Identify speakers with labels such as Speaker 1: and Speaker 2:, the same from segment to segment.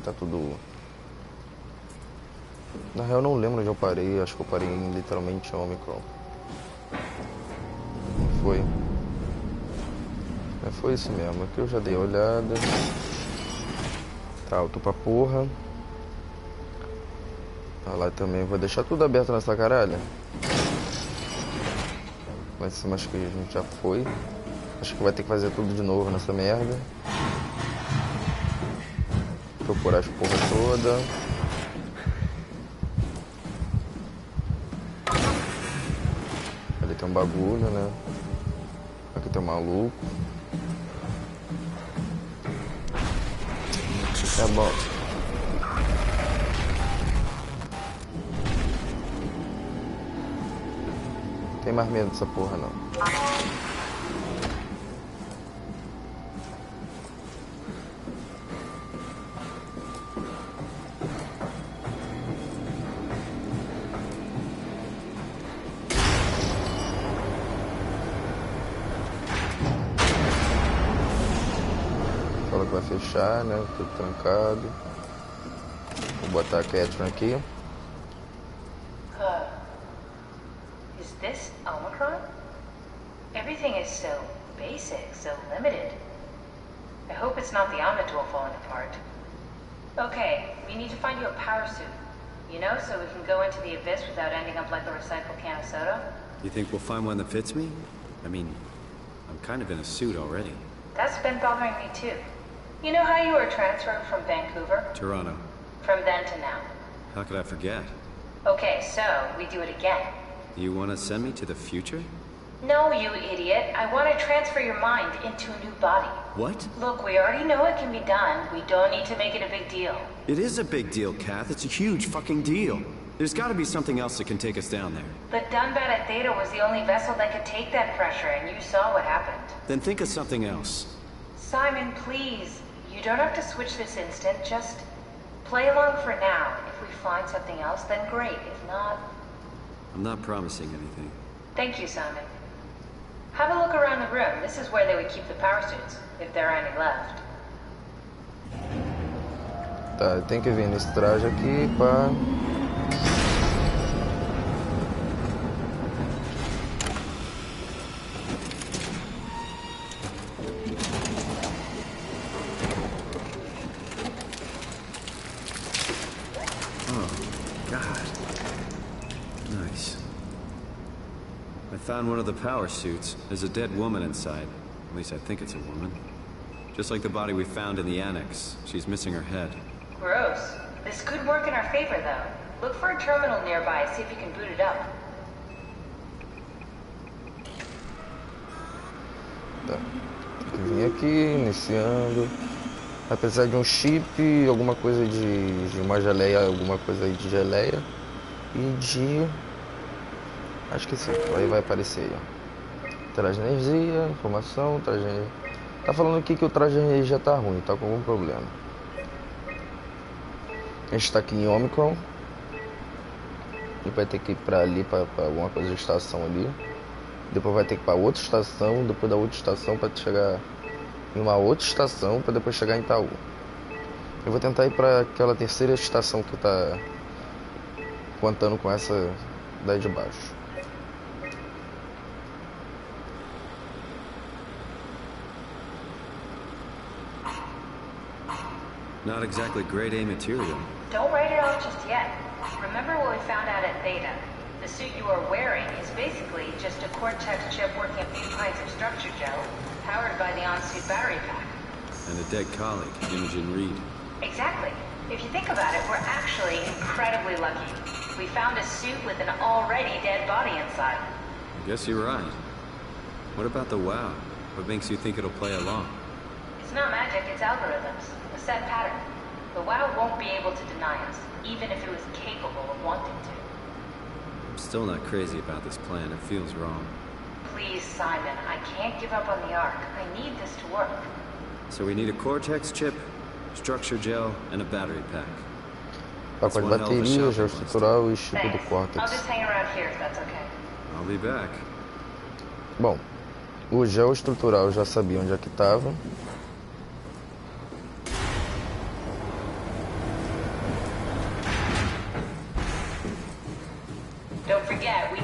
Speaker 1: tá tudo... Na real, eu não lembro onde eu parei. Acho que eu parei em, literalmente, Omicron. Não foi? Foi isso mesmo. Aqui eu já dei uma olhada. Tá alto pra porra. Tá lá também. Vou deixar tudo aberto nessa caralho. Lá em cima acho que a gente já foi. Acho que vai ter que fazer tudo de novo nessa merda. Procurar as porra toda. Ali tem um bagulho, né? Aqui tem um maluco. É bom. Tem mais medo dessa porra não. Fala que vai fechar, né? Tudo trancado. Vou botar a Catherine aqui.
Speaker 2: Is this Omicron? Everything is so basic, so limited. I hope it's not the Omnitool falling apart. Okay, we need to find you a power suit. You know, so we can go into the abyss without ending up like a recycled can of soda.
Speaker 3: You think we'll find one that fits me? I mean, I'm kind of in a suit already.
Speaker 2: That's been bothering me too. You know how you were transferred from Vancouver?
Speaker 3: Toronto.
Speaker 2: From then to now.
Speaker 3: How could I forget?
Speaker 2: Okay, so we do it again.
Speaker 3: You want to send me to the future?
Speaker 2: No, you idiot. I want to transfer your mind into a new body.
Speaker 3: What?
Speaker 2: Look, we already know it can be done. We don't need to make it a big deal.
Speaker 3: It is a big deal, Kath. It's a huge fucking deal. There's got to be something else that can take us down there.
Speaker 2: The Dunbat at Theta was the only vessel that could take that pressure, and you saw what happened.
Speaker 3: Then think of something else.
Speaker 2: Simon, please. You don't have to switch this instant. Just play along for now. If we find something else, then great. If not...
Speaker 3: I'm not promising anything.
Speaker 2: Thank you, Simon. Have a look around the room. This is where they would keep the power suits, if there are any left.
Speaker 1: Tá, tem que vir nesse traje aqui, pá.
Speaker 3: Found one of the power suits. There's a dead woman inside. At least I think it's a woman. Just like the body we found in the annex. She's missing her head.
Speaker 2: Gross. This could work in our favor, though. Look for a terminal nearby, see if you can boot it up.
Speaker 1: Tá. Tem que vir aqui, iniciando. Vai precisar de um chip, alguma coisa de uma geleia, alguma coisa aí de geleia. E de... Acho que sim, aí vai aparecer aí, ó. Traje de energia, informação, traje de energia. Tá falando aqui que o traje de energia tá ruim, tá com algum problema. A gente tá aqui em Omicron. E vai ter que ir pra ali, pra alguma coisa de estação ali. Depois vai ter que ir pra outra estação, depois da outra estação pra chegar em uma outra estação, pra depois chegar em Itaú. Eu vou tentar ir pra aquela terceira estação que tá contando com essa daí de baixo.
Speaker 3: Not exactly grade A material.
Speaker 2: Don't write it off just yet. Remember what we found out at Theta? The suit you are wearing is basically just a Cortex chip working a few pints of structure gel, powered by the on-suit battery pack.
Speaker 3: And a dead colleague, Imogen Reed.
Speaker 2: Exactly. If you think about it, we're actually incredibly lucky. We found a suit with an already dead body inside.
Speaker 3: I guess you're right. What about the WoW? What makes you think it'll play along?
Speaker 2: It's not magic, it's algorithms. A set pattern. The WoW won't be able to deny us, even if it was capable of wanting to.
Speaker 3: I'm still not crazy about this plan. It feels wrong.
Speaker 2: Please, Simon, I can't give up on the Ark. I need this to work.
Speaker 3: So we need a Cortex chip, structure gel, and a battery pack.
Speaker 1: Pacote de bateria, gel estrutural e chip do
Speaker 2: I'll
Speaker 1: Cortex.
Speaker 2: just hang around here if that's okay.
Speaker 3: I'll be back.
Speaker 1: Bom, o gel estrutural eu já sabia onde é que estava.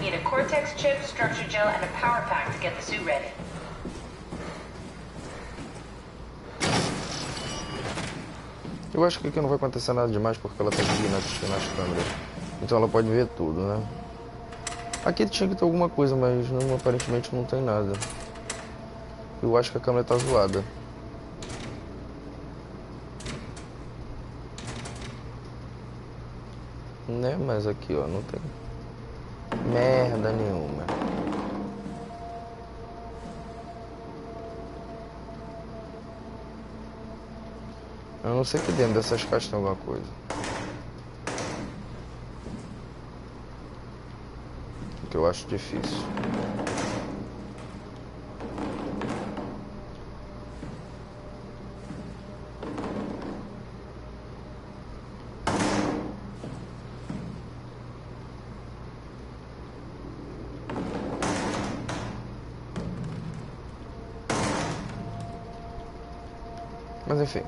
Speaker 2: need a Cortex chip, structure gel, and a power pack to get the suit ready.
Speaker 1: Eu acho que aqui não vai acontecer nada demais porque ela tá aqui nas câmeras. Então ela pode ver tudo, né? Aqui tinha que ter alguma coisa, mas não, aparentemente não tem nada. Eu acho que a câmera tá zoada. Né? Mas aqui, ó, não tem merda nenhuma. Eu não sei que dentro dessas caixas tem alguma coisa. O que eu acho difícil. Mas enfim.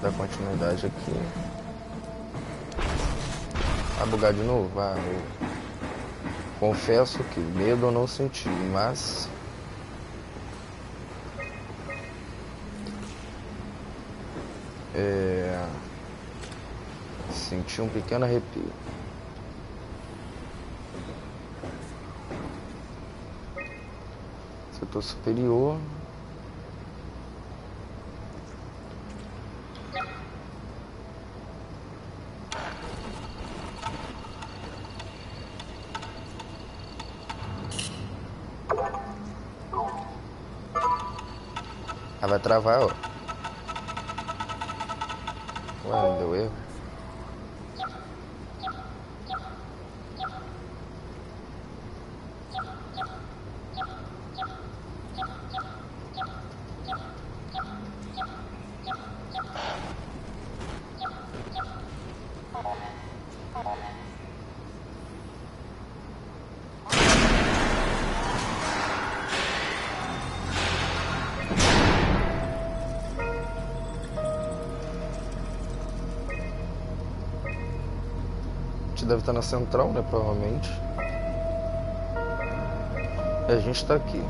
Speaker 1: Dar continuidade aqui. Vai bugar de novo? Vai. Confesso que medo eu não senti, mas... senti um pequeno arrepio. Setor superior. Ah, vai travar, ó. Ué, deu erro. Deve estar na central, né? Provavelmente. E a gente está aqui.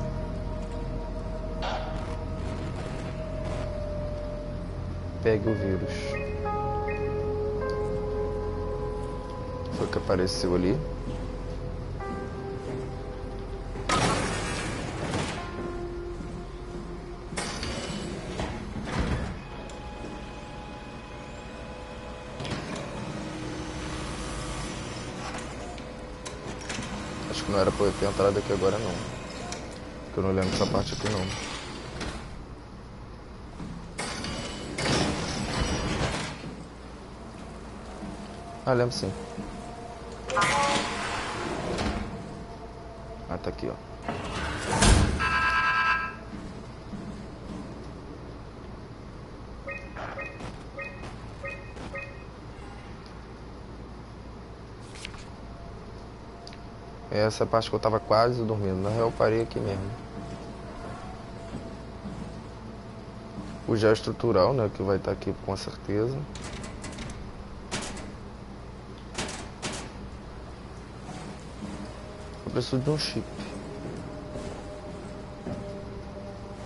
Speaker 1: Pegue o vírus. Foi o que apareceu ali. Não era pra eu ter entrado aqui agora não. Porque eu não lembro dessa parte aqui não. Ah, lembro sim. Ah, tá aqui, ó. Essa parte que eu tava quase dormindo. Na real, eu parei aqui mesmo. O gel estrutural, né? Que vai estar aqui com certeza. Eu preciso de um chip.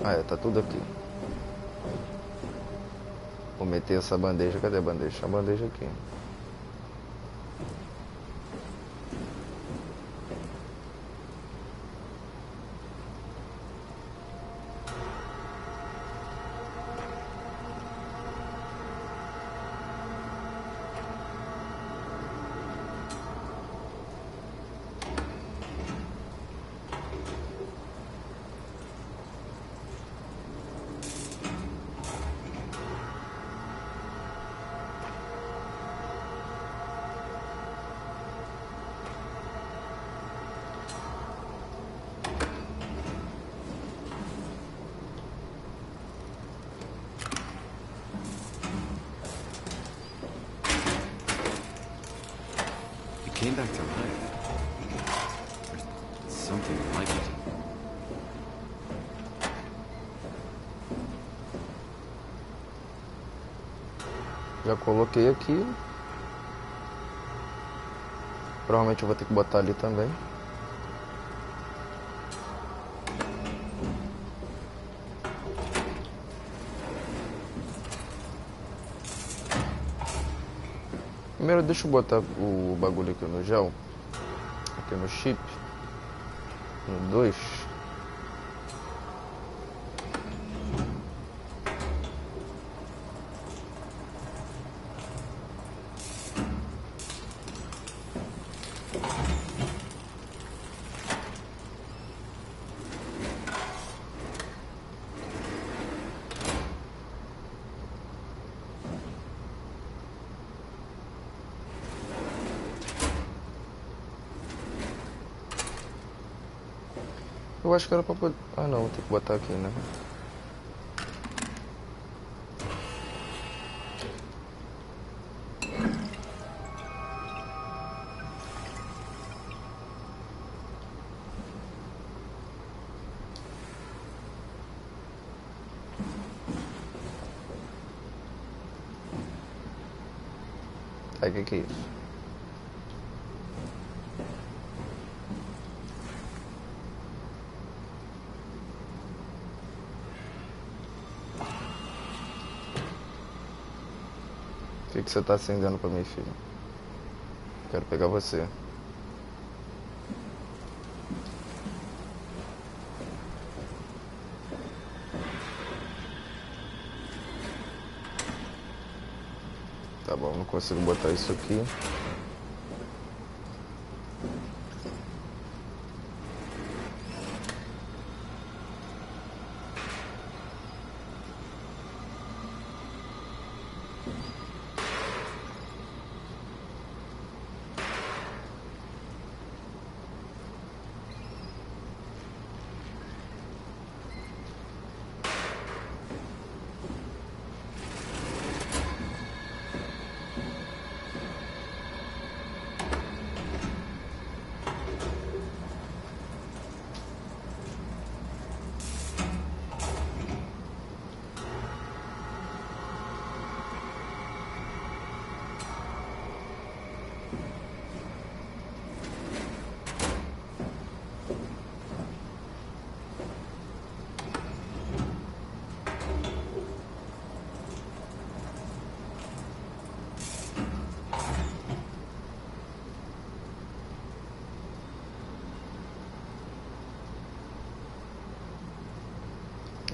Speaker 1: Ah, tá tudo aqui. Vou meter essa bandeja. Cadê a bandeja? A bandeja aqui.
Speaker 3: Came back to life. There's something like it.
Speaker 1: Já coloquei aqui. Provavelmente eu vou ter que botar ali também. Primeiro deixa eu botar o bagulho aqui no gel. Aqui no chip. No 2. Eu acho que era pra poder... Ah não, vou ter que botar aqui, né? Aí, o que é isso? O que você tá acendendo pra mim, filho? Quero pegar você. Tá bom, não consigo botar isso aqui.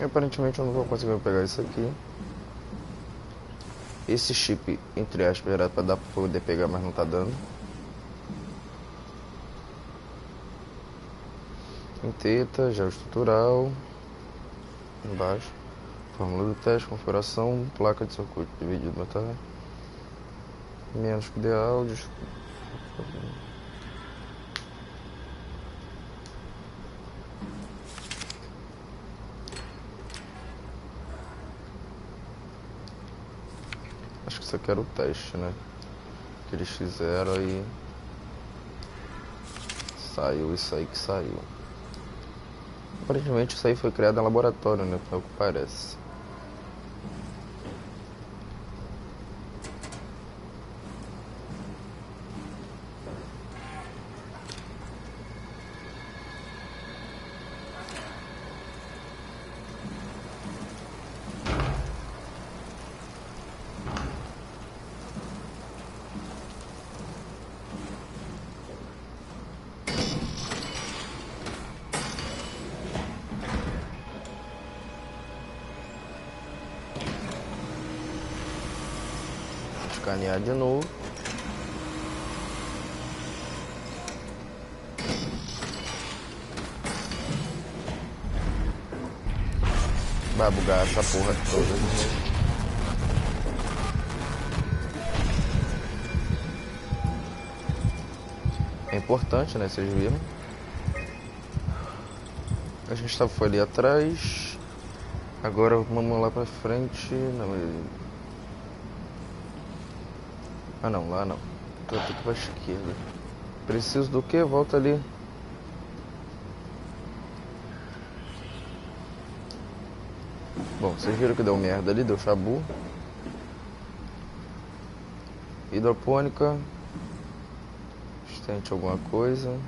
Speaker 1: Aparentemente eu não vou conseguir pegar isso aqui. Esse chip, entre aspas, era pra dar pra poder pegar, mas não tá dando. Quinteta, gel estrutural. Embaixo. Fórmula do teste, configuração, placa de circuito dividido metal. Menos que ideal. Acho que isso aqui era o teste, né? Que eles fizeram e saiu isso aí que saiu. Aparentemente isso aí foi criado em laboratório, né? É o que parece. Escanear de novo. Vai bugar essa porra toda. É importante, né? Vocês viram. A gente foi ali atrás. Agora vamos lá pra frente. Não, ah não, lá não. Vou ter que ir pra esquerda. Preciso do que? Volta ali. Bom, vocês viram que deu merda ali, deu chabu. Tente alguma coisa.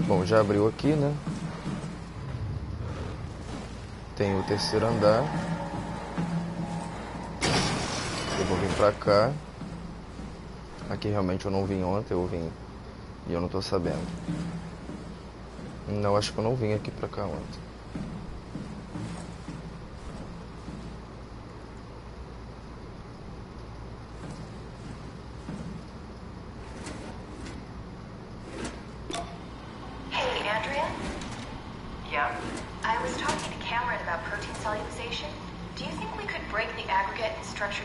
Speaker 1: Bom, já abriu aqui, né? Tem o terceiro andar. Eu vou vir pra cá. Aqui realmente eu não vim ontem, eu vim e eu não tô sabendo. Não, acho que eu não vim aqui pra cá ontem.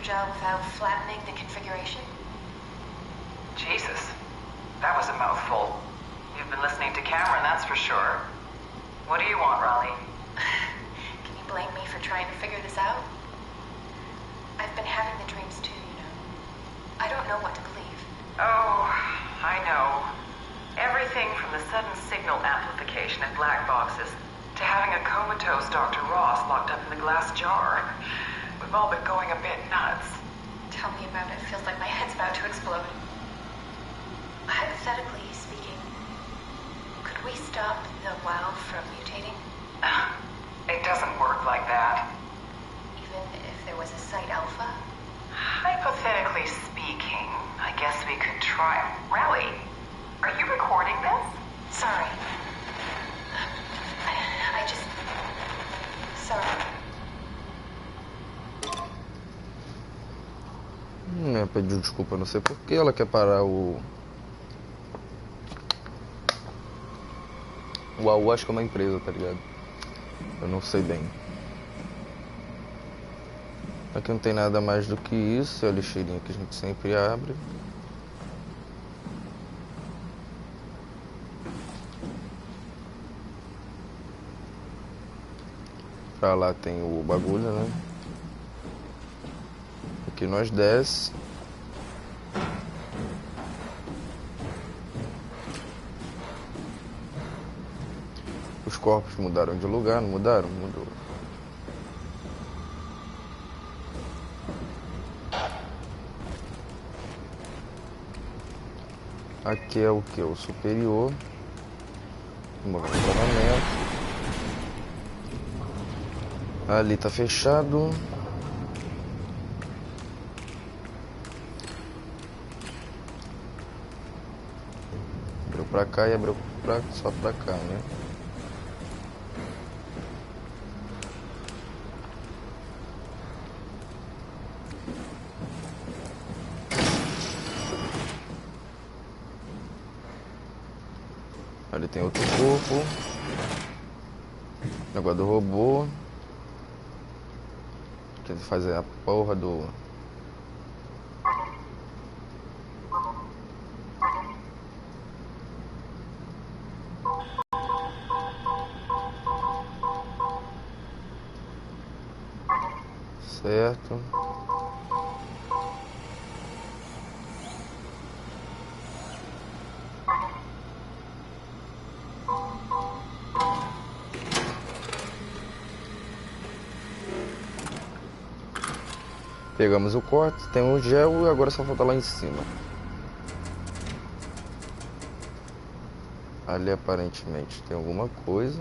Speaker 2: Without flattening the configuration?
Speaker 4: Jesus, that was a mouthful. You've been listening to Cameron, that's for sure. What do you want, Raleigh?
Speaker 2: Can you blame me for trying to figure this out? I've been having the dreams too, you know. I don't know what to believe.
Speaker 4: Oh, I know. Everything from the sudden signal amplification in black boxes to having a comatose Dr. Ross locked up in the glass jar. We've all been going a bit nuts.
Speaker 2: Tell me about it. Feels like my head's about to explode. Hypothetically speaking, could we stop the WoW from mutating?
Speaker 4: It doesn't work like that.
Speaker 2: Even if there was a site alpha?
Speaker 4: Hypothetically speaking, I guess we could try. Rally, are you recording this?
Speaker 2: Sorry. I just... Sorry.
Speaker 1: Pediu desculpa, não sei porque ela quer parar o AU, acho que é uma empresa, tá ligado? Eu não sei bem. Aqui não tem nada mais do que isso, é a lixeirinha que a gente sempre abre. Pra lá tem o bagulho, né? Aqui nós desce. Os corpos mudaram de lugar, não mudaram? Mudou. Aqui é o que? O superior. Movimento. Ali tá fechado. Abriu pra cá e abriu só pra cá, né? Ali tem outro corpo. Negócio do robô. Tem que fazer a porra do... Certo. Pegamos o corte, tem um gel e agora só falta lá em cima. Ali aparentemente tem alguma coisa,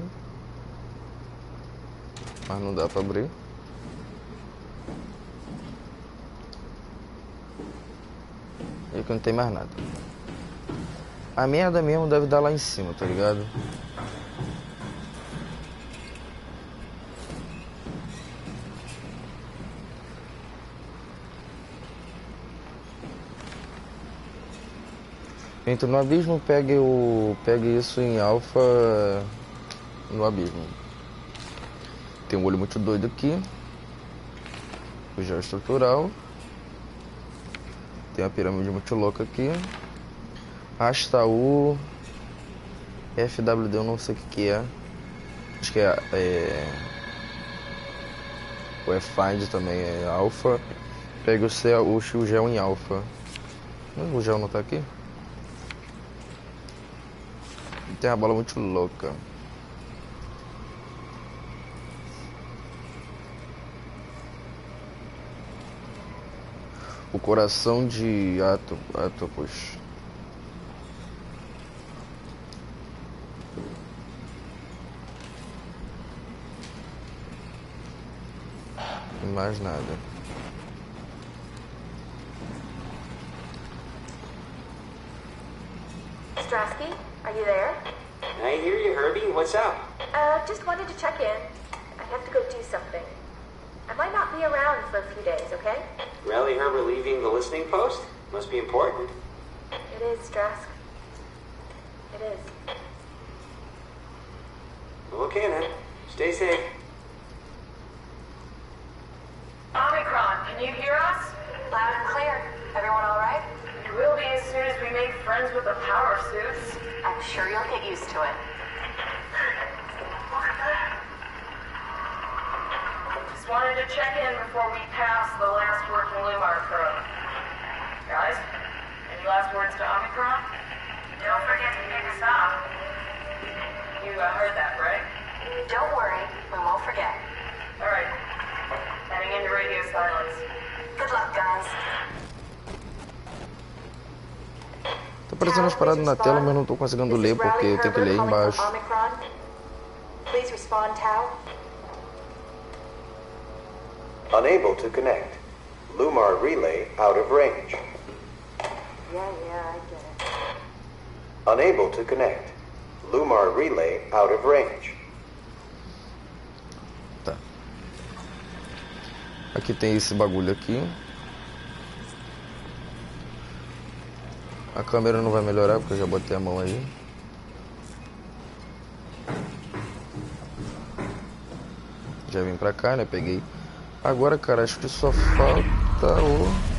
Speaker 1: mas não dá pra abrir. E aqui não tem mais nada. A merda mesmo deve dar lá em cima, tá ligado? Entra no abismo, pegue isso em alfa no abismo. Tem um olho muito doido aqui. O gel estrutural. Tem uma pirâmide muito louca aqui. Hasta o FWD, eu não sei o que é. Acho que o Find também é alfa. Pegue o gel em alfa. O gel não tá aqui? Tem uma bola muito louca. O coração de Atopos. mais nada.
Speaker 5: Strasky, are you there?
Speaker 6: I hear you, Herbie. What's up?
Speaker 5: Just wanted to check in. I have to go do something. I might not be around for a few days, okay?
Speaker 6: Rally her relieving the listening post? Must be important.
Speaker 5: It is, Strask. It is.
Speaker 6: Okay then. Stay safe.
Speaker 4: Omicron, can you hear us?
Speaker 5: Loud and clear. Everyone all right?
Speaker 4: It will be as soon as we make friends with the power suits.
Speaker 5: I'm sure you'll get used to it.
Speaker 4: Just wanted to check in before we pass the last working Lumar probe. Guys, any last words to Omicron? Don't forget to pick us up. You heard that, right?
Speaker 5: Don't worry, we won't forget.
Speaker 4: All right. Heading into radio silence.
Speaker 5: Good luck, guys.
Speaker 1: Tá aparecendo as paradas na tela, mas não tô conseguindo ler porque eu tenho que ler embaixo.
Speaker 5: Please respond, Tau.
Speaker 7: Unable to connect. Lumar relay out of range.
Speaker 5: Yeah, I get it.
Speaker 7: Unable to connect. Lumar relay out of range.
Speaker 1: Tá. Aqui tem esse bagulho aqui. A câmera não vai melhorar porque eu já botei a mão aí. Já vim pra cá, né? Peguei. Agora, cara, acho que só falta o...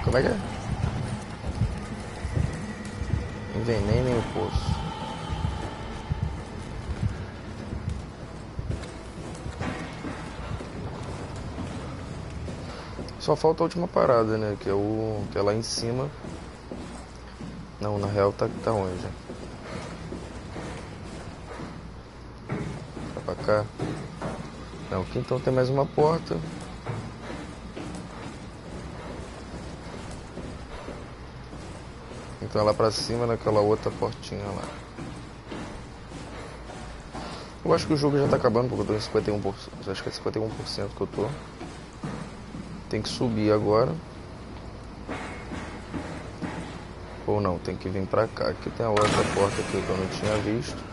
Speaker 1: Como é que é? Envenenem o poço. Só falta a última parada, né? Que é lá em cima. Não, na real tá onde? Tá pra cá. Não, aqui então tem mais uma porta. Então é lá pra cima, naquela outra portinha lá. Eu acho que o jogo já tá acabando, porque eu tô em 51%. Acho que é 51% que eu tô. Tem que subir agora. Ou não, tem que vir pra cá. Aqui tem a outra porta aqui que eu não tinha visto.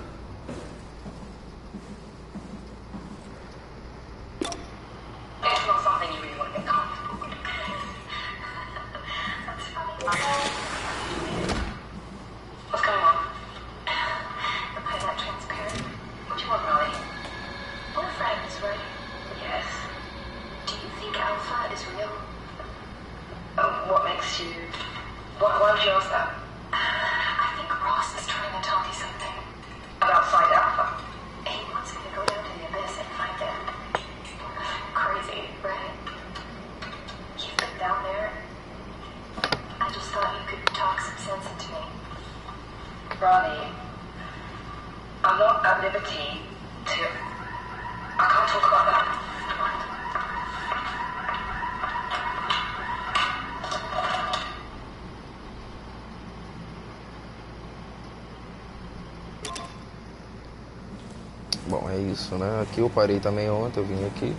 Speaker 1: Bom, é isso, né? Aqui eu parei também ontem, eu vim aqui.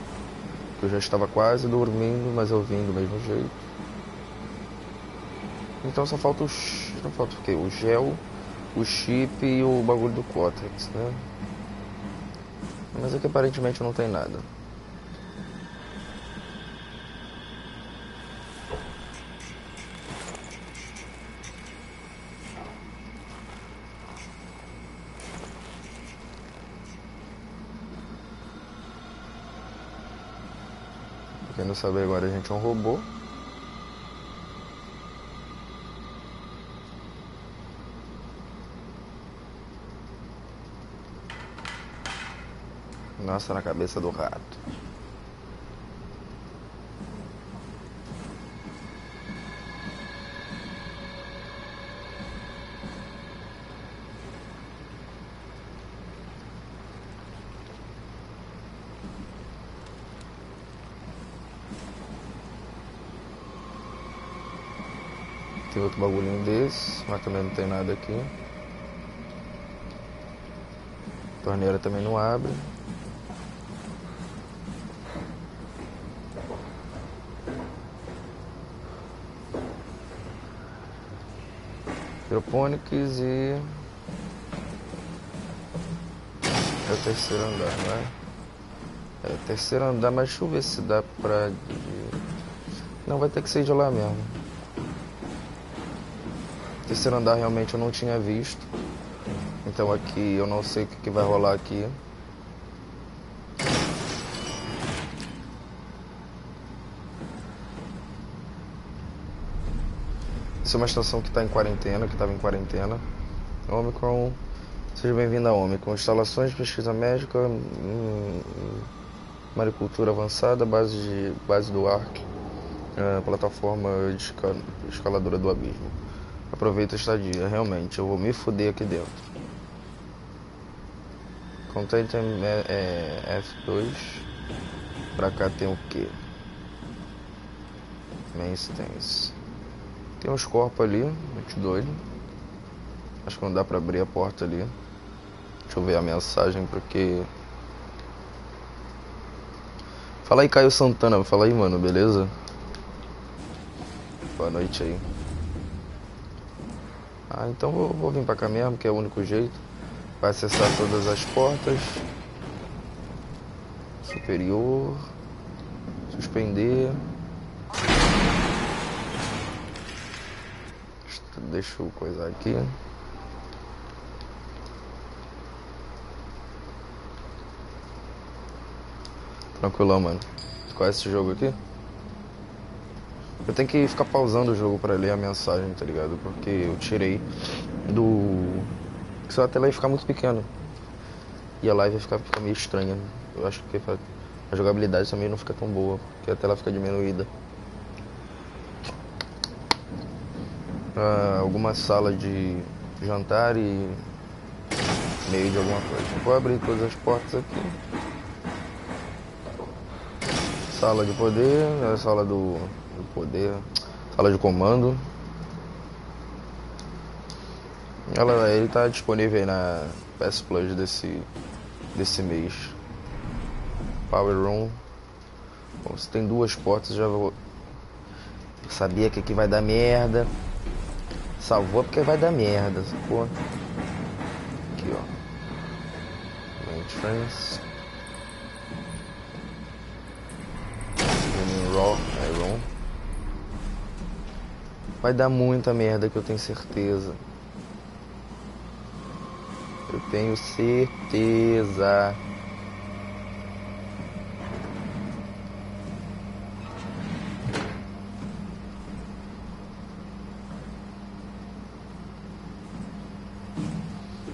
Speaker 1: Eu já estava quase dormindo, mas eu vim do mesmo jeito. Então só falta o quê? O gel, o chip e o bagulho do Cortex, né? Mas aqui aparentemente não tem nada. Quem não sabe, agora a gente é um robô. Nossa, na cabeça do rato. Tem outro bagulhinho desse, mas também não tem nada aqui. Torneira também não abre. Hidroponics e... é o terceiro andar, não é? É o terceiro andar, mas deixa eu ver se dá pra... não, vai ter que ser de lá mesmo. Terceiro andar realmente eu não tinha visto. Então aqui eu não sei o que vai rolar aqui. Essa é uma estação que está em quarentena, que estava em quarentena. Omicron, seja bem-vindo a Omicron. Instalações de pesquisa médica, maricultura avançada, base do ARC, plataforma de escaladora do abismo. Aproveita a estadia, realmente, eu vou me fuder aqui dentro. Contato F2. Pra cá tem o que? Maintenance. Tem uns corpos ali, muito doido. Acho que não dá pra abrir a porta ali. Deixa eu ver a mensagem, porque... Fala aí, Caio Santana. Fala aí, mano, beleza? Boa noite aí. Ah, então vou vir pra cá mesmo, que é o único jeito. Vai acessar todas as portas. Superior. Suspender. Deixa eu coisar aqui. Tranquilão, mano. Tu conhece esse jogo aqui? Eu tenho que ficar pausando o jogo pra ler a mensagem, tá ligado? Porque eu tirei do... Senão a tela ia ficar muito pequena. E a live ia ficar meio estranha. Eu acho que a jogabilidade também não fica tão boa, porque a tela fica diminuída. Alguma sala de jantar e meio de alguma coisa. Vou abrir todas as portas aqui. Sala de poder, sala do poder, sala de comando. Ele tá disponível aí na PS Plus desse mês. Power Room. Bom, se tem duas portas, já vou... Eu sabia que aqui vai dar merda. Salvou porque vai dar merda, sacou? Aqui, ó. Entrance. Iron. Vai dar muita merda, que eu tenho certeza. Eu tenho certeza.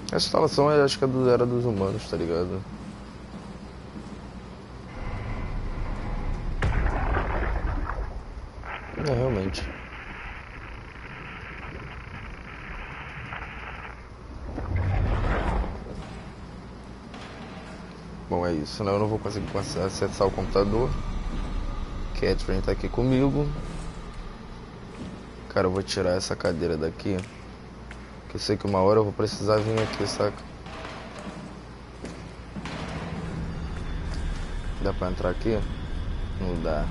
Speaker 1: Essa instalação eu acho que era dos humanos, tá ligado? É, realmente. Bom, é isso, né? Eu não vou conseguir acessar o computador. Catherine tá aqui comigo. Cara, eu vou tirar essa cadeira daqui, que eu sei que uma hora eu vou precisar vir aqui, saca? Dá pra entrar aqui? Não dá.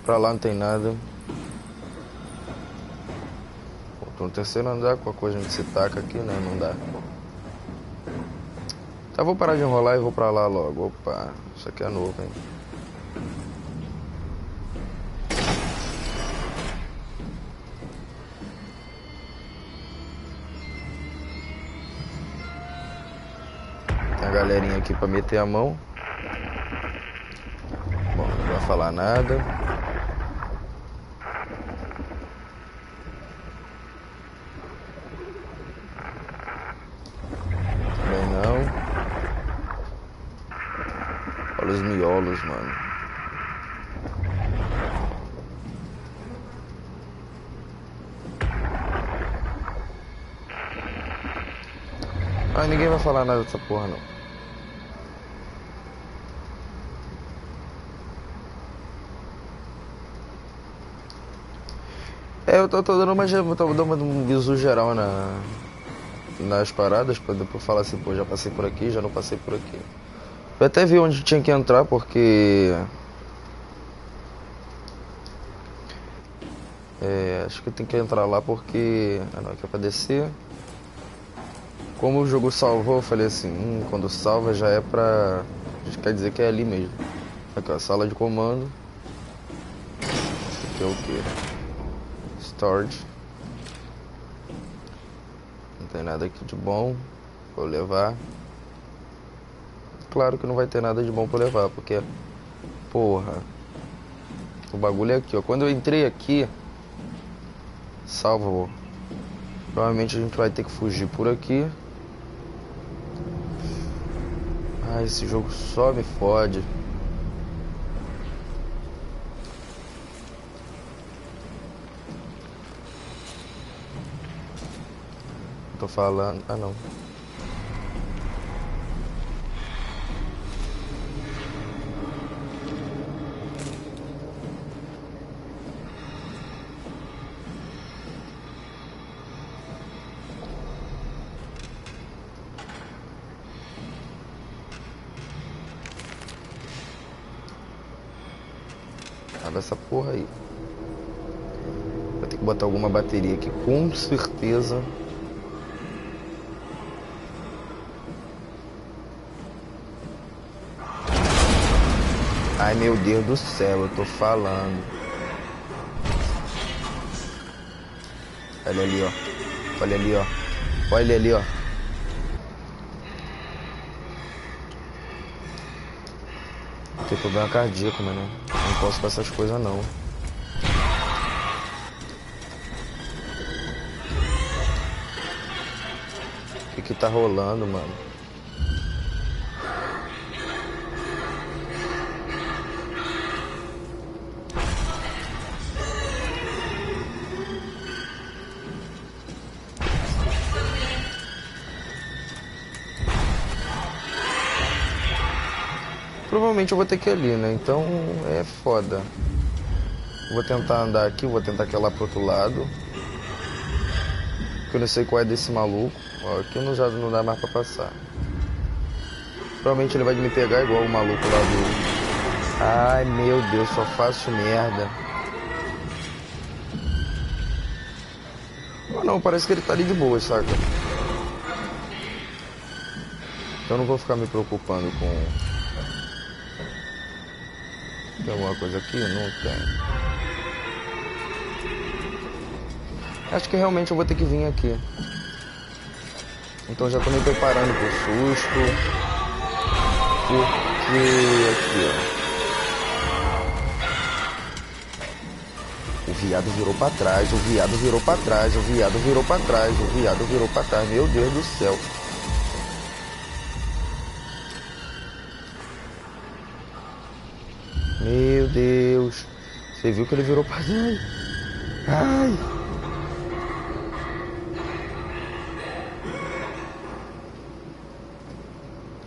Speaker 1: Pra lá não tem nada. Pô, tô no terceiro andar, qualquer coisa a gente se taca aqui, né? Não dá. Tá, vou parar de enrolar e vou pra lá logo. Opa, isso aqui é novo, hein? Tem a galerinha aqui pra meter a mão. Bom, não vai falar nada. Também não. Olha os miolos, mano. Ah, ninguém vai falar nada dessa porra, não. Eu tô dando um bisu geral nas paradas, pra depois falar assim, pô, já passei por aqui, já não passei por aqui. Eu até vi onde tinha que entrar, porque... acho que tem que entrar lá porque... Ah não, aqui é pra descer. Como o jogo salvou, eu falei assim, quando salva já é pra... Quer dizer que é ali mesmo. Aqui ó, sala de comando. Isso aqui é o que? Storage. Não tem nada aqui de bom. Vou levar. Claro que não vai ter nada de bom pra levar, porque... Porra. O bagulho é aqui, ó. Quando eu entrei aqui... Salvo. Provavelmente a gente vai ter que fugir por aqui. Ah, esse jogo só me fode. Tô falando... Ah, não. Abre essa porra aí. Vai ter que botar alguma bateria aqui, com certeza. Ai, meu Deus do céu, eu tô falando. Olha ali, ó. Olha ali, ó. Olha ali, ó. Tem problema cardíaco, mano. Não posso com essas coisas, não. O que tá rolando, mano? Provavelmente eu vou ter que ir ali, né? Então é foda. Vou tentar andar aqui, vou tentar ir lá pro outro lado. Porque eu não sei qual é desse maluco. Ó, aqui já não dá mais pra passar. Provavelmente ele vai me pegar igual o maluco lá do... Ai, meu Deus, só faço merda. Oh, não, parece que ele tá ali de boa, saca? Então eu não vou ficar me preocupando com... Tem alguma coisa aqui? Não tem. Acho que realmente eu vou ter que vir aqui. Então já tô me preparando pro susto. Porque aqui, ó. O viado virou pra trás, o viado virou pra trás, o viado virou pra trás, o viado virou pra trás. Meu Deus do céu. Meu Deus. Você viu que ele virou pra trás? Ai.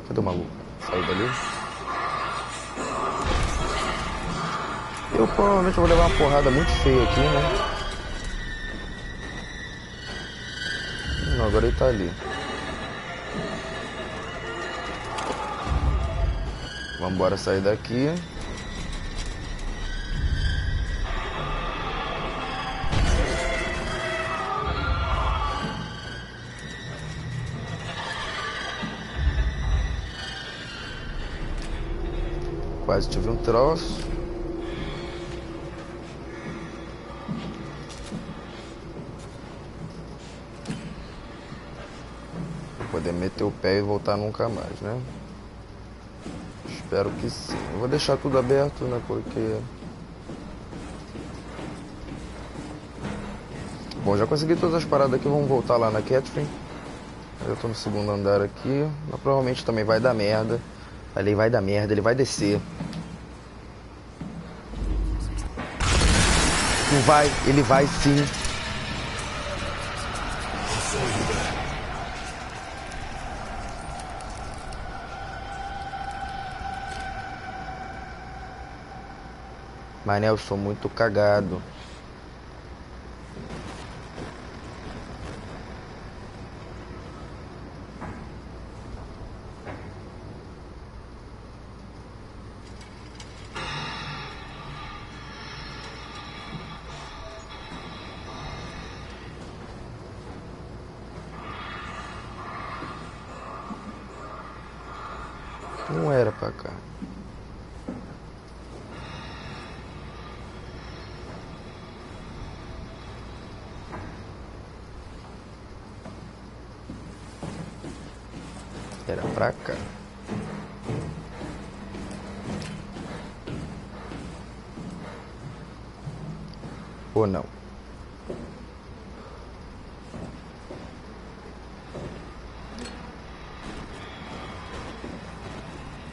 Speaker 1: Cadê o maluco? Saiu dali? Eu provavelmente vou levar uma porrada muito feia aqui, né? Não, agora ele tá ali. Vambora sair daqui. Quase tive um troço. Vou poder meter o pé e voltar nunca mais, né? Espero que sim. Eu vou deixar tudo aberto, né? Porque... Bom, já consegui todas as paradas aqui. Vamos voltar lá na Catherine. Eu tô no segundo andar aqui. Mas provavelmente também vai dar merda. Ali vai dar merda, ele vai descer. Não vai, ele vai sim. Mané, eu sou muito cagado. Não era pra cá. Era pra cá. Ou não?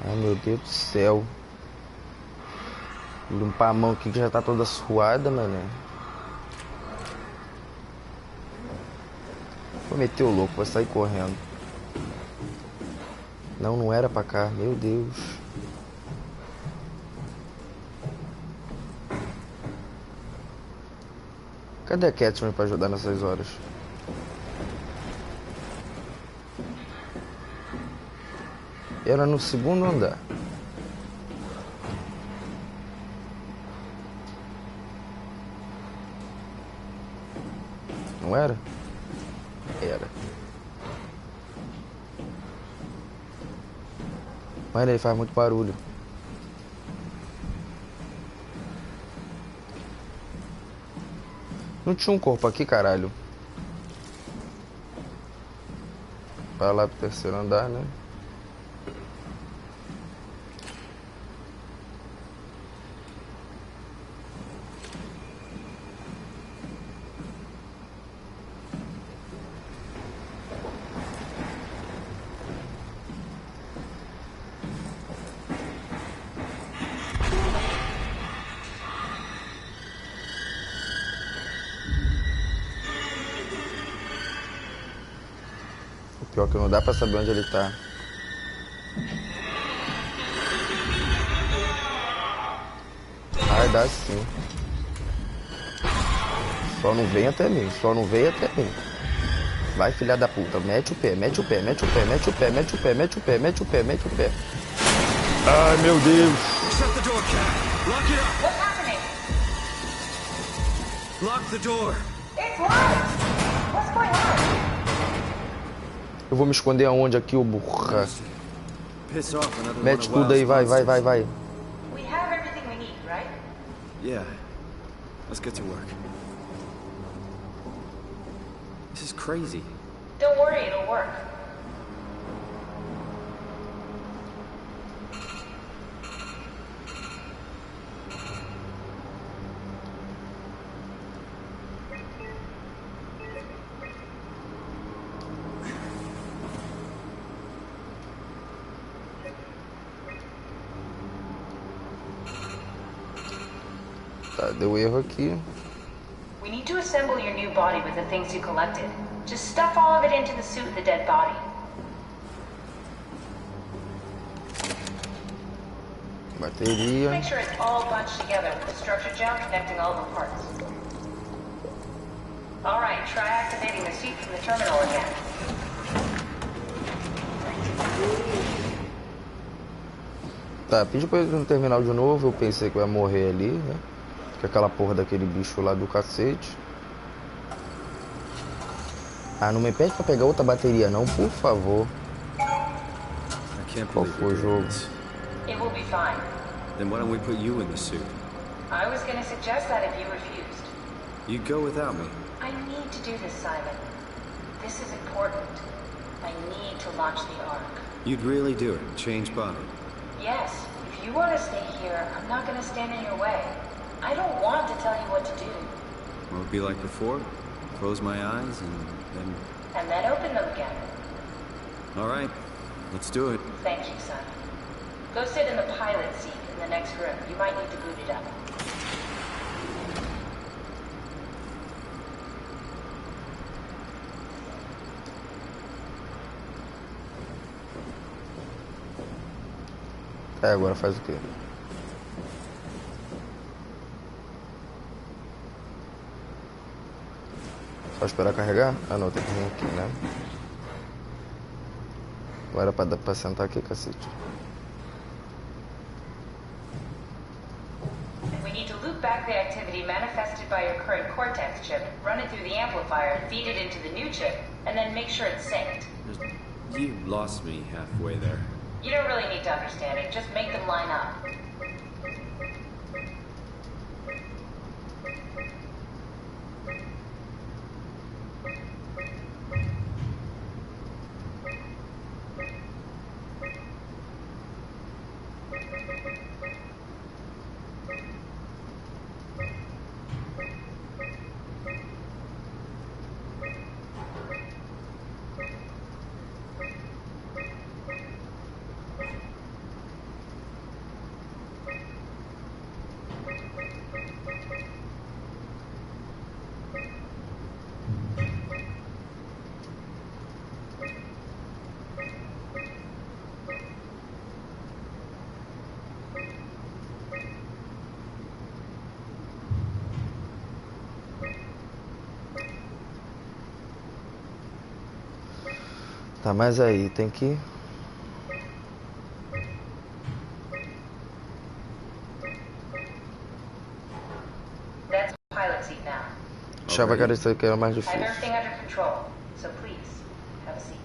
Speaker 1: Ai, meu Deus do céu. Vou limpar a mão aqui que já tá toda suada, mano. Vou meter o louco, vou sair correndo. Não, não era pra cá, meu Deus. Cadê a Catherine pra ajudar nessas horas? Era no segundo andar. Não era? Era. Mas ele faz muito barulho. Não tinha um corpo aqui, caralho. Vai lá pro terceiro andar, né? Pior que não dá pra saber onde ele tá. Ah, dá sim. Só não vem até mim, só não veio até mim. Vai, filha da puta, mete o pé, mete o pé, mete o pé, mete o pé, mete o pé, mete o pé, mete o pé, mete o pé. Ai, meu Deus.
Speaker 3: Shut the door, Cat. Lock it up.
Speaker 2: What's happening?
Speaker 3: Lock the door.
Speaker 2: It's locked! What's going on?
Speaker 1: Eu vou me esconder aonde aqui, ô burra?
Speaker 3: Piss off another one
Speaker 1: Mete
Speaker 3: of
Speaker 1: tudo aí,
Speaker 3: Wild's
Speaker 1: vai, vai,
Speaker 3: monsters.
Speaker 1: vai, vai.
Speaker 2: We have everything we need, right?
Speaker 3: Yeah. Let's get to work. This is crazy.
Speaker 2: Don't worry, it'll work.
Speaker 1: Tá, deu erro aqui.
Speaker 2: We need to assemble your new body with the things you collected. Just stuff all of it into the suit with the dead body.
Speaker 1: Bateria.
Speaker 2: Make sure it's all bunched together with the structure gel connecting all the parts. Alright, try activating the suit from the terminal again.
Speaker 1: Tá, pedi pra ele no terminal de novo. Eu pensei que eu ia morrer ali, né? Que aquela porra daquele bicho lá do cacete. Ah, não me pede pra pegar outra bateria não, por favor.
Speaker 3: I can't
Speaker 1: Qual
Speaker 3: believe
Speaker 1: foi o
Speaker 3: you're
Speaker 1: jogo?
Speaker 3: doing this.
Speaker 2: It will be fine.
Speaker 3: Then why don't we put you in the suit?
Speaker 2: I was gonna suggest that if you refused.
Speaker 3: You'd go without me.
Speaker 2: I need to do this, Simon. This is important. I need to launch the Ark.
Speaker 3: You'd really do it. Change body.
Speaker 2: Yes, if you want to stay here, I'm not gonna stand in your way. I don't want to tell you what to do.
Speaker 3: What would it be like before? Close my eyes and
Speaker 2: And then open them again.
Speaker 3: all right, let's do it.
Speaker 2: Thank you, son. Go sit in the pilot seat in the next room. You might need to boot it up.
Speaker 1: Tá, agora faz o quê? Só esperar carregar? Ah não, tem que vir aqui, né? Agora era pra sentar aqui, cacete.
Speaker 2: We need to loop back the activity manifested by your current Cortex chip, run it through the amplifier, feed it into the new chip, and then make sure it's synced.
Speaker 3: You lost me halfway there.
Speaker 2: You don't really need to understand it. Just make them line up.
Speaker 1: Tá, mas aí tem que...
Speaker 2: That's pilot seat now.
Speaker 1: Achava que era isso que era mais
Speaker 2: I have
Speaker 1: difícil.
Speaker 2: everything under control, so please, have a seat.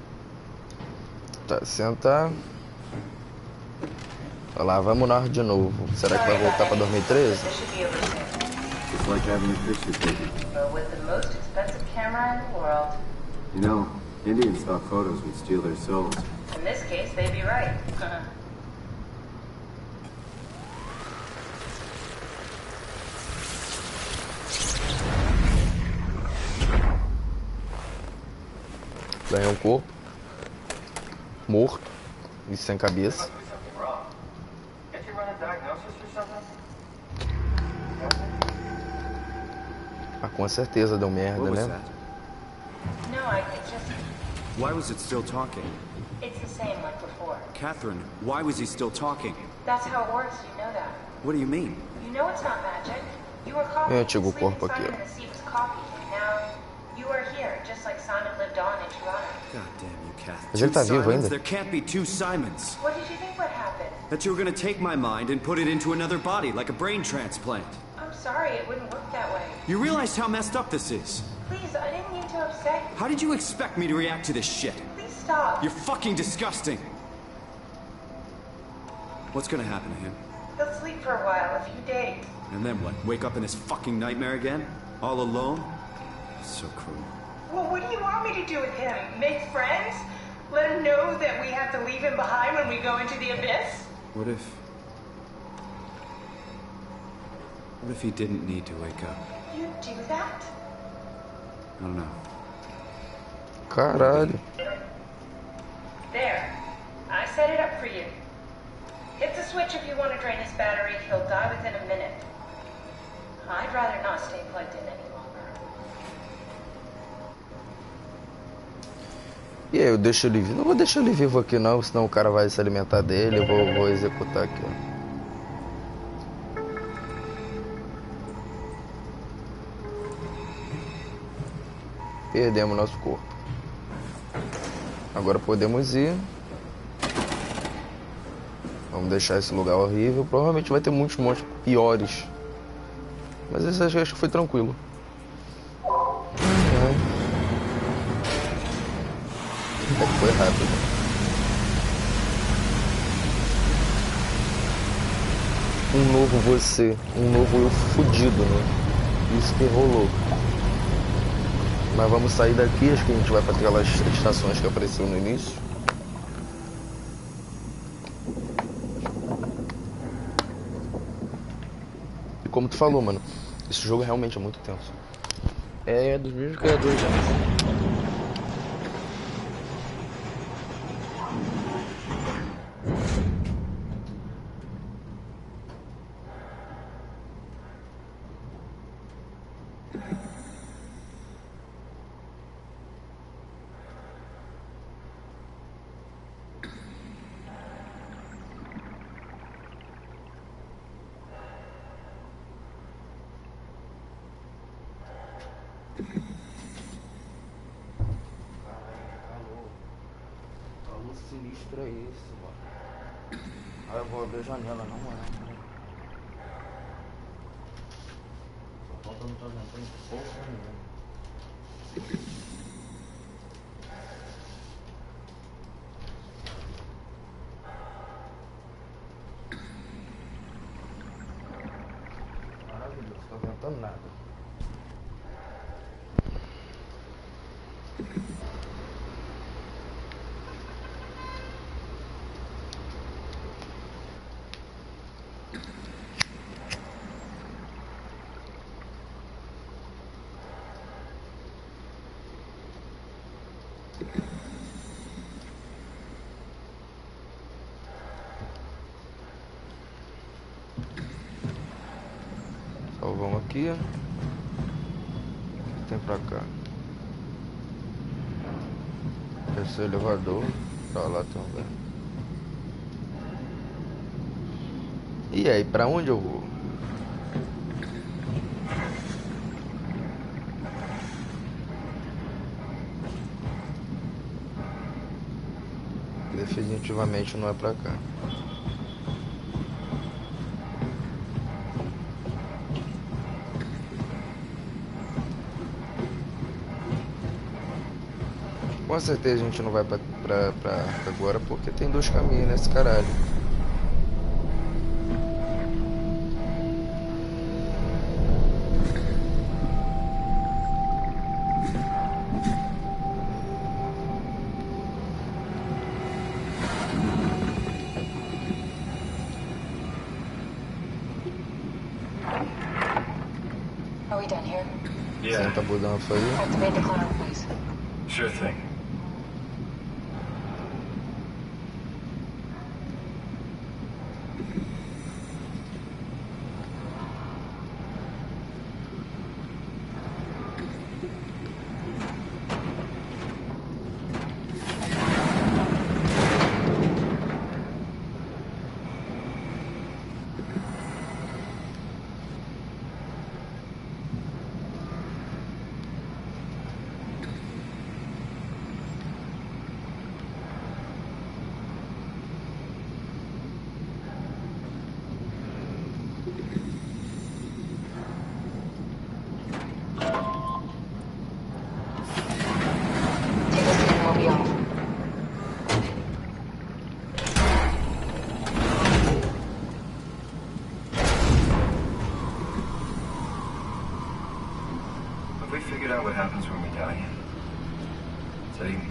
Speaker 1: Tá, senta. Olha lá, vamos na de novo. Será que vai voltar pra 2013?
Speaker 2: This should be over soon.
Speaker 3: It's like having your picture taken.
Speaker 2: But with the most expensive camera in the world,
Speaker 3: You know, Indians thought photos would steal their souls.
Speaker 2: in this case, they'd be right.
Speaker 1: Ganhei um corpo morto e sem cabeça.
Speaker 6: Can't you run a diagnosis or something?
Speaker 1: Ah, com certeza deu merda,
Speaker 3: What was
Speaker 1: né?
Speaker 3: that?
Speaker 2: No, I just...
Speaker 3: Why was it still talking?
Speaker 2: It's the same like before.
Speaker 3: Catherine, why was he still talking?
Speaker 2: That's how it works, you know that.
Speaker 3: What do you mean?
Speaker 2: You know it's not magic. You were copied.
Speaker 1: Eu chego o
Speaker 2: Sleeping
Speaker 1: corpo aqui,
Speaker 2: Simon
Speaker 1: ó.
Speaker 2: and the seat was copied, and now you are here, just like Simon lived on in Toronto.
Speaker 3: God damn you, Catherine.
Speaker 1: Mas ele tá vivo
Speaker 3: Simons?
Speaker 1: ainda?
Speaker 3: There can't be two Simons.
Speaker 2: What did you think would happen?
Speaker 3: That you were gonna take my mind and put it into another body, like a brain transplant.
Speaker 2: I'm sorry, it wouldn't work that way.
Speaker 3: You realize how messed up this is?
Speaker 2: Please, I didn't mean to upset you.
Speaker 3: How did you expect me to react to this shit?
Speaker 2: Please stop.
Speaker 3: You're fucking disgusting. What's gonna happen to him?
Speaker 2: He'll sleep for a while, a few days.
Speaker 3: And then what? Wake up in this fucking nightmare again? All alone? So cruel.
Speaker 2: Well, what do you want me to do with him? Make friends? Let him know that we have to leave him behind when we go into the abyss?
Speaker 3: What if he didn't need to wake up?
Speaker 2: You do that?
Speaker 3: I don't know.
Speaker 1: Caralho.
Speaker 2: There. I set it up for you. Hit the switch if you want to drain his battery. He'll die within a minute. I'd rather not stay plugged in any longer.
Speaker 1: E aí, eu deixo ele vivo? Não vou deixar ele vivo aqui não, senão o cara vai se alimentar dele. Eu vou executar aqui, ó. Perdemos nosso corpo. Agora podemos ir. Vamos deixar esse lugar horrível. Provavelmente vai ter muitos monstros piores. Mas esse acho que foi tranquilo. Foi rápido. Um novo você. Um novo eu fudido, né? Isso que rolou. Mas vamos sair daqui. Acho que a gente vai para aquelas estações que apareceu no início. E como tu falou, mano, esse jogo realmente é muito tenso. É dos mesmos criadores, né? Calor sinistro é esse, mano. Ah, eu vou abrir a janela, não, mano. Só falta não estar ventando porra nenhuma. Salvamos aqui. Tem pra cá. Esse elevador. Pra lá também. E aí, pra onde eu vou? Definitivamente não é pra cá. Com certeza a gente não vai pra agora porque tem dois caminhos nesse caralho.
Speaker 2: Are we done here?
Speaker 1: Senta a mudança aí.
Speaker 2: Activate the cloud, please.
Speaker 3: Sure thing.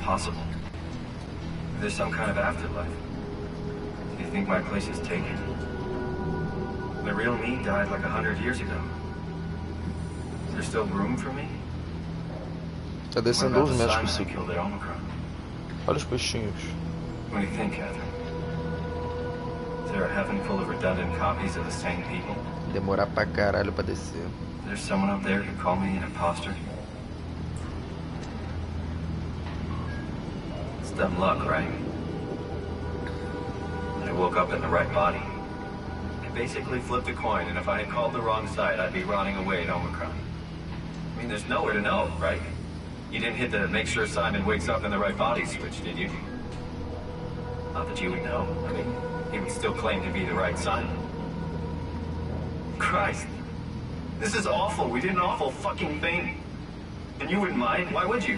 Speaker 8: Possible. If there's some kind of afterlife, do you think my place is taken? The real me died like 100 years ago. Is there still room for me?
Speaker 1: Tá descendo os médicos sim. Olha os peixinhos.
Speaker 8: What do you think, Catherine? Is there a heaven full of redundant copies of the same people?
Speaker 1: Demorar pra caralho pra descer.
Speaker 8: Is there someone up there who called me an imposter? Dumb luck, right? I woke up in the right body. I basically flipped a coin, and if I had called the wrong side, I'd be rotting away at Omicron. I mean, there's nowhere to know, right? You didn't hit the make sure Simon wakes up in the right body switch, did you? Not that you would know. I mean, he would still claim to be the right Simon. Christ. This is awful. We did an awful fucking thing. And you wouldn't mind? Why would you?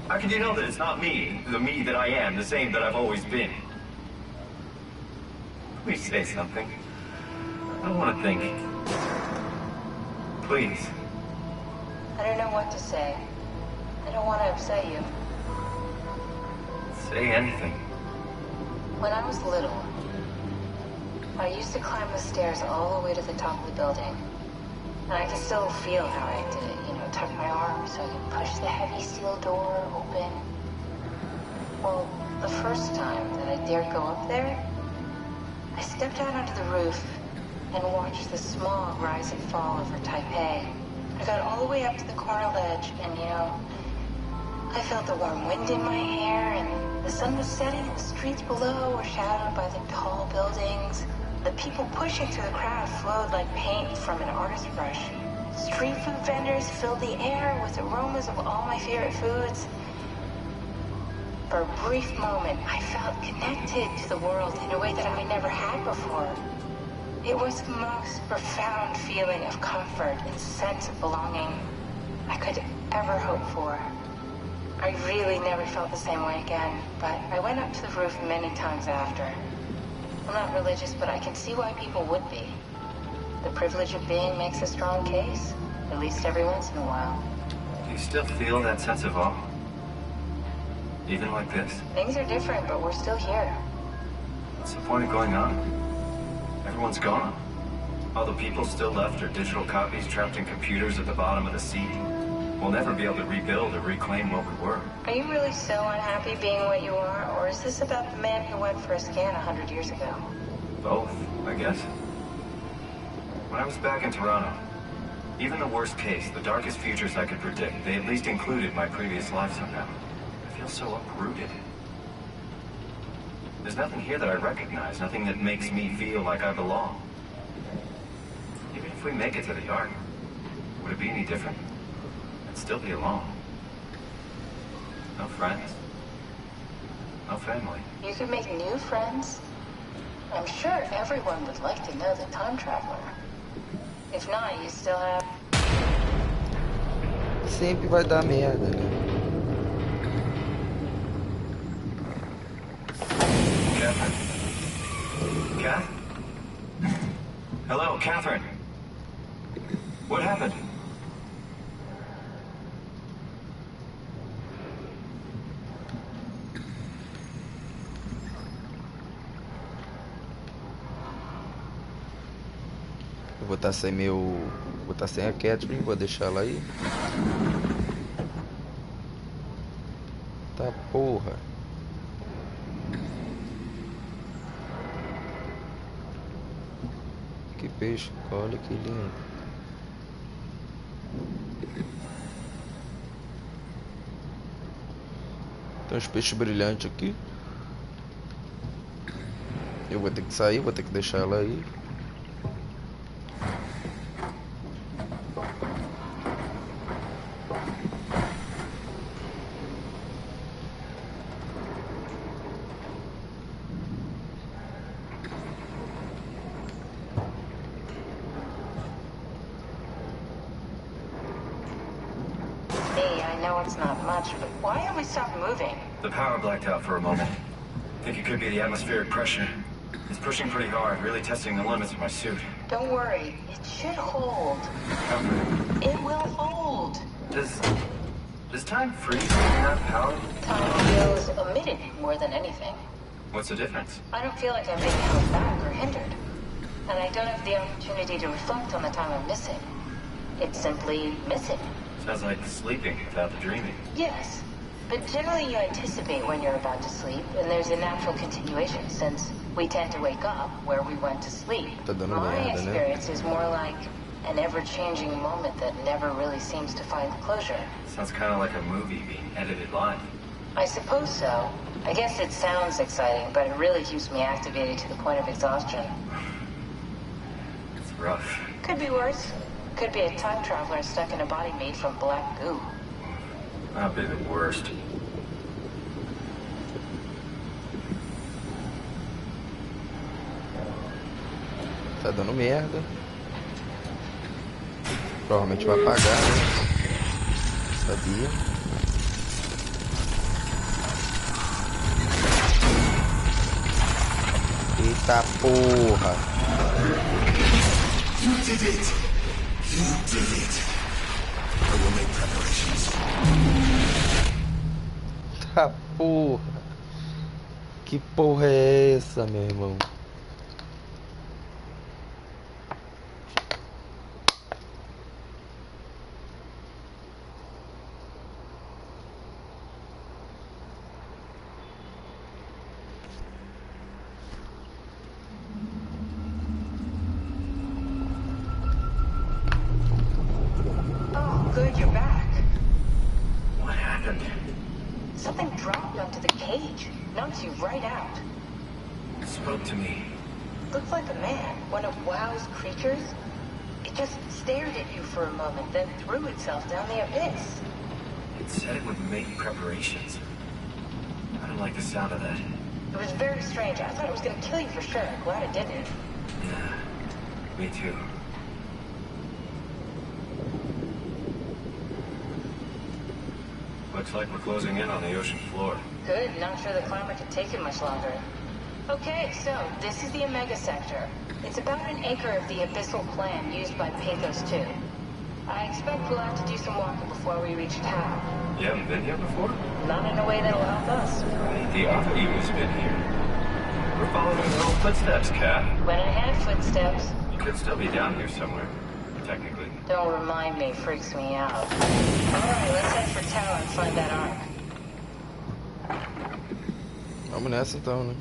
Speaker 8: How can you know that it's not me, the me that I am, the same that I've always been? Please say something. I don't want to think. Please.
Speaker 2: I don't know what to say. I don't want to upset you.
Speaker 8: Say anything.
Speaker 2: When I was little, I used to climb the stairs all the way to the top of the building. And I can still feel how I did it, you know, tuck my arm so I could push the heavy steel door open. Well, the first time that I dared go up there, I stepped out onto the roof and watched the smog rise and fall over Taipei. I got all the way up to the corner ledge and, you know, I felt the warm wind in my hair and the sun was setting and the streets below were shadowed by the tall buildings. The people pushing through the crowd flowed like paint from an artist's brush. Street food vendors filled the air with aromas of all my favorite foods. For a brief moment, I felt connected to the world in a way that I never had before. It was the most profound feeling of comfort and sense of belonging I could ever hope for. I really never felt the same way again, but I went up to the roof many times after. I'm not religious, but I can see why people would be. The privilege of being makes a strong case, at least every once in a while.
Speaker 8: Do you still feel that sense of awe? Even like this?
Speaker 2: Things are different, but we're still here.
Speaker 8: What's the point of going on? Everyone's gone. All the people still left are digital copies trapped in computers at the bottom of the sea. We'll never be able to rebuild or reclaim what we were.
Speaker 2: Are you really so unhappy being what you are, or is this about the man who went for a scan 100 years ago?
Speaker 8: Both, I guess. When I was back in Toronto, even the worst case, the darkest futures I could predict, they at least included my previous life somehow. I feel so uprooted. There's nothing here that I recognize, nothing that makes me feel like I belong. Even if we make it to the Ark, would it be any different? I'd still be alone. No friends. No family.
Speaker 2: You could make new friends. I'm sure everyone would like to know the time traveler. If not, you still have...
Speaker 1: Sempre vai dar merda, né?
Speaker 8: Catherine? Kath? Hello, Catherine. What happened?
Speaker 1: Eu vou estar sem vou estar sem a Catherine, vou deixar ela aí. Tá porra. Que peixe, olha que lindo. Tem uns peixes brilhantes aqui. Eu vou ter que sair, vou ter que deixar ela aí.
Speaker 2: It's not much, but why don't we stop moving?
Speaker 8: The power blacked out for a moment. Think it could be the atmospheric pressure. It's pushing pretty hard, really testing the limits of my suit.
Speaker 2: Don't worry, it should hold.
Speaker 8: Comfort.
Speaker 2: It will hold.
Speaker 8: Does time freeze when you have power?
Speaker 2: Time feels omitted more than anything.
Speaker 8: What's the difference?
Speaker 2: I don't feel like I'm being held back or hindered. And I don't have the opportunity to reflect on the time I'm missing. It's simply missing.
Speaker 8: Sounds like sleeping without the dreaming.
Speaker 2: Yes, but generally you anticipate when you're about to sleep, and there's a natural continuation since we tend to wake up where we went to sleep. My experience is more like an ever-changing moment that never really seems to find closure.
Speaker 8: Sounds kind of like a movie being edited live.
Speaker 2: I suppose so. I guess it sounds exciting, but it really keeps me activated to the point of exhaustion.
Speaker 8: It's rough.
Speaker 2: Could be worse. Could be a time traveler stuck in a body made from black goo.
Speaker 8: That'd be the worst.
Speaker 1: Tá dando merda. Provavelmente vai apagar, né? Sabia. Eita porra.
Speaker 9: You did it! You did it! I will make preparations.
Speaker 1: Tá porra. Que porra é essa, meu irmão?
Speaker 2: Good, you're back.
Speaker 8: What happened?
Speaker 2: Something dropped onto the cage. Knocked you right out.
Speaker 8: It spoke to me.
Speaker 2: Looked like a man, one of WoW's creatures. It just stared at you for a moment, then threw itself down the abyss.
Speaker 8: It said it would make preparations. I don't like the sound of that.
Speaker 2: It was very strange. I thought it was going to kill you for sure. I'm glad it didn't.
Speaker 8: Yeah, me too. Looks like we're closing in on the ocean floor.
Speaker 2: Good, not sure the climber could take it much longer. Okay, so this is the Omega Sector. It's about an acre of the abyssal plan used by Pathos 2. I expect we'll have to do some walking before we reach town.
Speaker 8: You haven't been here before?
Speaker 2: Not in a way that'll help us.
Speaker 8: Right, the other you has been here. We're following your own footsteps, Cat.
Speaker 2: When I had footsteps.
Speaker 8: You could still be down here somewhere, technically.
Speaker 2: Don't remind me, freaks me out. Alright, let's head for town and find that ark.
Speaker 1: Vamos nessa então, né?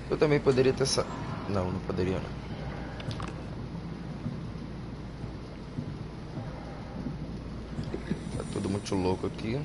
Speaker 1: Eu também poderia ter essa... Não, não poderia não. Tá tudo muito louco aqui.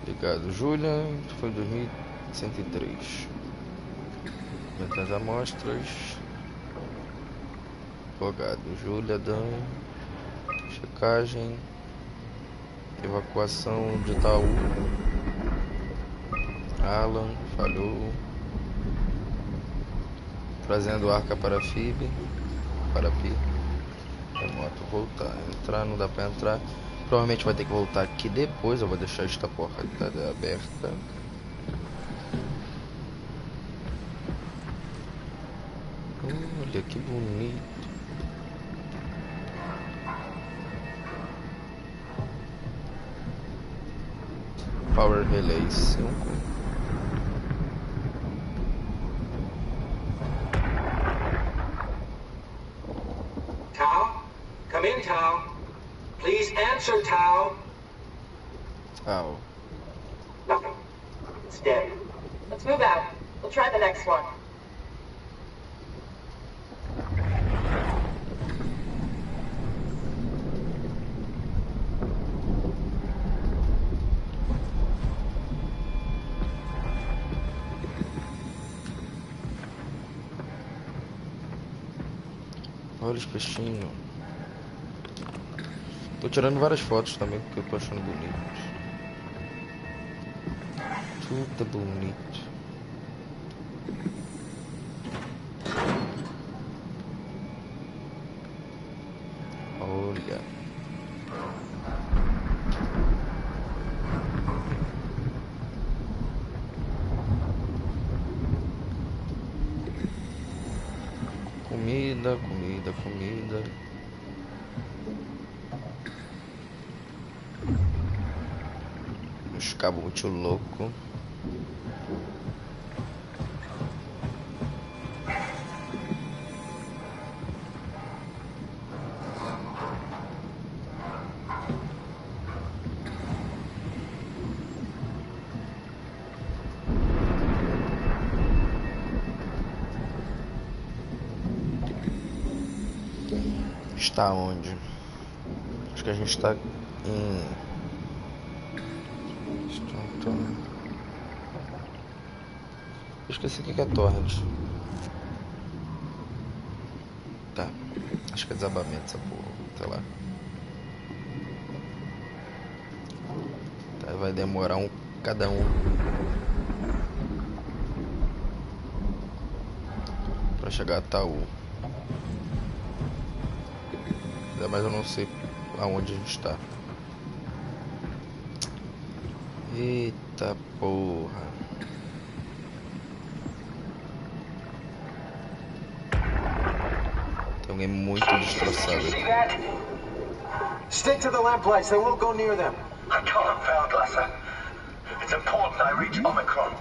Speaker 1: Obrigado, Júlia. Foi 2103. Aumentar as amostras. Logado, Júlia, Dan. Checagem. Evacuação de Itaú. Alan, falhou. Trazendo arca para FIB. Para PI. Remoto, voltar. Entrar, não dá para entrar. Provavelmente vai ter que voltar aqui depois. Eu vou deixar esta porta aberta. Olha que bonito. Power Relay 5.
Speaker 6: Tao? Come in, Tao. Please answer, Tao.
Speaker 1: Ow.
Speaker 6: Nothing. It's dead.
Speaker 5: Let's move out. We'll try the next one.
Speaker 1: Olha os peixinhos. Tô tirando várias fotos também porque eu tô achando bonitos. Tudo bonito. Olha. Comida, comida, comida. Os cabos muito louco. Está onde? Acho que a gente está em... Eu esqueci o que é torrent. Tá. Acho que é desabamento essa porra. Sei lá. Tá, vai demorar cada um pra chegar a Itaú. Mas eu não sei aonde a gente está. Eita porra. Tem alguém muito destroçado aqui.
Speaker 7: Stick to the lamplights, they won't go near them.
Speaker 10: I can't fail, Glasser. It's important I reach Omicron.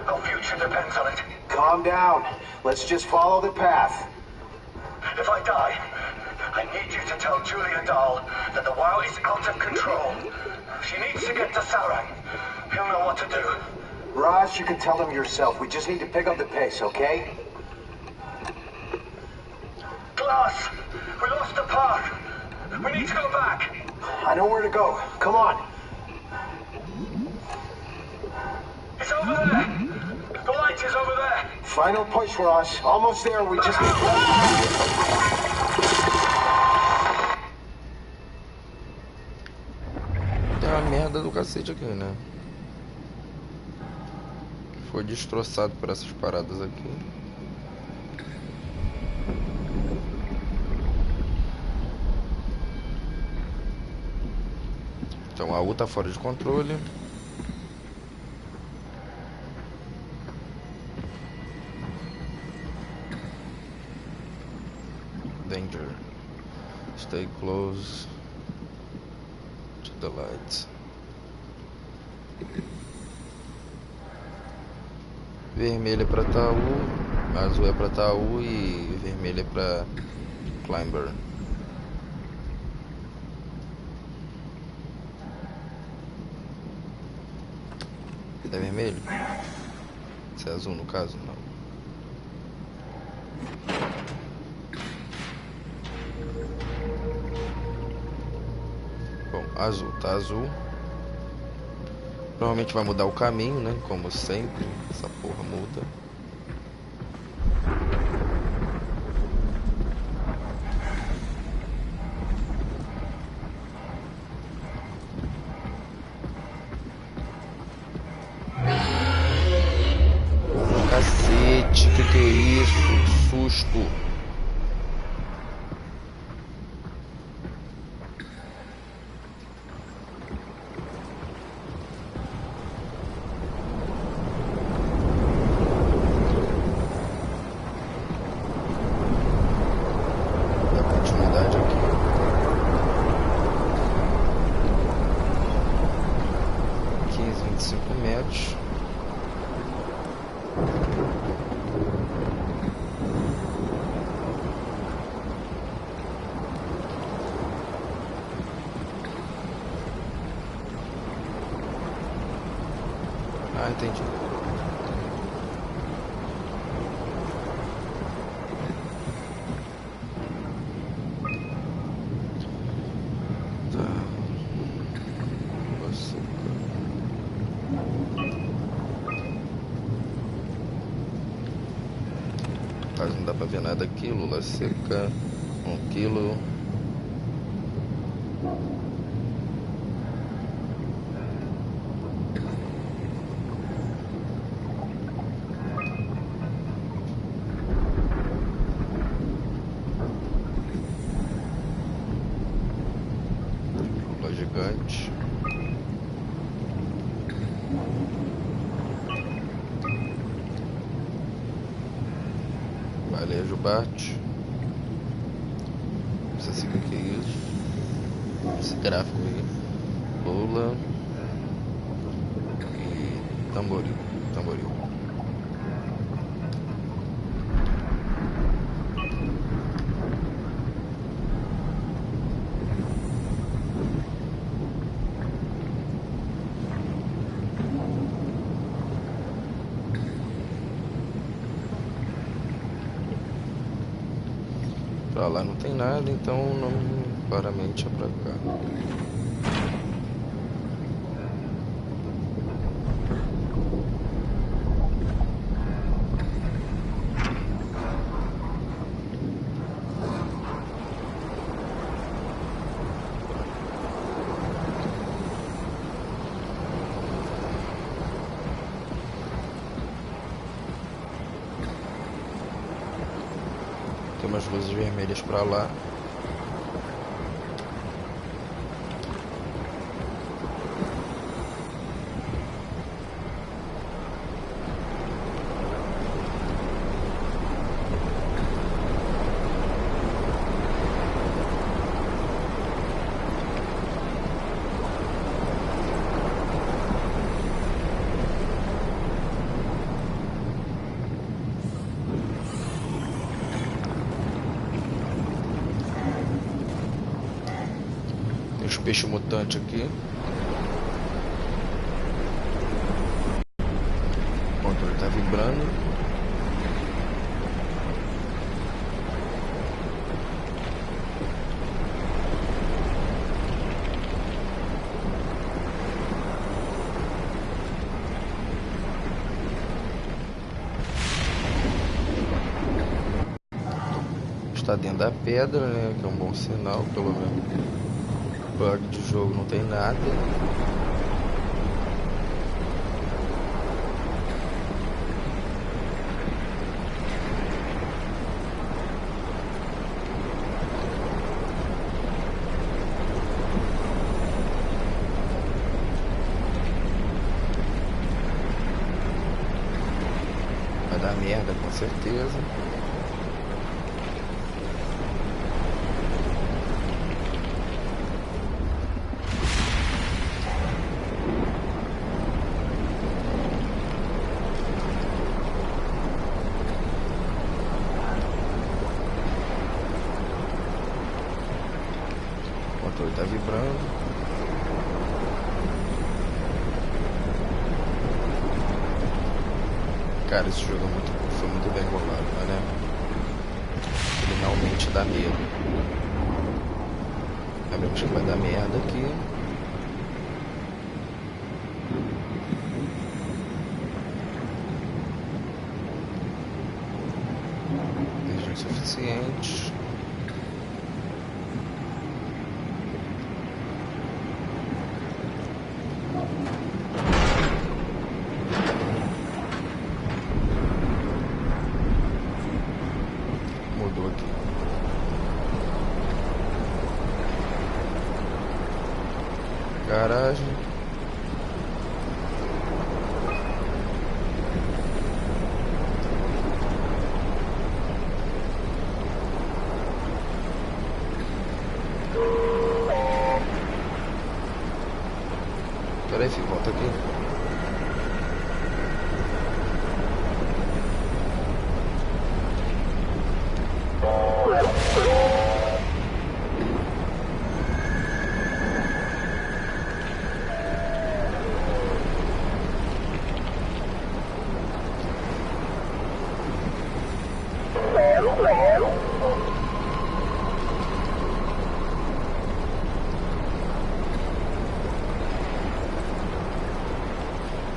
Speaker 10: Our future depends on it.
Speaker 7: Calm down. Let's just follow the path.
Speaker 10: If I die, I need you to tell Julia Dahl that the WoW is out of control. She needs to get to Saurang. He'll know what to do.
Speaker 7: Raj, you can tell them yourself. We just need to pick up the pace, okay?
Speaker 10: Glass! We lost the path. We need to go back.
Speaker 7: I know where to go. Come on.
Speaker 10: It's over there. The light elevators over there.
Speaker 9: Final push, Ross. Almost there. We just need...
Speaker 1: Tem uma merda do cacete aqui, né? Foi destroçado por essas paradas aqui. Então a U tá fora de controle. Danger. Stay close to the lights. Vermelho é pra Taú, azul é pra Taú e vermelho é pra Climber. É vermelho? Se é azul no caso, não. Bom, azul, tá azul. Provavelmente vai mudar o caminho, né? Como sempre, essa porra muda. Cacete, que é isso? Susto. Ah, entendi. Tá. Você... Mas não dá pra ver nada aqui. Lula seca. 1 quilo. Gigante. Valejo bate. Não sei se o que é isso. Esse gráfico aí. Lula. E tamboril. Tamboril. Pra lá não tem nada, então não claramente é pra cá. Tem umas luzes vermelhas pra lá. Os peixes mutantes aqui. O controle tá vibrando. está dentro da pedra, né? Que é um bom sinal, pelo menos. Bug de jogo não tem nada. Vai dar merda, com certeza. O controle tá vibrando. Cara, esse jogo foi muito bem bolado, né? Ele realmente dá medo. Sabemos que vai dar merda aqui. Energia suficiente. Mudou aqui. Garagem. Peraí, filho, volta aqui.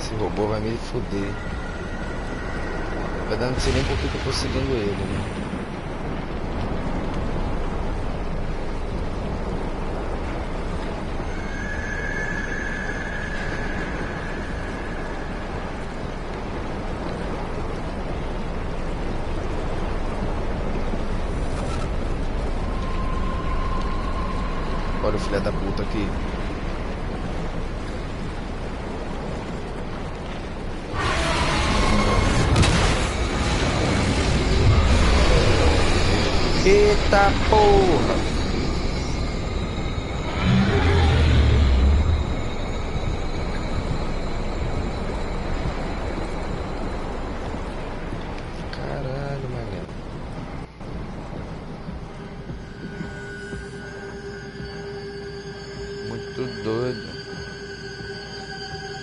Speaker 1: Esse robô vai me foder. Vai dando, não sei nem por que eu tô seguindo ele, né? Olha o filho da puta aqui. Eita porra! Caralho, mané. Muito doido.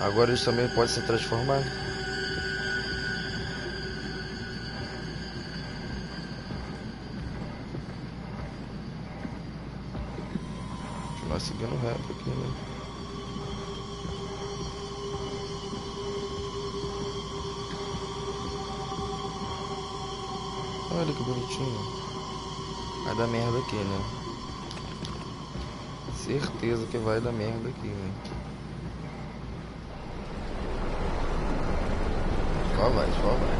Speaker 1: Agora eles também podem se transformar. Seguindo reto aqui, né? Olha que bonitinho. Vai dar merda aqui, né? Certeza que vai dar merda aqui, né? Só vai, só vai.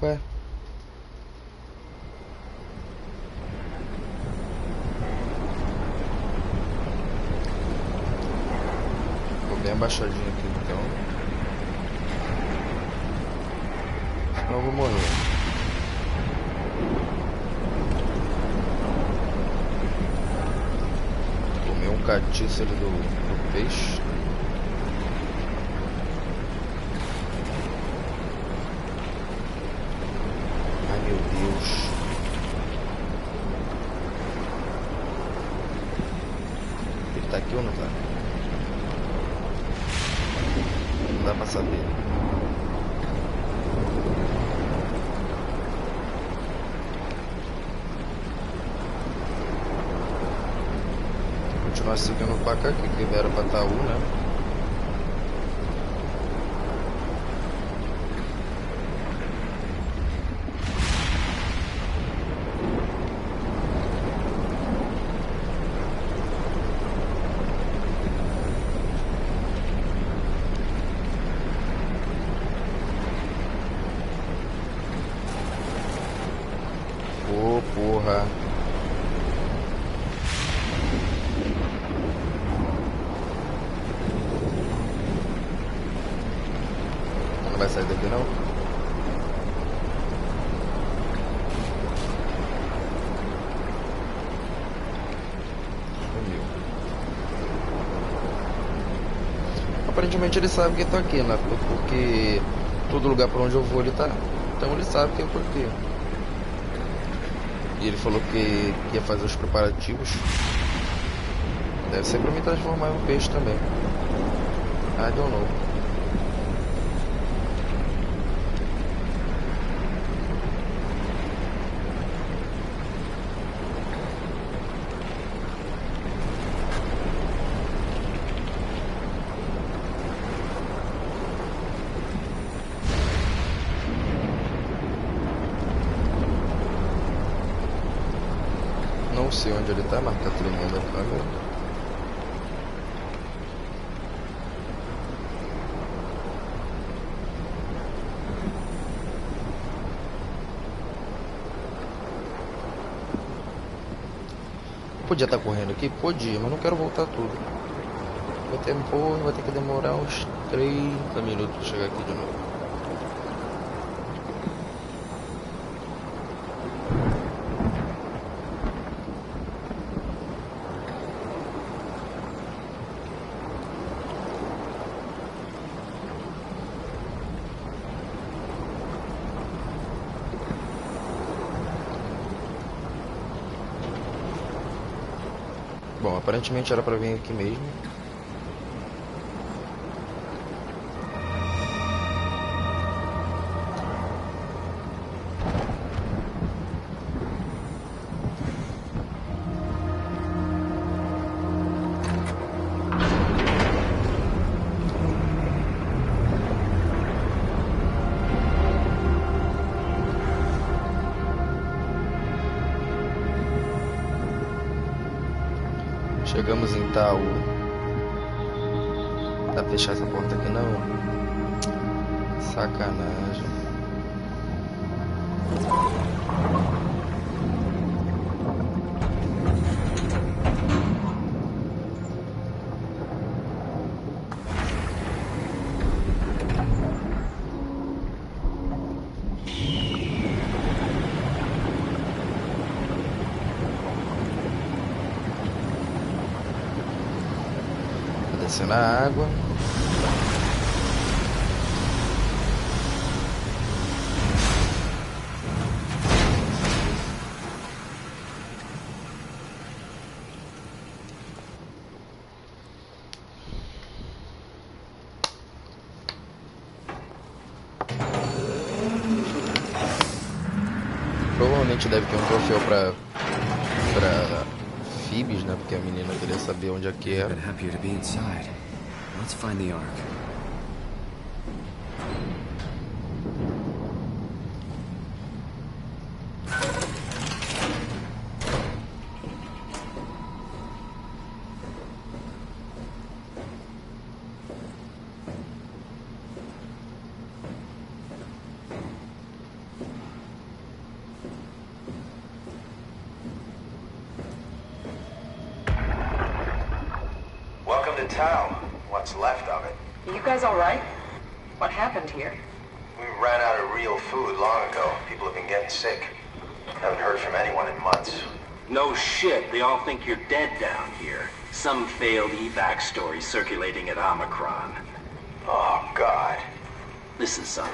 Speaker 1: Ué? Bem abaixadinho aqui, então. Senão eu vou morrer. Comer um catiço ali do peixe. Ai meu Deus. Ele tá aqui ou não tá? Não dá pra saber. Continuar seguindo pra cá, que era pra Taú, né? Ô, porra. Não vai sair daqui não? Aparentemente ele sabe que eu tô aqui, né? Porque todo lugar por onde eu vou ele tá. Então ele sabe que é por quê. E ele falou que ia fazer os preparativos. Deve ser pra me transformar em um peixe também. I don't know. Não sei onde ele tá, mas tá tremendo a câmera. Podia estar correndo aqui? Podia, mas não quero voltar tudo. Vai ter que demorar uns 30 minutos pra chegar aqui de novo. Bom, aparentemente era pra vir aqui mesmo. Chegamos em tal. Dá pra fechar essa porta aqui não? Sacanagem. Na água. Provavelmente deve ter um troféu pra Phoebes, né? Porque a menina queria saber onde é que era.
Speaker 3: Let's find the Ark.
Speaker 7: Welcome to town. What's left of it.
Speaker 4: You guys all right? What happened here?
Speaker 7: We ran out of real food long ago. People have been getting sick. Haven't heard from anyone in months.
Speaker 10: No shit, they all think you're dead down here. Some failed evac story circulating at Omicron.
Speaker 7: Oh, God.
Speaker 10: Listen, son.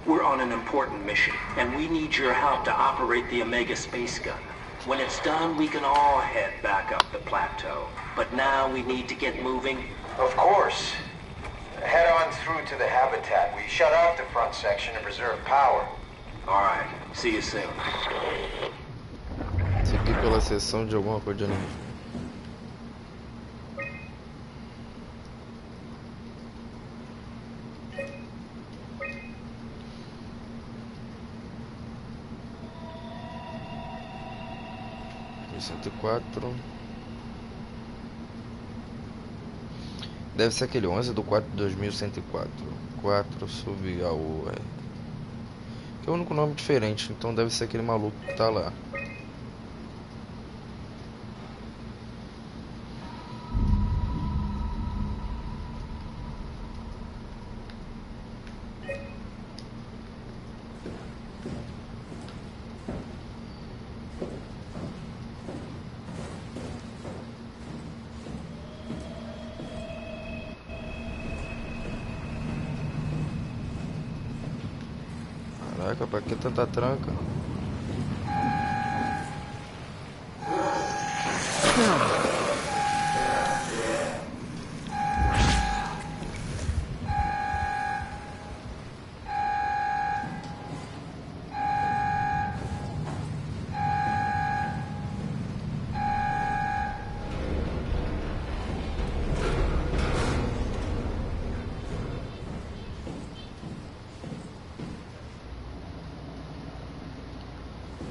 Speaker 10: We're on an important mission, and we need your help to operate the Omega space gun. When it's done, we can all head back up the plateau. But now we need to get moving.
Speaker 7: Of course. Head on through to the habitat. We shut off the front section to preserve power.
Speaker 10: All right. See you soon.
Speaker 1: Segui pela seção de alguma coisa de energia. Deve ser aquele 11 do 4 de 2104. 4 subiu ao Que é o único nome diferente, então deve ser aquele maluco que tá lá. Caraca, pra que tanta tranca?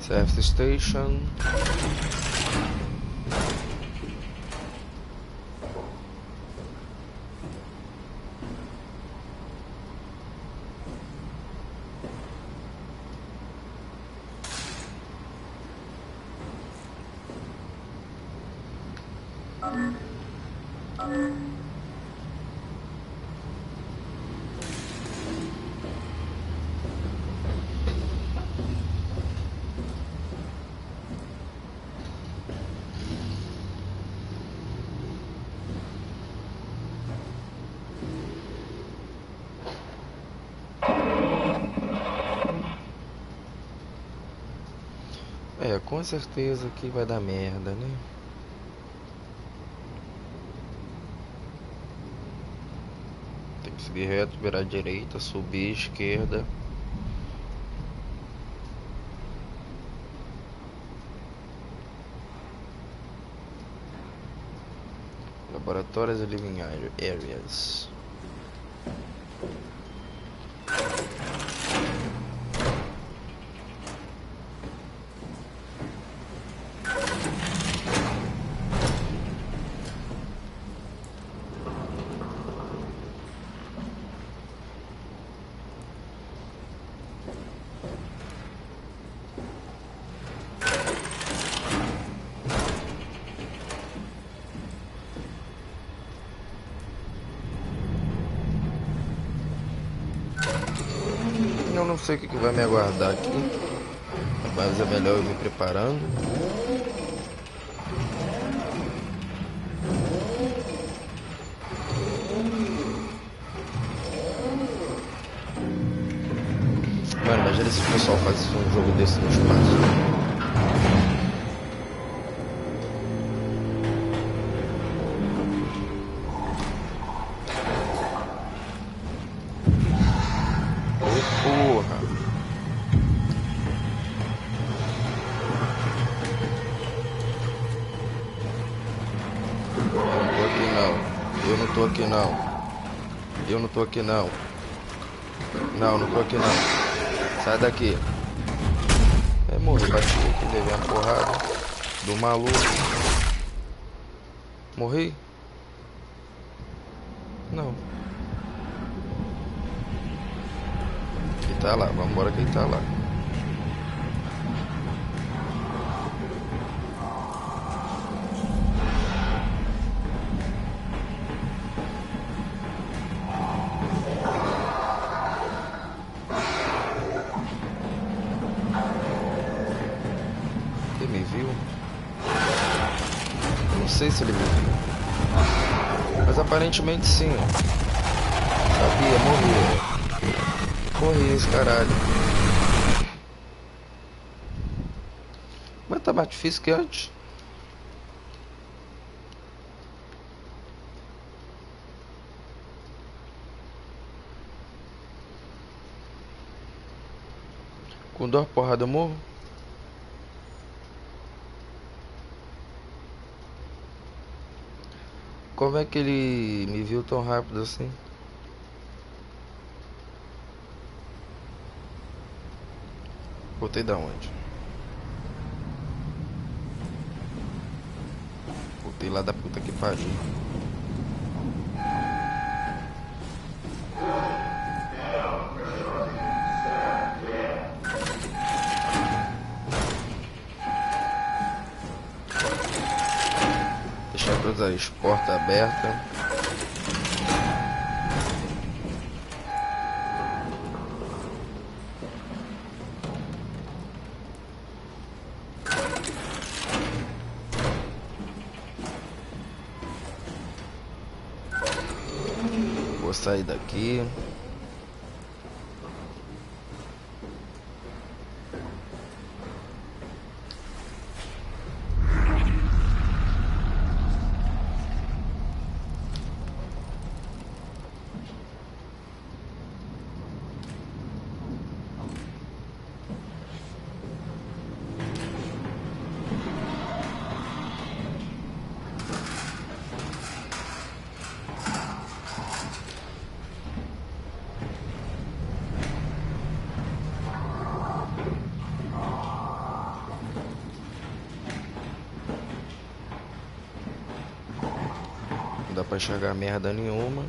Speaker 1: Service Station. É, com certeza que vai dar merda, né? Tem que seguir reto, virar à direita, subir à esquerda. Laboratórios e living areas. Eu não sei o que vai me aguardar aqui, mas é melhor eu me preparando. Mano, imagina se o pessoal faz um jogo desse no espaço. Eu não tô aqui não. Não, não tô aqui não. Sai daqui. É, morri, bati aqui, levei uma porrada do maluco. Morri? Não. Ele tá lá, vamos embora que ele tá lá. Não sei se ele me viu, mas aparentemente sim. Sabia, morri esse caralho. Mas tá mais difícil que antes. Com dor porrada eu morro. Como é que ele me viu tão rápido assim? Voltei da onde? Voltei lá da puta que pariu. as portas abertas. Vou sair daqui. Não dá pra enxergar merda nenhuma.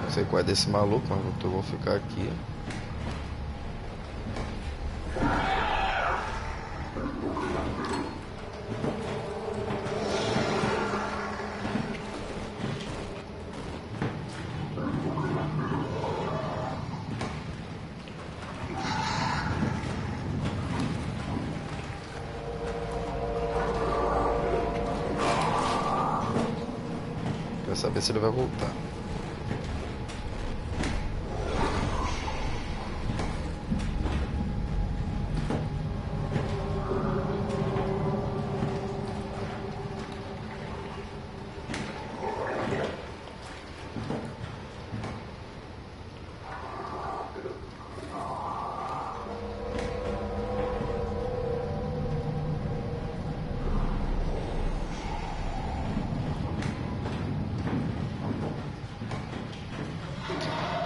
Speaker 1: Não sei qual é desse maluco, mas eu vou ficar aqui. Quero saber se ele vai voltar.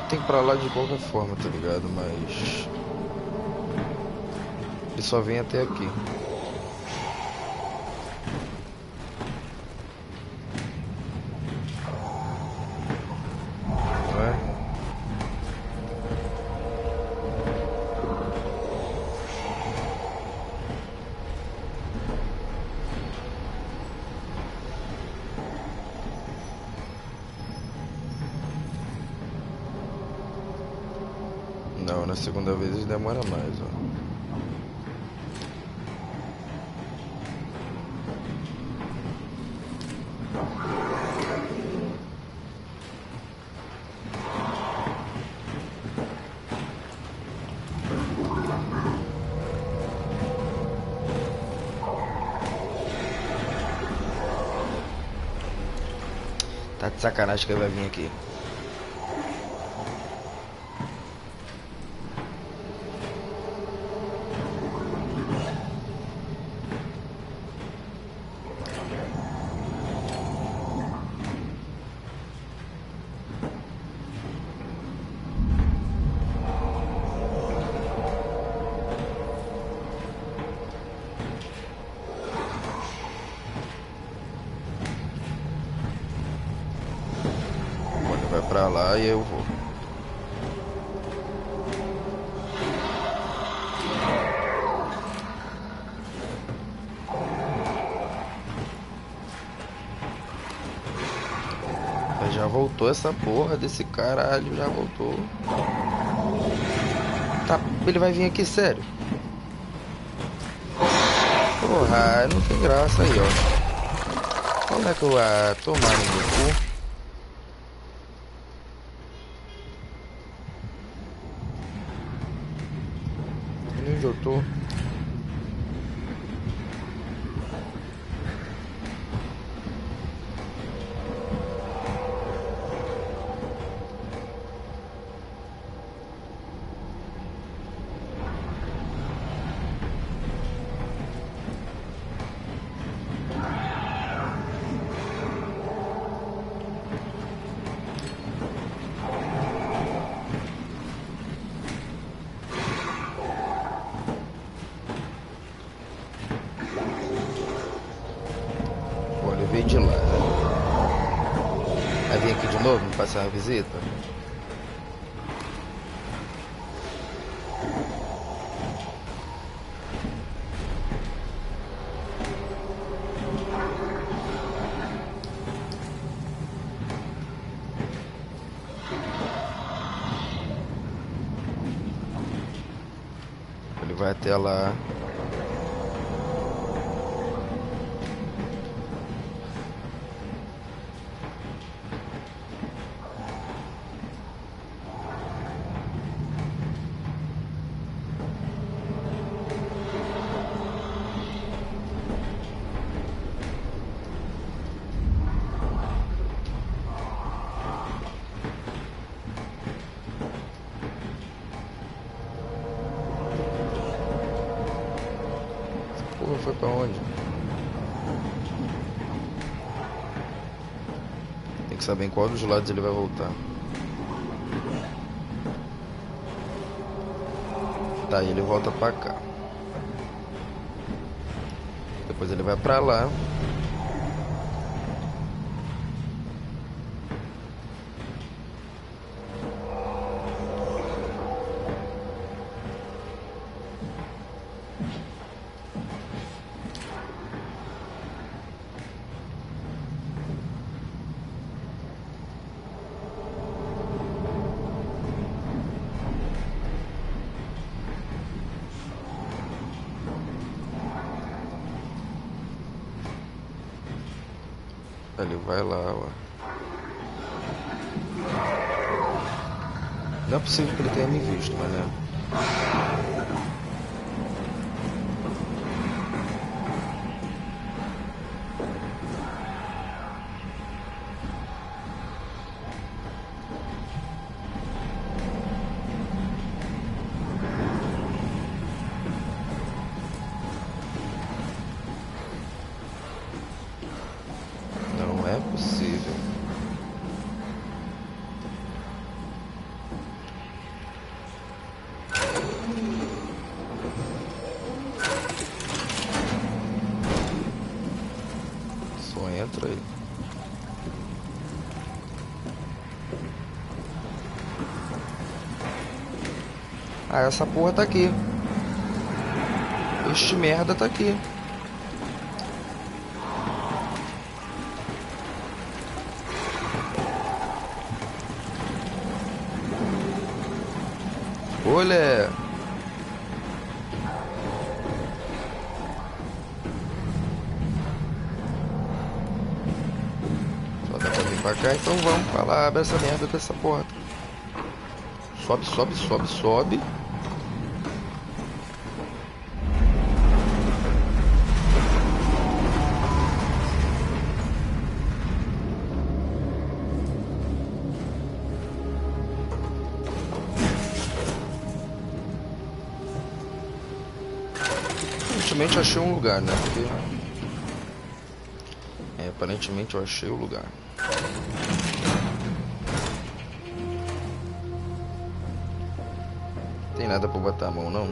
Speaker 1: Tem que ir pra lá de qualquer forma, tá ligado? Mas ele só vem até aqui. Não é? Não, na segunda vez ele demora mais, ó. Tá de sacanagem que ele vai vir aqui. Vai pra lá e eu vou. Já voltou essa porra desse caralho, já voltou. Tá, ele vai vir aqui, sério. Porra, não tem graça aí, ó. Como é que eu vou tomar no cu? Onde eu tô? Veio de lá, né? Vai vir aqui de novo, me passar uma visita? Ele vai até lá. Foi pra onde? Tem que saber em qual dos lados ele vai voltar. Tá, ele volta pra cá. Depois ele vai pra lá. Ele vai lá, ó. Não é possível que ele tenha me visto, mas né? Não é possível. Só entra aí. Ah, essa porra tá aqui. Este merda tá aqui. Olha! Só dá pra vir pra cá, então vamos pra lá, abre essa merda dessa porta. Sobe, sobe, sobe, sobe. Aparentemente achei um lugar, né? Porque... aparentemente eu achei o lugar. Tem nada pra botar a mão, não?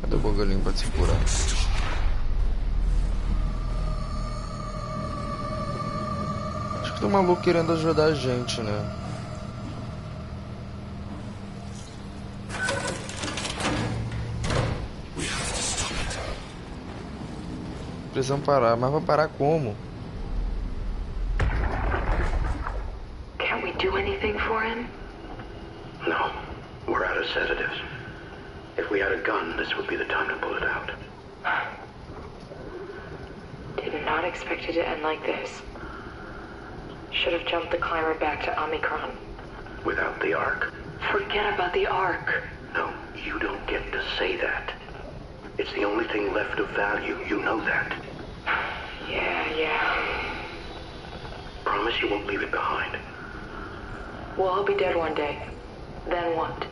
Speaker 1: Cadê o bogalinho pra se curar? Tem um maluco querendo ajudar a gente, né? Precisamos parar, mas vai parar como?
Speaker 4: heparin?
Speaker 10: No, we're out of sedatives. If we had a gun, this would be the time to pull it out.
Speaker 4: Did not expect it to end like this. Should have jumped the climber back to Omicron.
Speaker 10: Without the Ark?
Speaker 4: Forget about the Ark.
Speaker 10: No, you don't get to say that. It's the only thing left of value, you know that.
Speaker 4: Yeah.
Speaker 10: Promise you won't leave it behind.
Speaker 4: Well, I'll be dead one day. Then what?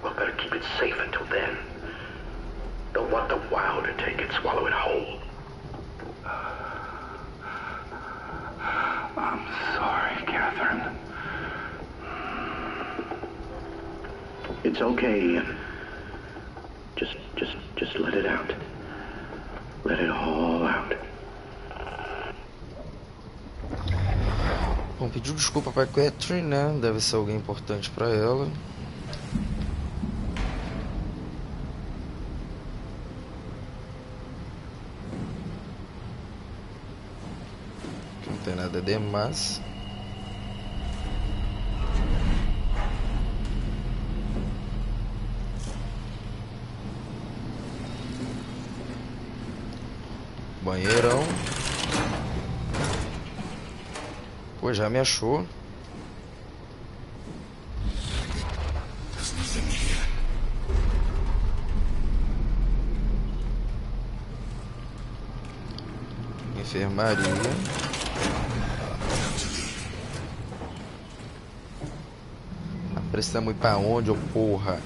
Speaker 10: Well, better keep it safe until then. Don't want the wow to take it, swallow it whole.
Speaker 11: I'm sorry, Catherine.
Speaker 10: It's okay, Ian. Just let it out. Let it all out.
Speaker 1: Bom, pediu desculpa pra Catherine, né? Deve ser alguém importante pra ela. Aqui não tem nada demais. Banheirão. Pô, já me achou. Enfermaria. Precisamos ir pra onde, ô porra?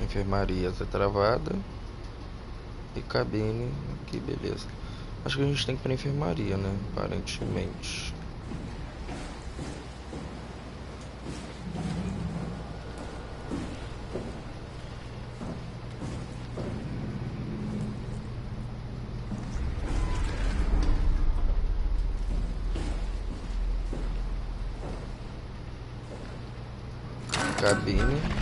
Speaker 1: Enfermaria tá travada. E cabine aqui, beleza. Acho que a gente tem que ir pra enfermaria, né? Aparentemente. Cabine.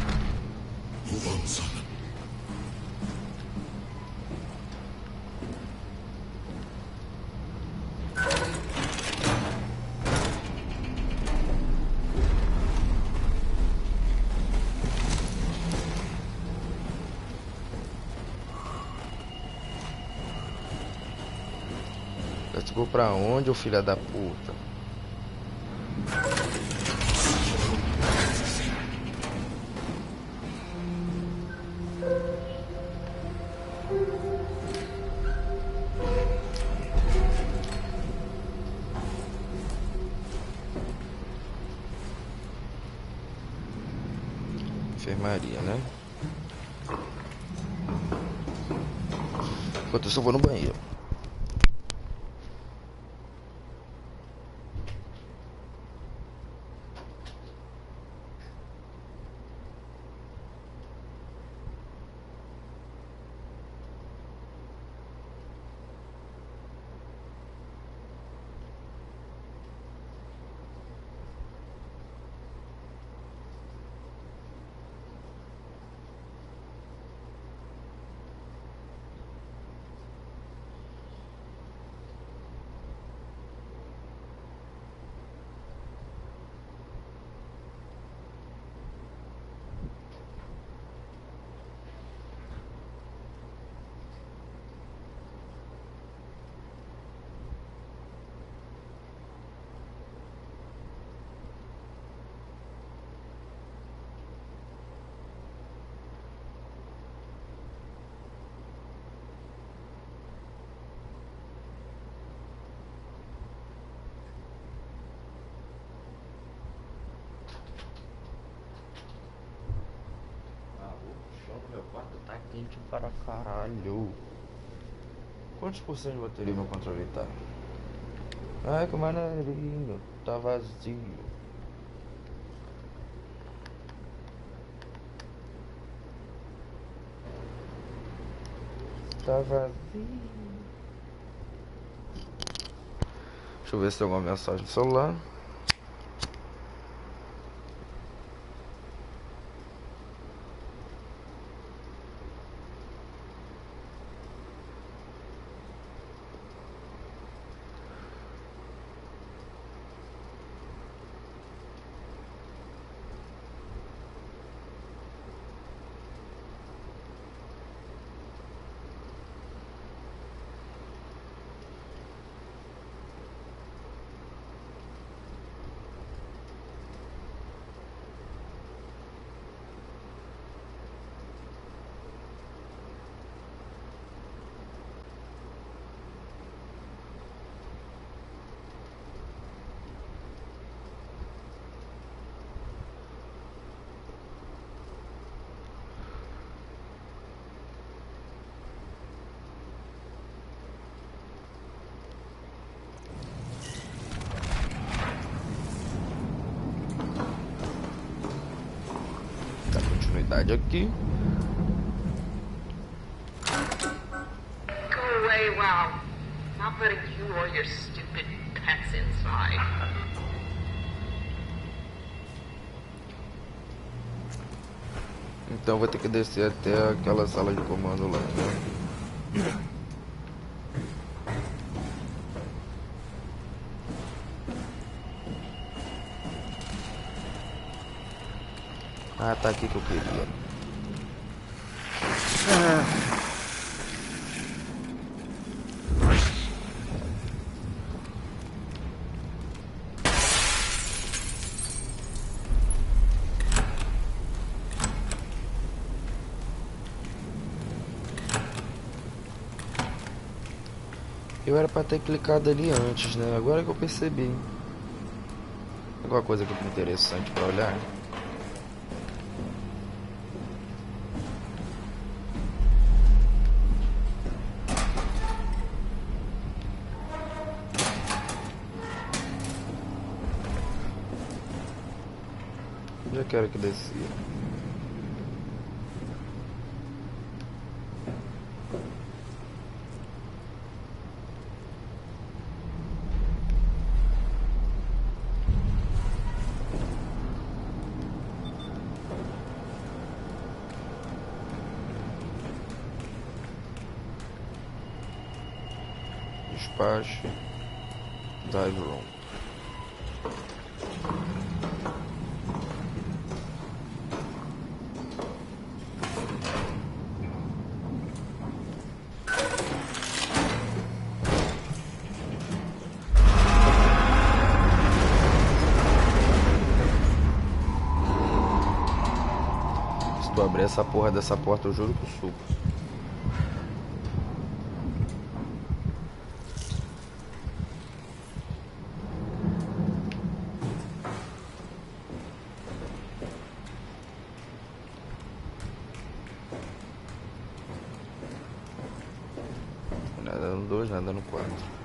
Speaker 1: Vou pra onde, ô filha da puta? Enfermaria, né? Enquanto isso eu vou no banheiro. quente para caralho. Quantos por cento de bateria meu controle tá? Ai, que maneirinho. Tá vazio. Tá vazio. Deixa eu ver se tem alguma mensagem no celular. Aqui.
Speaker 12: Go away, wow. Not letting you or your stupid pets inside.
Speaker 1: Então vou ter que descer até aquela sala de comando lá, né? Ah, tá aqui que eu queria. Eu era pra ter clicado ali antes, né? Agora que eu percebi. Alguma coisa aqui interessante pra olhar? Já quero que descia. Despacho. Dive room. Se tu abrir essa porra dessa porta, eu juro que eu suco. Nada no 2, nada no 4.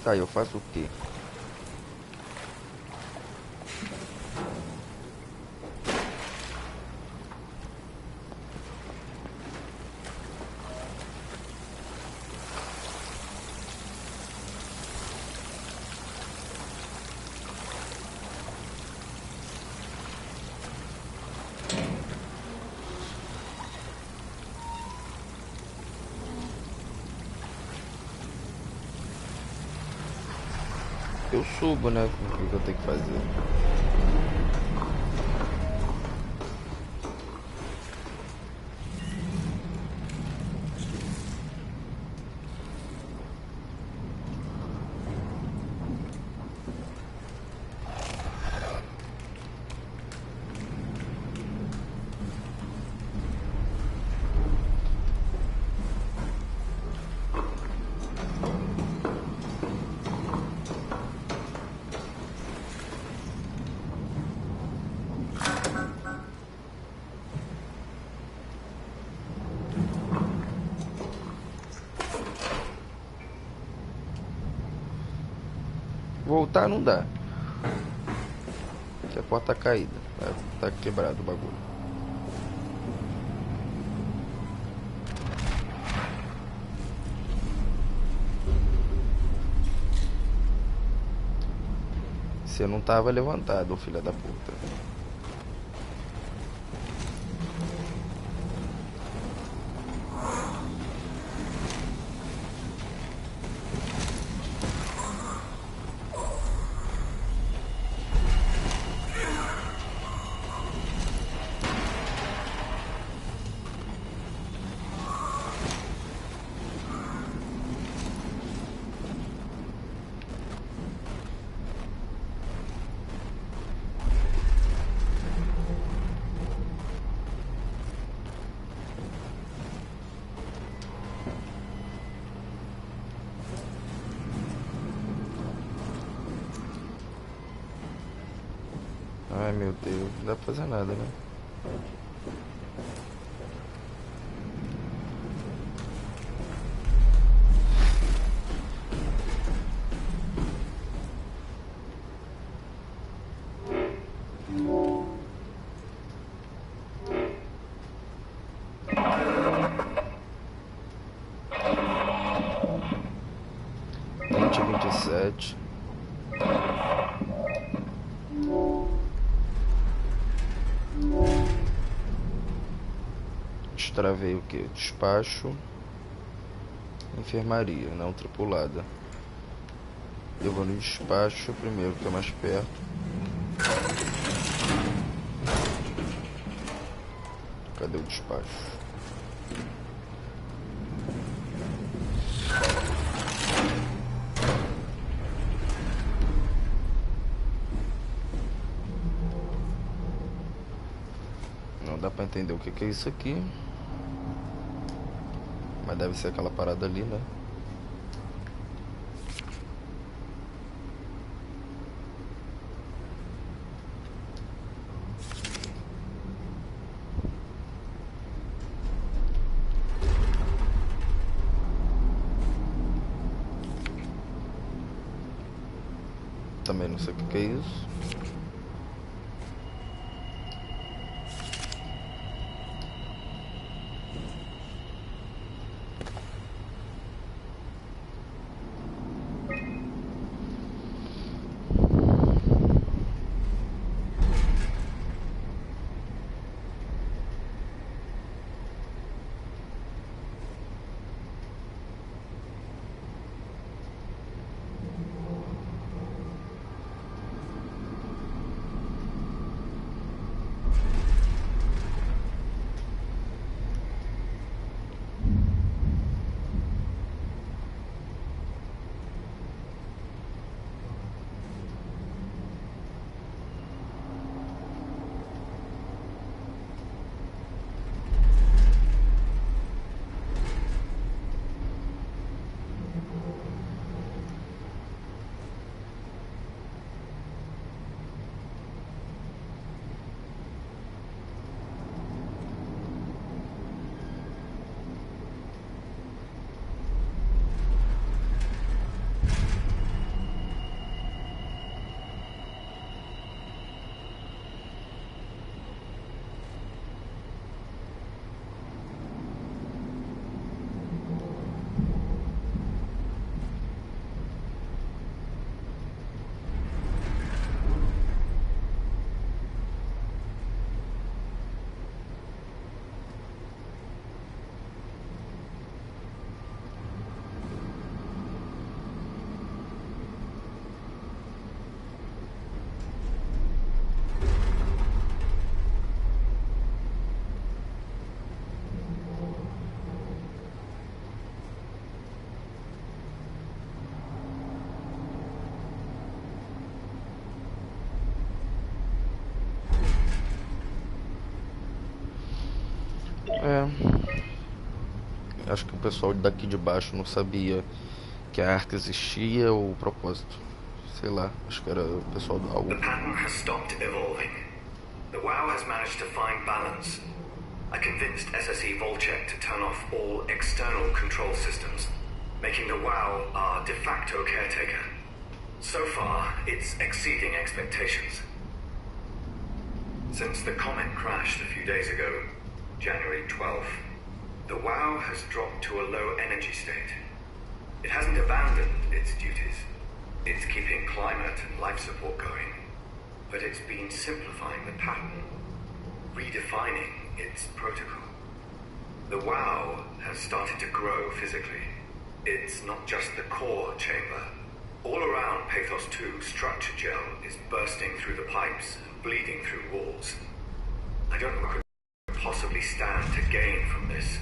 Speaker 1: Tá, eu faço o quê? Eu subo, né? O que eu tenho que fazer? Voltar não dá. Que a porta tá caída. Tá quebrado o bagulho. Você não tava levantado, filha da puta. Ai meu Deus, não dá pra fazer nada, né? Travei o que? Despacho. Enfermaria, não tripulada. Eu vou no despacho primeiro, que é mais perto. Cadê o despacho? Não dá pra entender o que é isso aqui. Mas deve ser aquela parada ali, né? Também não sei o que é isso. Acho que o pessoal daqui de baixo não sabia que a arca existia ou o propósito. Sei lá, acho que era o pessoal do álbum.
Speaker 13: The pattern has stopped evolving. The WoW has managed to find balance. I convinced SSE Volcheck to turn off all external control systems, making the WoW our de facto caretaker. So far, it's exceeding expectations. Since the comet crashed a few days ago, January 12th, the WoW has dropped to a low energy state. It hasn't abandoned its duties. It's keeping climate and life support going, but it's been simplifying the pattern, redefining its protocol. The WoW has started to grow physically. It's not just the core chamber. All around Pathos 2, structure gel is bursting through the pipes and bleeding through walls. I don't know what could possibly stand to gain from this,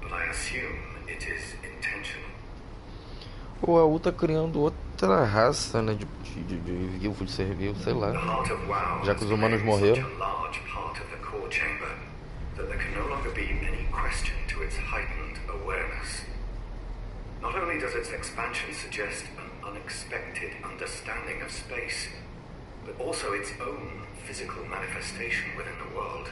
Speaker 13: but I assume it is intentional.
Speaker 1: O AU tá criando outra raça, né, de vivo, de ser vivo, sei lá. Já que os humanos morreram.
Speaker 13: Not only does its expansion suggest an unexpected understanding of space, but also its own physical manifestation within the world.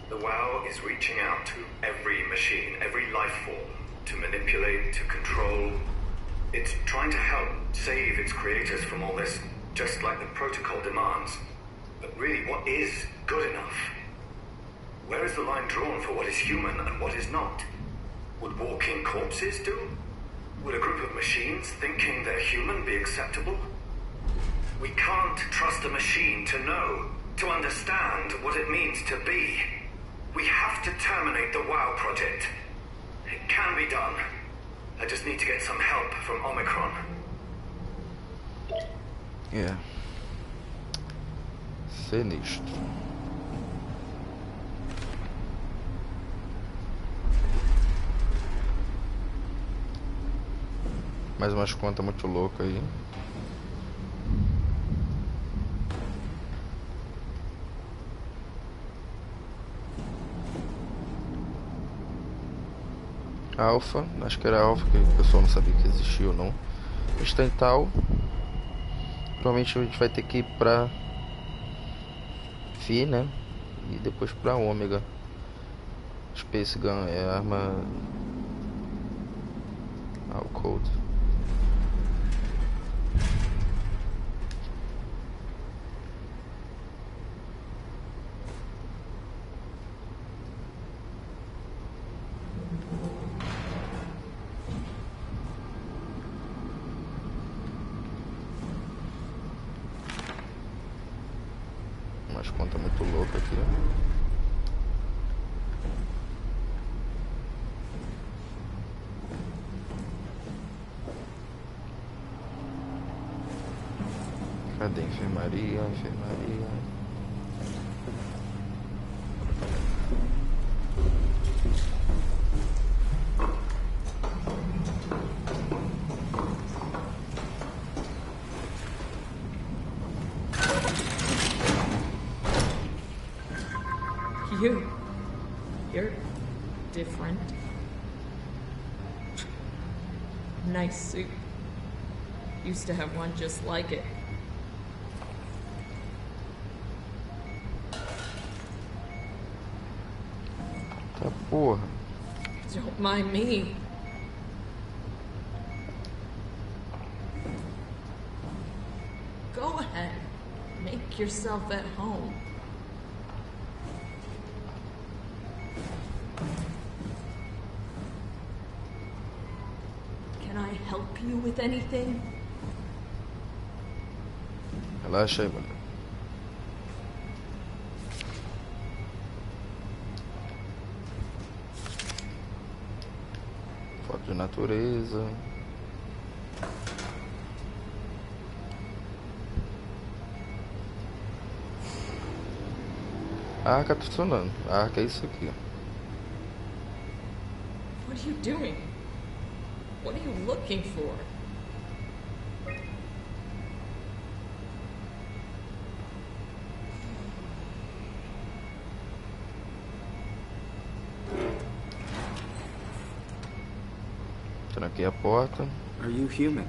Speaker 13: The WoW is reaching out to every machine, every life form, to manipulate, to control. It's trying to help save its creators from all this, just like the protocol demands. But really, what is good enough? Where is the line drawn for what is human and what is not? Would walking corpses do? Would a group of machines thinking they're human be acceptable? We can't trust a machine to know, to understand what it means to be. We have to terminate the WoW project. It can be done. I just need to get some help from Omicron.
Speaker 1: Yeah. Sinistro. Mais umas contas muito loucas aí. Alpha, acho que era Alpha, que o pessoal não sabia que existia ou não. Está em tal. Provavelmente a gente vai ter que ir pra Phi, né? E depois pra Ômega. Space Gun é a arma. O Code. Umas contas muito loucas aqui. Cadê enfermaria? Enfermaria.
Speaker 12: You're different. Nice suit. Used to have one just like it.
Speaker 1: Tá porra.
Speaker 12: Don't mind me. Go ahead. Make yourself at home. Can I help you with anything?
Speaker 1: Relaxa aí, mano. Foto de natureza. A arca tá funcionando. A arca é isso aqui.
Speaker 12: What are you doing? What are you looking for?
Speaker 1: Tranquei a porta.
Speaker 3: Are you human?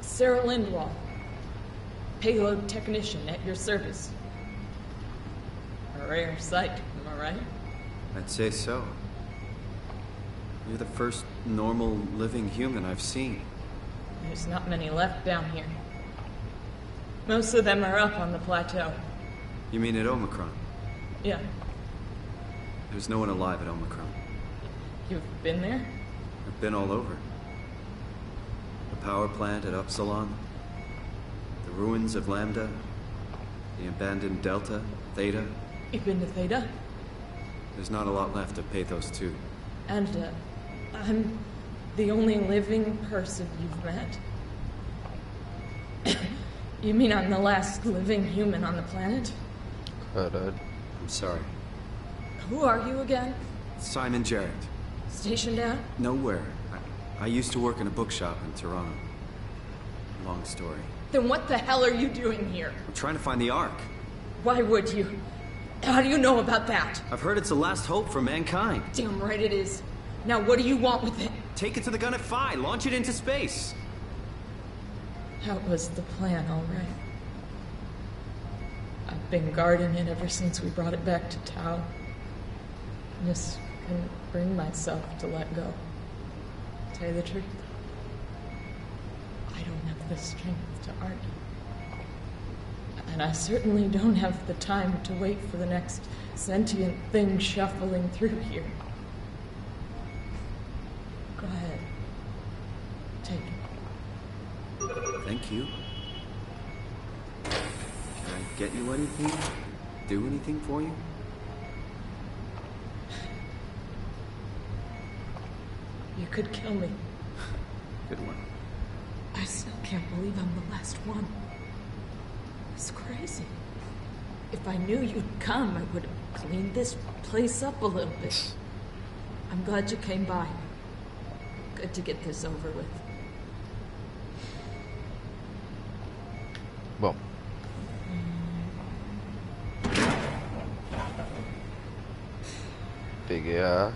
Speaker 12: Sarah Lindwall, payload technician at your service. A rare sight, am I right?
Speaker 3: I'd say so. You're the first normal living human I've seen.
Speaker 12: There's not many left down here. Most of them are up on the plateau.
Speaker 3: You mean at Omicron?
Speaker 12: Yeah.
Speaker 3: There's no one alive at Omicron.
Speaker 12: You've been there?
Speaker 3: I've been all over. The power plant at Upsilon, the ruins of Lambda, the abandoned Delta, Theta.
Speaker 12: You've been to Theta?
Speaker 3: There's not a lot left of Pathos 2.
Speaker 12: And, I'm the only living person you've met? You mean I'm the last living human on the planet?
Speaker 1: Caralho.
Speaker 3: I'm sorry.
Speaker 12: Who are you again?
Speaker 3: Simon Jarrett.
Speaker 12: Stationed out?
Speaker 3: Nowhere. I used to work in a bookshop in Toronto. Long story.
Speaker 12: Then what the hell are you doing here?
Speaker 3: I'm trying to find the Ark.
Speaker 12: Why would you? How do you know about that?
Speaker 3: I've heard it's the last hope for mankind.
Speaker 12: Damn right it is. Now what do you want with it?
Speaker 3: Take it to the Gun at Phi. Launch it into space.
Speaker 12: That was the plan, all right. I've been guarding it ever since we brought it back to Tau. Just couldn't bring myself to let go. To tell you the truth, I don't have the strength to argue. And I certainly don't have the time to wait for the next sentient thing shuffling through here. Go ahead. Take it.
Speaker 3: Thank you. Can I get you anything? Do anything for you?
Speaker 12: You could kill me.
Speaker 3: Good one.
Speaker 12: I still can't believe I'm the last one. It's crazy. If I knew you'd come, I would have cleaned this place up a little bit. I'm glad you came by. Good to get this over with.
Speaker 1: Bom. Peguei a arma.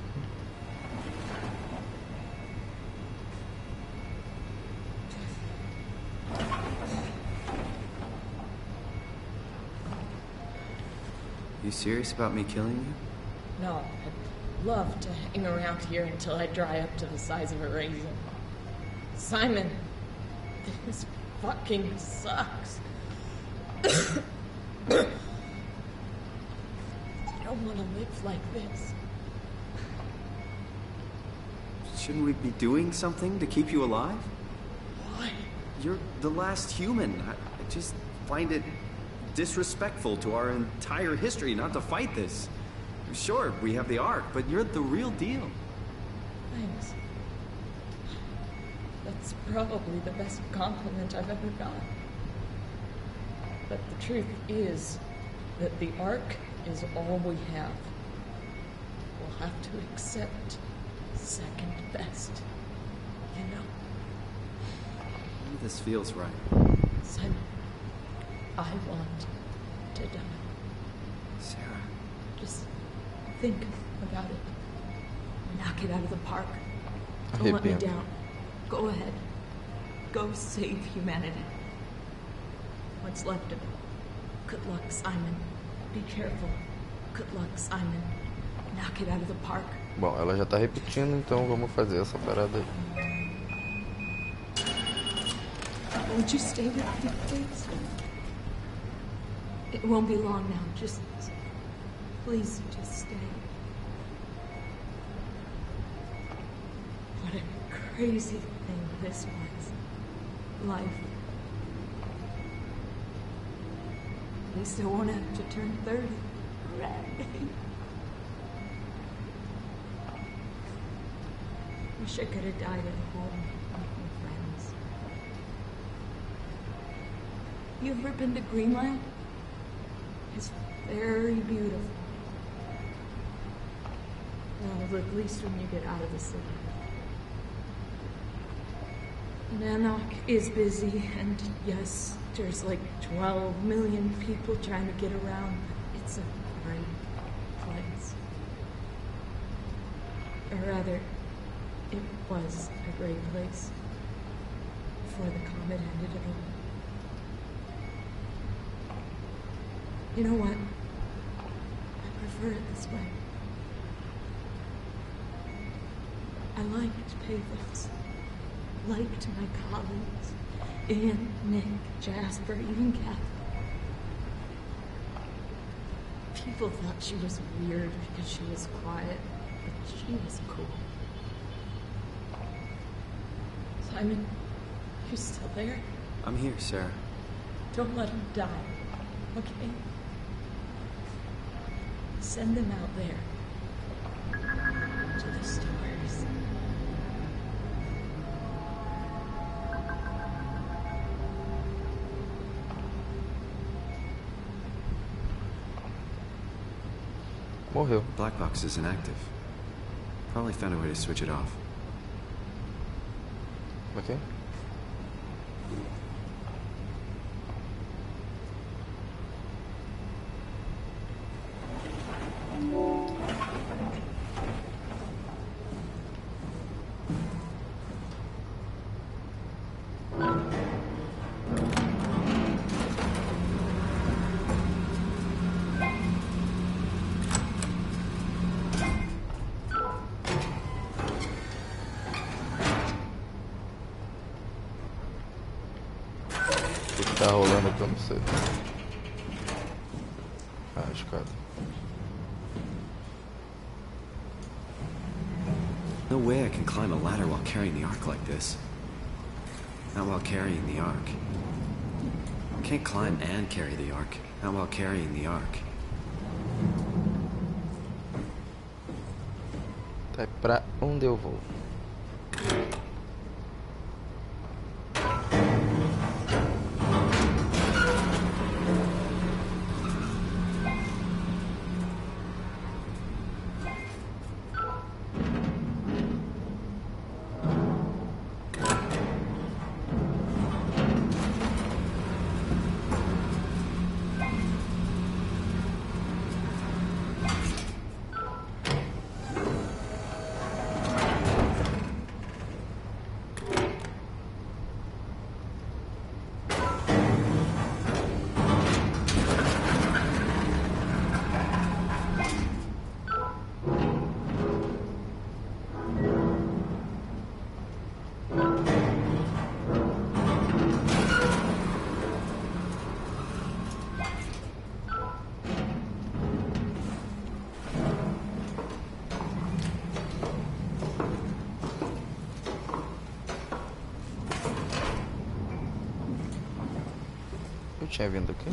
Speaker 3: You serious about me killing you?
Speaker 12: No, I'd love to hang around here until I dry up to the size of a raisin. Simon, this fucking sucks. I don't want to live like this.
Speaker 3: Shouldn't we be doing something to keep you alive?
Speaker 12: Why?
Speaker 3: You're the last human. I just find it disrespectful to our entire history not to fight this. Sure, we have the Ark, but you're the real deal.
Speaker 12: Thanks. That's probably the best compliment I've ever got. But the truth is that the Ark is all we have. We'll have to accept second best, you know?
Speaker 3: This feels right.
Speaker 12: Simon, I want to die.
Speaker 3: Sarah.
Speaker 12: Just think about it. Knock it out of the park. Don't
Speaker 1: Hit
Speaker 12: let me
Speaker 1: him.
Speaker 12: down. Go ahead. Go save humanity. What's left of it. Good luck, Simon. Be careful. Good luck, Simon. Knock it out of the park.
Speaker 1: Bom, ela já tá repetindo, então vamos fazer essa parada aí.
Speaker 12: Won't you stay with me, please? It won't be long now. Just... please, just stay. What a crazy thing this was. Life. At least I won't have to turn 30. Hooray! Wish I could have died at home with my friends. You ever been to Greenland? It's very beautiful. Well, at least when you get out of the city. Nanook is busy, and yes, there's like 12 million people trying to get around. It's a great place. Or rather, It was a great place before the comet ended it all. You know what? I prefer it this way. I liked Pathos. Liked my colleagues. Ian, Nick, Jasper, even Kathy. People thought she was weird because she was quiet, but she was cool. Simon, you still there?
Speaker 3: I'm here, Sarah.
Speaker 12: Don't let him die, okay? Send them out there. To the stars.
Speaker 1: Morreu.
Speaker 3: Black box is inactive. Probably found a way to switch it off.
Speaker 1: Ok. Tá rolando aqui, eu não sei. Ah, escada.
Speaker 3: No way I can climb a ladder while carrying the ark like this. Not while carrying the ark. I can't climb and carry the ark. Not while carrying the ark.
Speaker 1: Tá, pra onde eu vou? Tinha vindo aqui.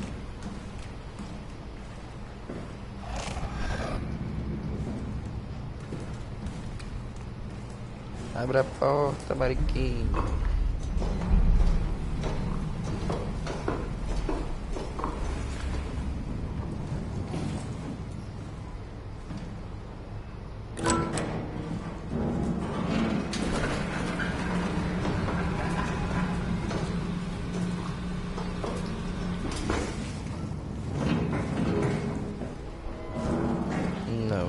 Speaker 1: Abre a porta, mariquinho.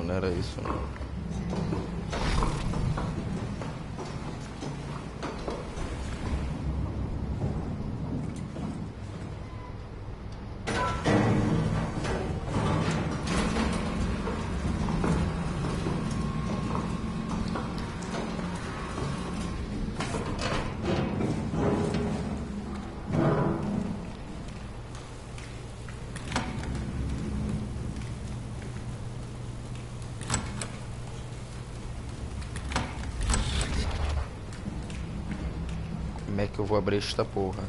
Speaker 1: Não era isso, não. Como é que eu vou abrir esta porra?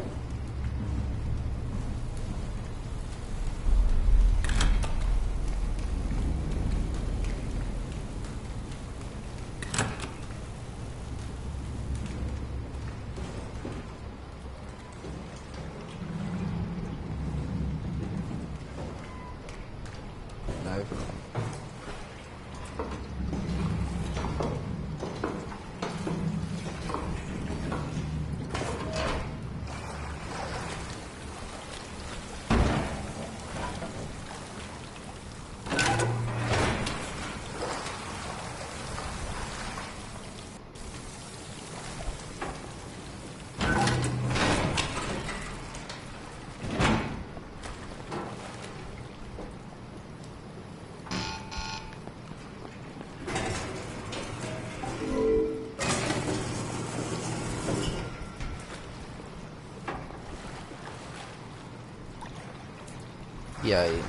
Speaker 1: E aí?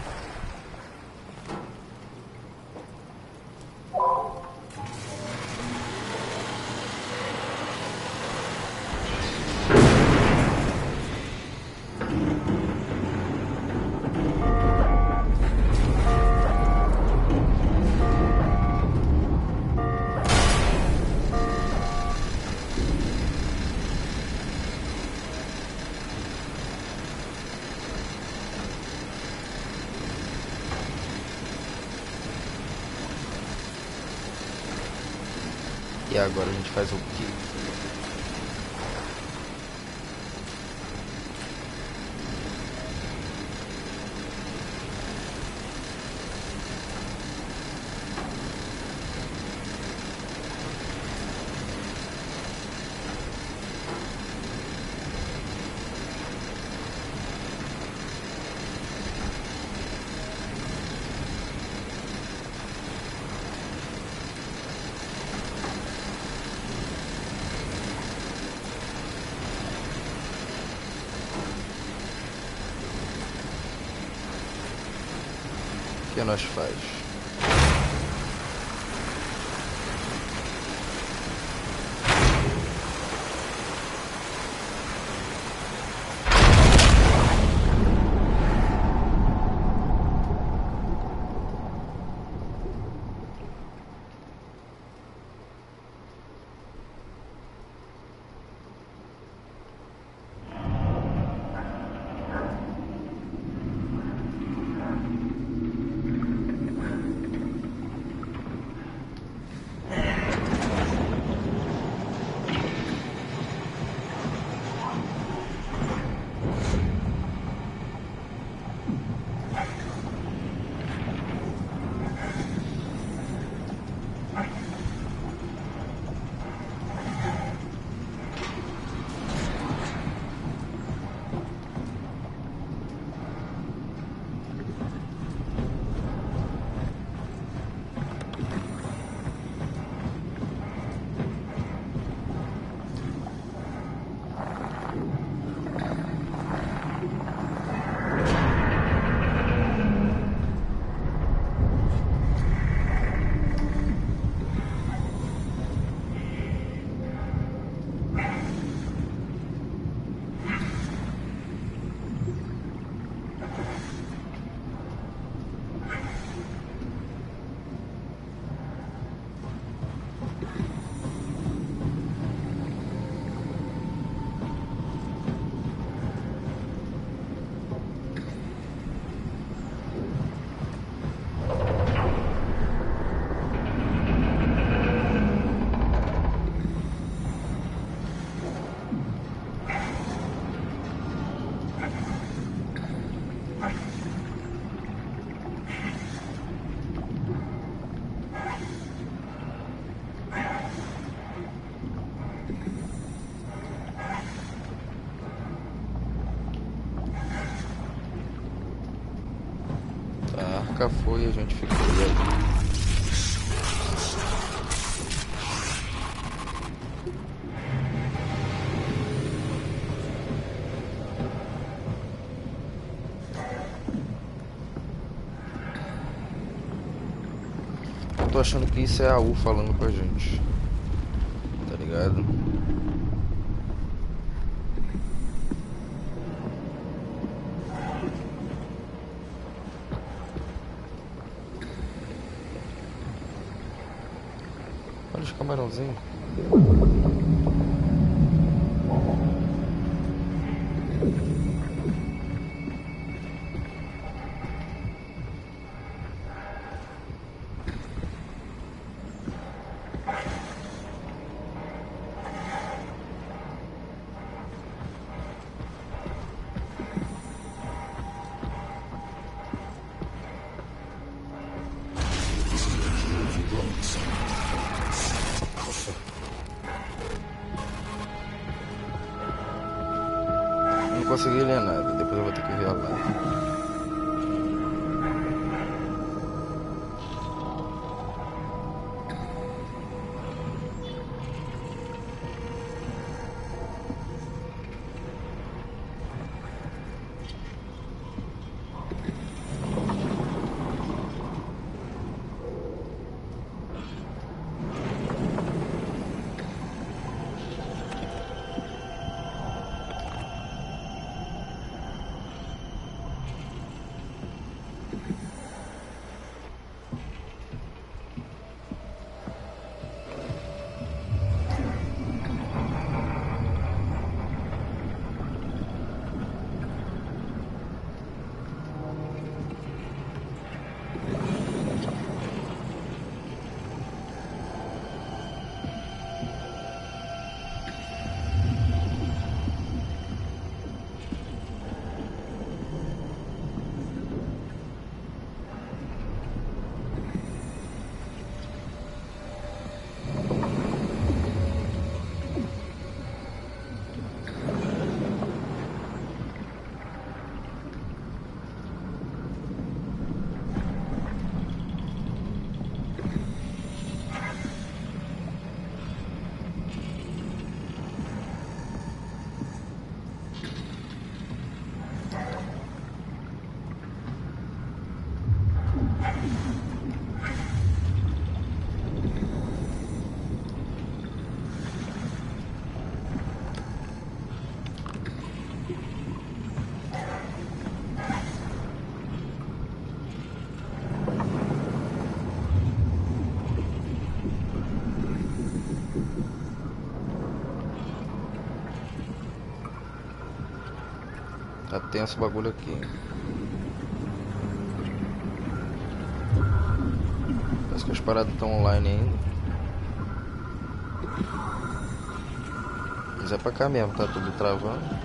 Speaker 1: E agora a gente faz o quê? O que nós faz? Foi e a gente ficou ali. Eu tô achando que isso é a U falando com a gente, tá ligado? Olha os camarãozinhos. Não consegui ler nada, depois eu vou ter que ver a live. Tá tenso o bagulho aqui. Parece que as paradas estão online ainda. Mas é pra cá mesmo, tá tudo travando.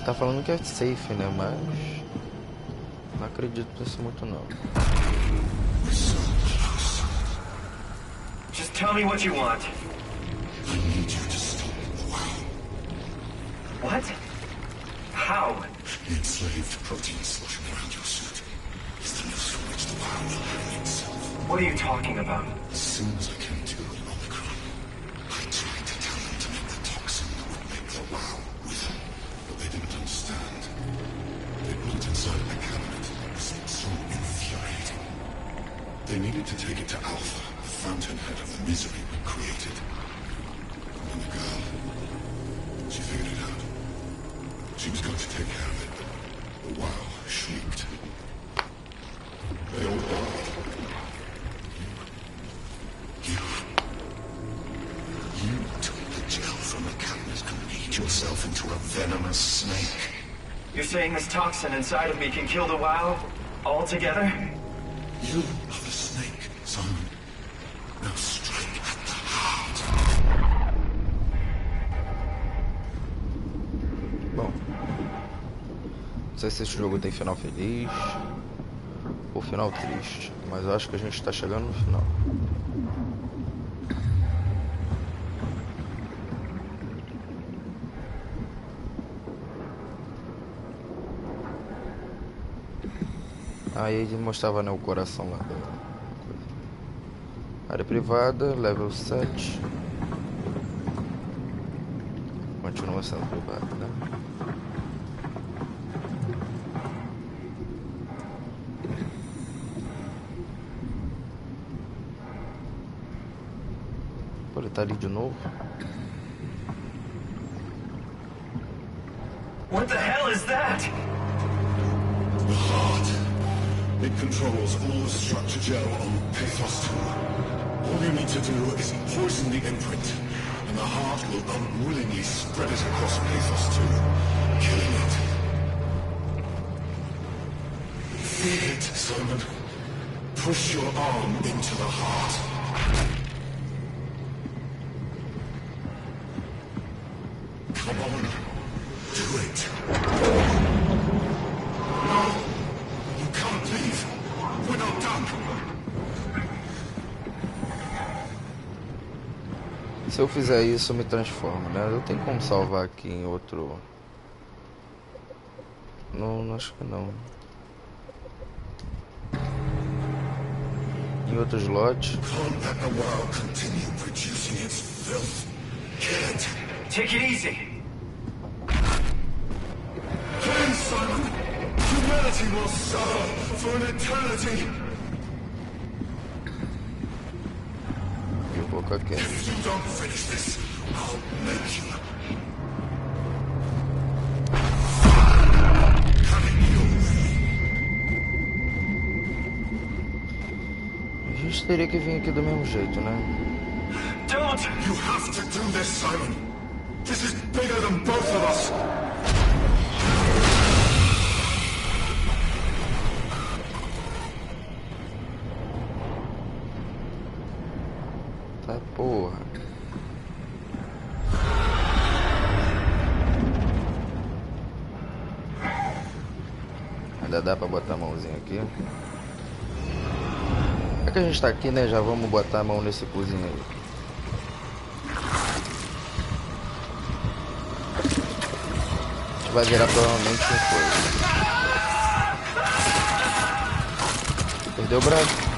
Speaker 1: Tá falando que é safe, né? Mas não acredito nisso muito não.
Speaker 8: Just tell me what you want.
Speaker 9: I need you to stop the wow.
Speaker 8: What? How?
Speaker 9: The enslaved protein sloshing around your suit is the noose from which the wow will hang itself.
Speaker 8: What are you talking about?
Speaker 9: As soon as I came to in Omicron, I tried to tell them to make the toxin that would make the wow wither. They didn't understand. They put it inside my cabinet. It was so infuriating. They needed to take it to Alpha, the fountainhead of the misery we created. And then the girl, she figured it out. She was going to take care of it, but the wow shrieked. They all died. You took the gel from the cabinet and made yourself into a venomous snake.
Speaker 8: You're saying this toxin inside of me can kill the WoW altogether?
Speaker 9: You are the snake, Simon. Now strike at the heart.
Speaker 1: Bom, não sei se esse jogo tem final feliz ou final triste, mas eu acho que a gente tá chegando no final. Aí ele mostrava, né, o coração lá da coisa. Área privada, level 7. Continua sendo privada, né? Pô, ele tá ali de novo.
Speaker 8: What the hell is that?
Speaker 9: The heart. It controls all the structure gel on Pathos 2. All you need to do is poison the imprint, and the heart will unwillingly spread it across Pathos 2, killing it. Feel it, Simon. Push your arm into the heart. Come on. Do it.
Speaker 1: Se eu fizer isso, eu me transformo, né? Eu tenho como salvar aqui em outro... Não, acho que não. Em outro slot.
Speaker 8: Take it easy.
Speaker 9: Please, Simon. Humanity will suffer for an eternity.
Speaker 1: Okay.
Speaker 9: If you don't finish this, I'll make you.
Speaker 1: A gente teria que vir aqui do mesmo jeito, né?
Speaker 9: Don't! You have to do this, Simon. This is bigger than both of us.
Speaker 1: Tá, porra. Ainda dá pra botar a mãozinha aqui. É que a gente tá aqui, né? Já vamos botar a mão nesse cozinho aí. A gente vai virar provavelmente com coisa. Perdeu o braço.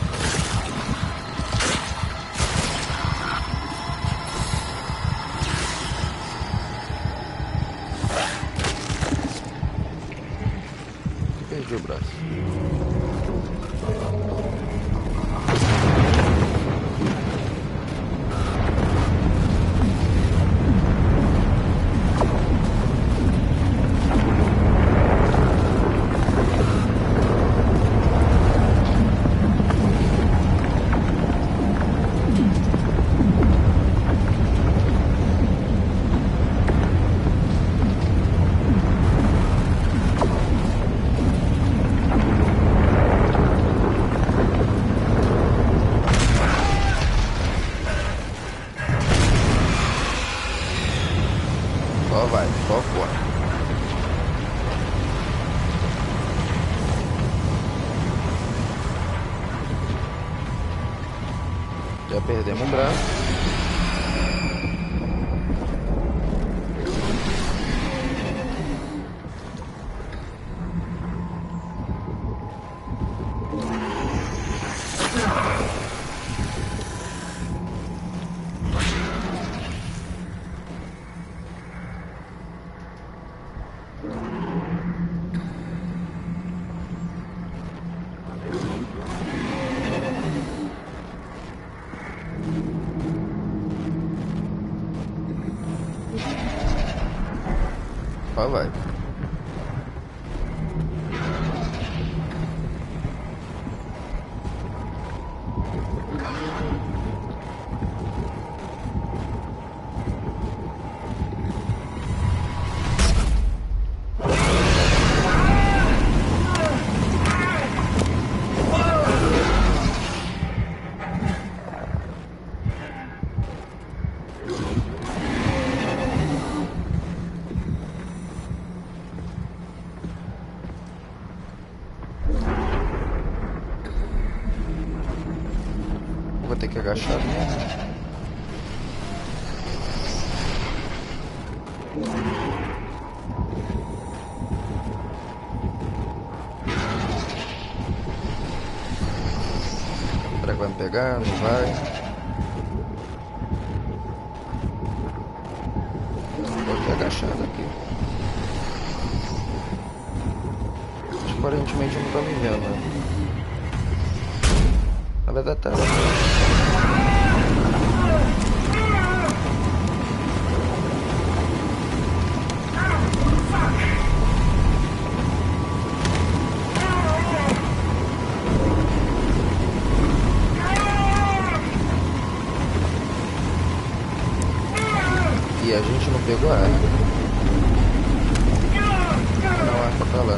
Speaker 1: Já perdemos um braço. Vai. Vou ter que agachar mesmo. Será que vai me pegar? Não vai. Vou ter agachado aqui. Aparentemente não tá me vendo, né? Na verdade tá. E a gente não pegou a arma. Não, a arma tá lá.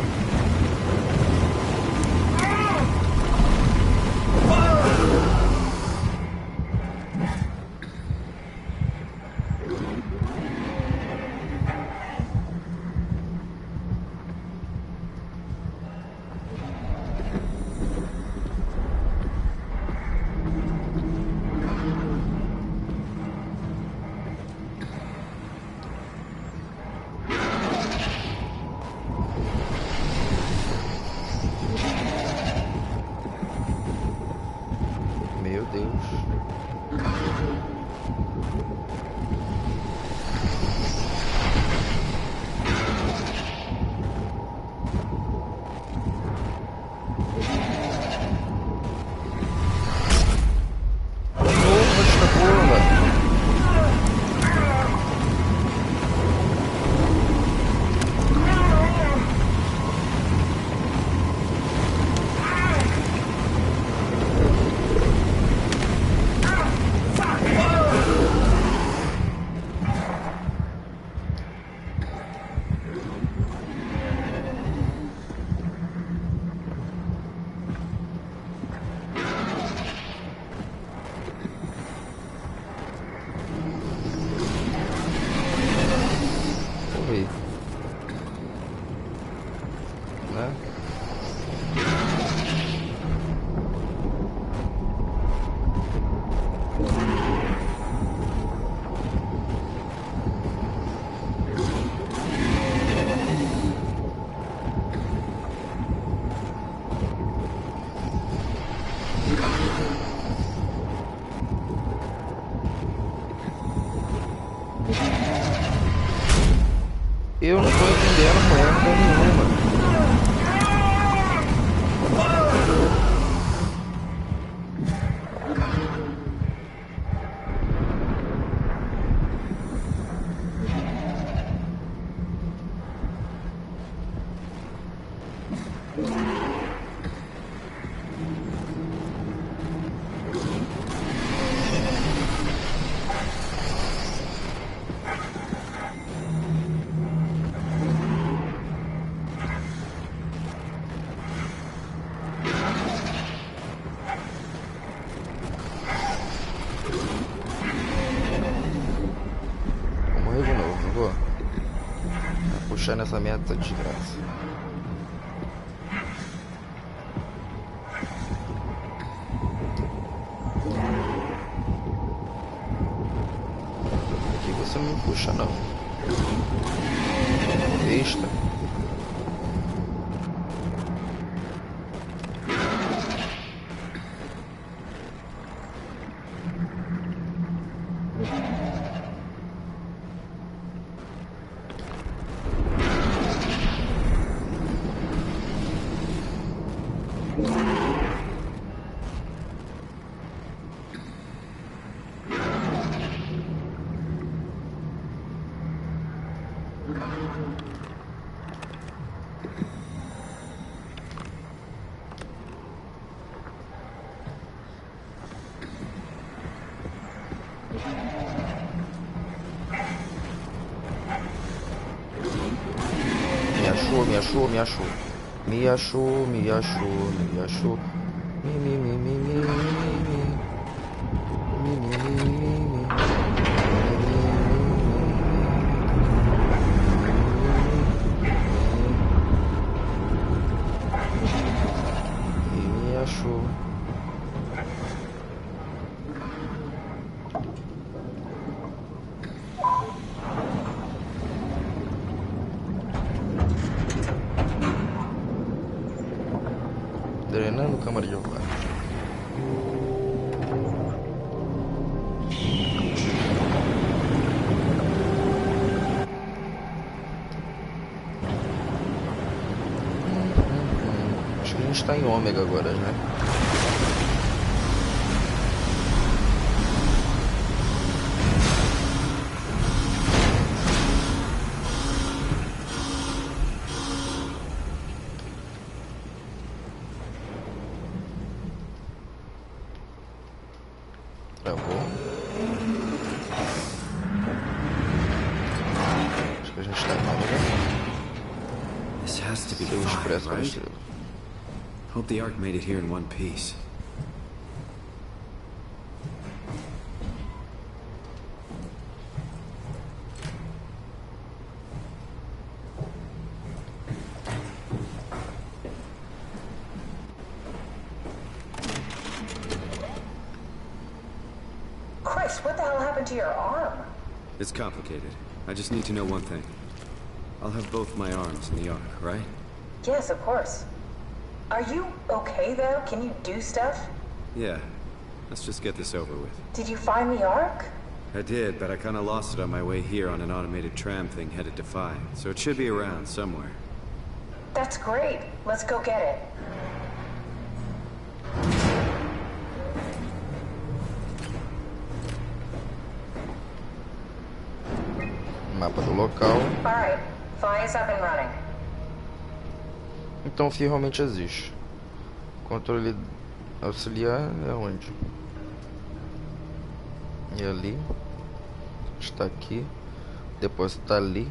Speaker 1: Meu Deus. Eu não tô entendendo merda nenhuma. Puxar nessa merda de graça. você não me puxa não. Besta. Me achou. Me achou. Me achou. Drenando câmara de ar. Acho que a gente está em ômega agora, né?
Speaker 3: Hope the Ark made it here in one piece.
Speaker 2: Chris, what the hell happened to your arm?
Speaker 3: It's complicated. I just need to know one thing. I'll have both my arms in the Ark, right?
Speaker 2: Yes, of course. Are you okay, though? Can you do stuff?
Speaker 3: Yeah. Let's just get this over with.
Speaker 2: Did you find the Ark?
Speaker 3: I did, but I kinda lost it on my way here on an automated tram thing headed to Phi. So it should be around somewhere.
Speaker 2: That's great. Let's go get it.
Speaker 1: Mapa do local.
Speaker 2: Alright. Phi is up and running.
Speaker 1: Então o fio realmente existe. Controle auxiliar é onde? E ali. Está aqui. Depois está ali.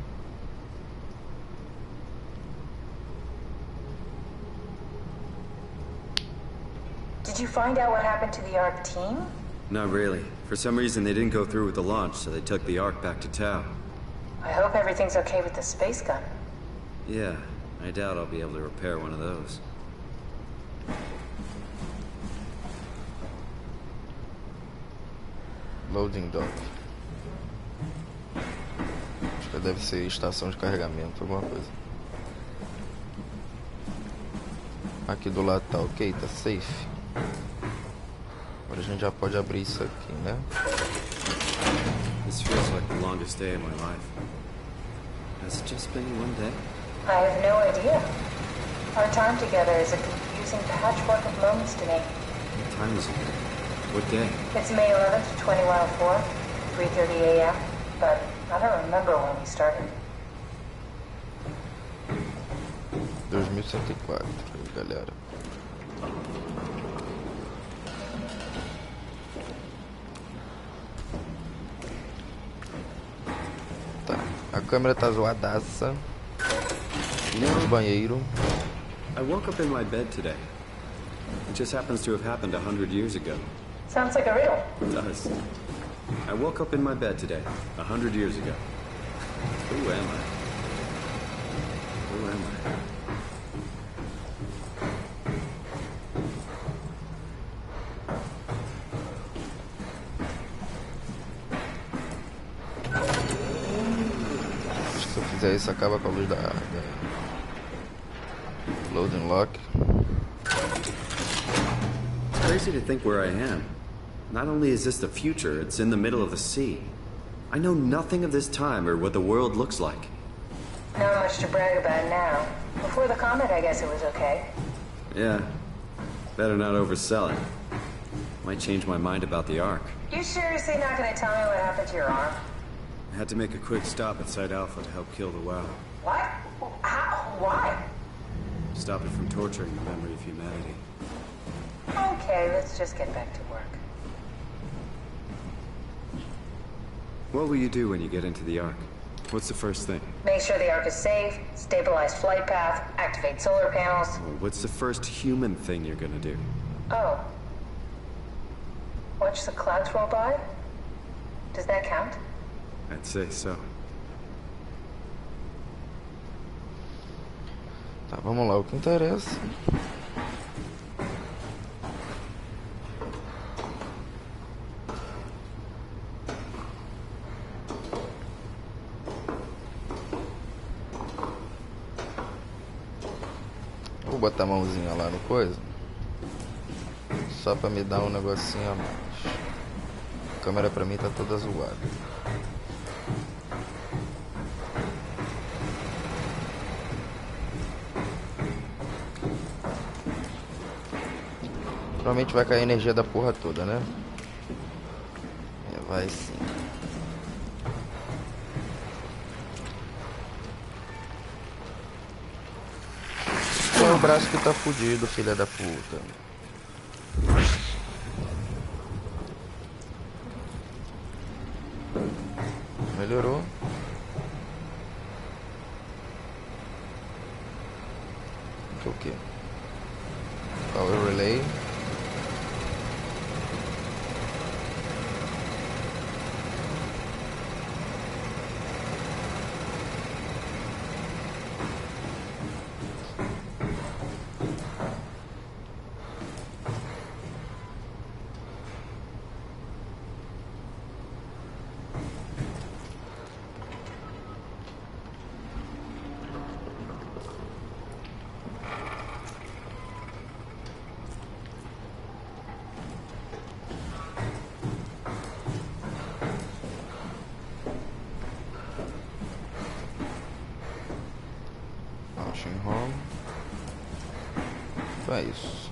Speaker 2: Did you find out what happened to the Ark team?
Speaker 3: Not really. For some reason they didn't go through with the launch, so they took the Ark back to Tau.
Speaker 2: I hope everything's okay with the space gun.
Speaker 3: Yeah. I doubt I'll be able to repair one of those.
Speaker 1: Loading dock. Acho que deve ser estação de carregamento, alguma coisa. Aqui do lado tá ok, tá safe. Agora a gente já pode abrir isso aqui, né?
Speaker 3: This feels like the longest day of my life. Has it just been one day?
Speaker 2: I have no idea. Our time together is a confusing patchwork of moments to me.
Speaker 3: What time is it? What day?
Speaker 2: It's May 11th, 2104, 3:30 a.m., but I don't remember when we started.
Speaker 1: 2104, galera. Tá, a câmera tá zoadaça. No banheiro.
Speaker 3: I woke up in my bed today. It just happens to have happened 100 years ago.
Speaker 2: Sounds like a riddle.
Speaker 3: It does. I woke up in my bed today, 100 years ago. Who am I? Who am I?
Speaker 1: fizer isso, acaba com a luz da loading lock.
Speaker 3: It's crazy to think where I am. Not only is this the future, it's in the middle of the sea. I know nothing of this time or what the world looks like.
Speaker 2: Not much to brag about now. Before the comet, I guess it was okay.
Speaker 3: Yeah. Better not oversell it. Might change my mind about the Ark.
Speaker 2: You seriously not gonna tell me what happened to your arm?
Speaker 3: I had to make a quick stop at Site Alpha to help kill the WoW.
Speaker 2: What? How? Why?
Speaker 3: Stop it from torturing the memory of humanity.
Speaker 2: Okay, let's just get back to work.
Speaker 3: What will you do when you get into the Ark? What's the first thing?
Speaker 2: Make sure the Ark is safe, stabilize flight path, activate solar panels.
Speaker 3: Well, what's the first human thing you're gonna do?
Speaker 2: Oh. Watch the clouds roll by? Does that count?
Speaker 3: I'd say so.
Speaker 1: Tá, vamos lá, o que interessa. Vou botar a mãozinha lá no coisa. Só pra me dar um negocinho a mais. A câmera pra mim tá toda zoada. Provavelmente vai cair a energia da porra toda, né? Vai sim. É o braço que tá fudido, filha da puta. Melhorou. O que? Power Relay. Então é isso.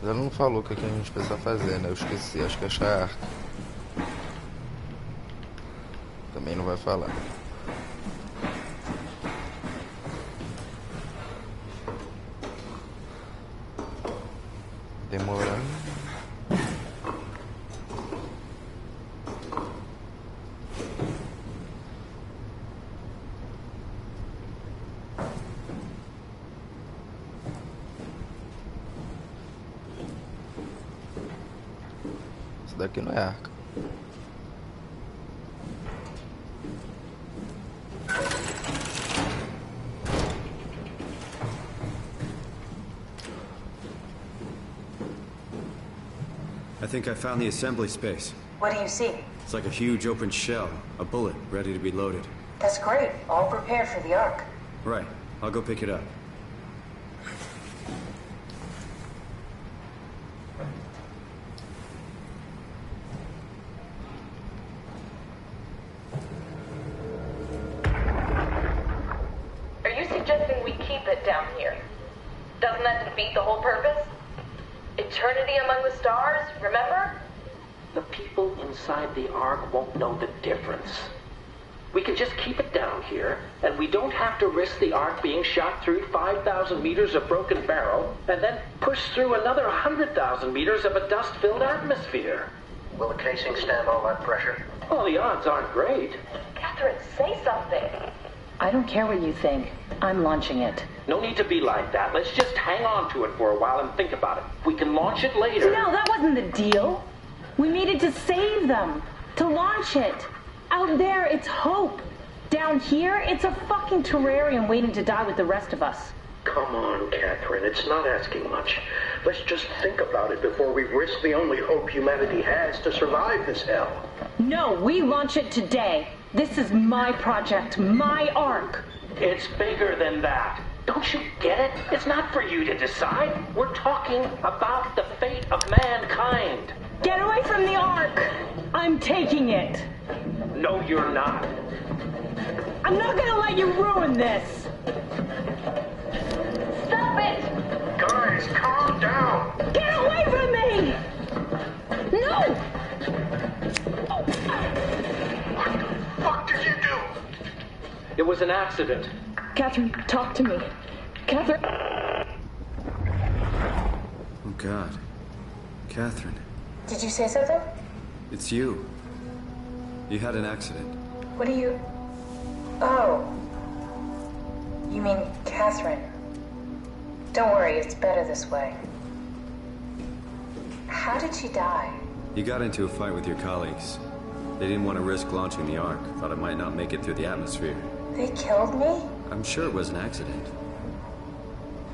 Speaker 1: Ela não falou o que a gente precisa fazer, né? Eu esqueci, acho que é achar a arca. Também não vai falar. Demorando. Isso daqui não é arca.
Speaker 3: I think I found the assembly space.
Speaker 2: What do you see?
Speaker 3: It's like a huge open shell, a bullet ready to be loaded.
Speaker 2: That's great. All prepared for the Ark.
Speaker 3: Right. I'll go pick it up.
Speaker 14: Are you suggesting we keep it down here? Doesn't that defeat the whole purpose? Eternity among the stars, remember?
Speaker 10: The people inside the Ark won't know the difference. We can just keep it down here, and we don't have to risk the Ark being shot through 5,000 meters of broken barrel, and then push through another 100,000 meters of a dust-filled atmosphere.
Speaker 7: Will the casing stand all that pressure?
Speaker 10: Well, the odds aren't great.
Speaker 14: Catherine, say something.
Speaker 2: I don't care what you think. I'm launching it.
Speaker 10: No need to be like that. Let's just hang on to it for a while and think about it. We can launch it later.
Speaker 2: No, that wasn't the deal. We needed to save them. To launch it. Out there, it's hope. Down here, it's a fucking terrarium waiting to die with the rest of us.
Speaker 10: Come on, Catherine. It's not asking much. Let's just think about it before we risk the only hope humanity has to survive this hell.
Speaker 2: No, we launch it today.
Speaker 14: This is my project, my ark.
Speaker 10: It's bigger than that. Don't you get it? It's not for you to decide. We're talking about the fate of mankind.
Speaker 14: Get away from the ark! I'm taking it.
Speaker 10: No, you're not.
Speaker 14: I'm not gonna let you ruin this. Stop it!
Speaker 7: Guys, calm down.
Speaker 14: Get away from me! No!
Speaker 7: What the fuck did you do?
Speaker 10: It was an accident.
Speaker 14: Catherine, talk to me. Catherine.
Speaker 3: Oh, God. Catherine.
Speaker 2: Did you say something?
Speaker 3: It's you. You had an accident.
Speaker 2: What do you... Oh. You mean Catherine. Don't worry, it's better this way. How did she die?
Speaker 3: You got into a fight with your colleagues. They didn't want to risk launching the Ark. Thought it might not make it through the atmosphere.
Speaker 2: They killed me?
Speaker 3: I'm sure it was an accident.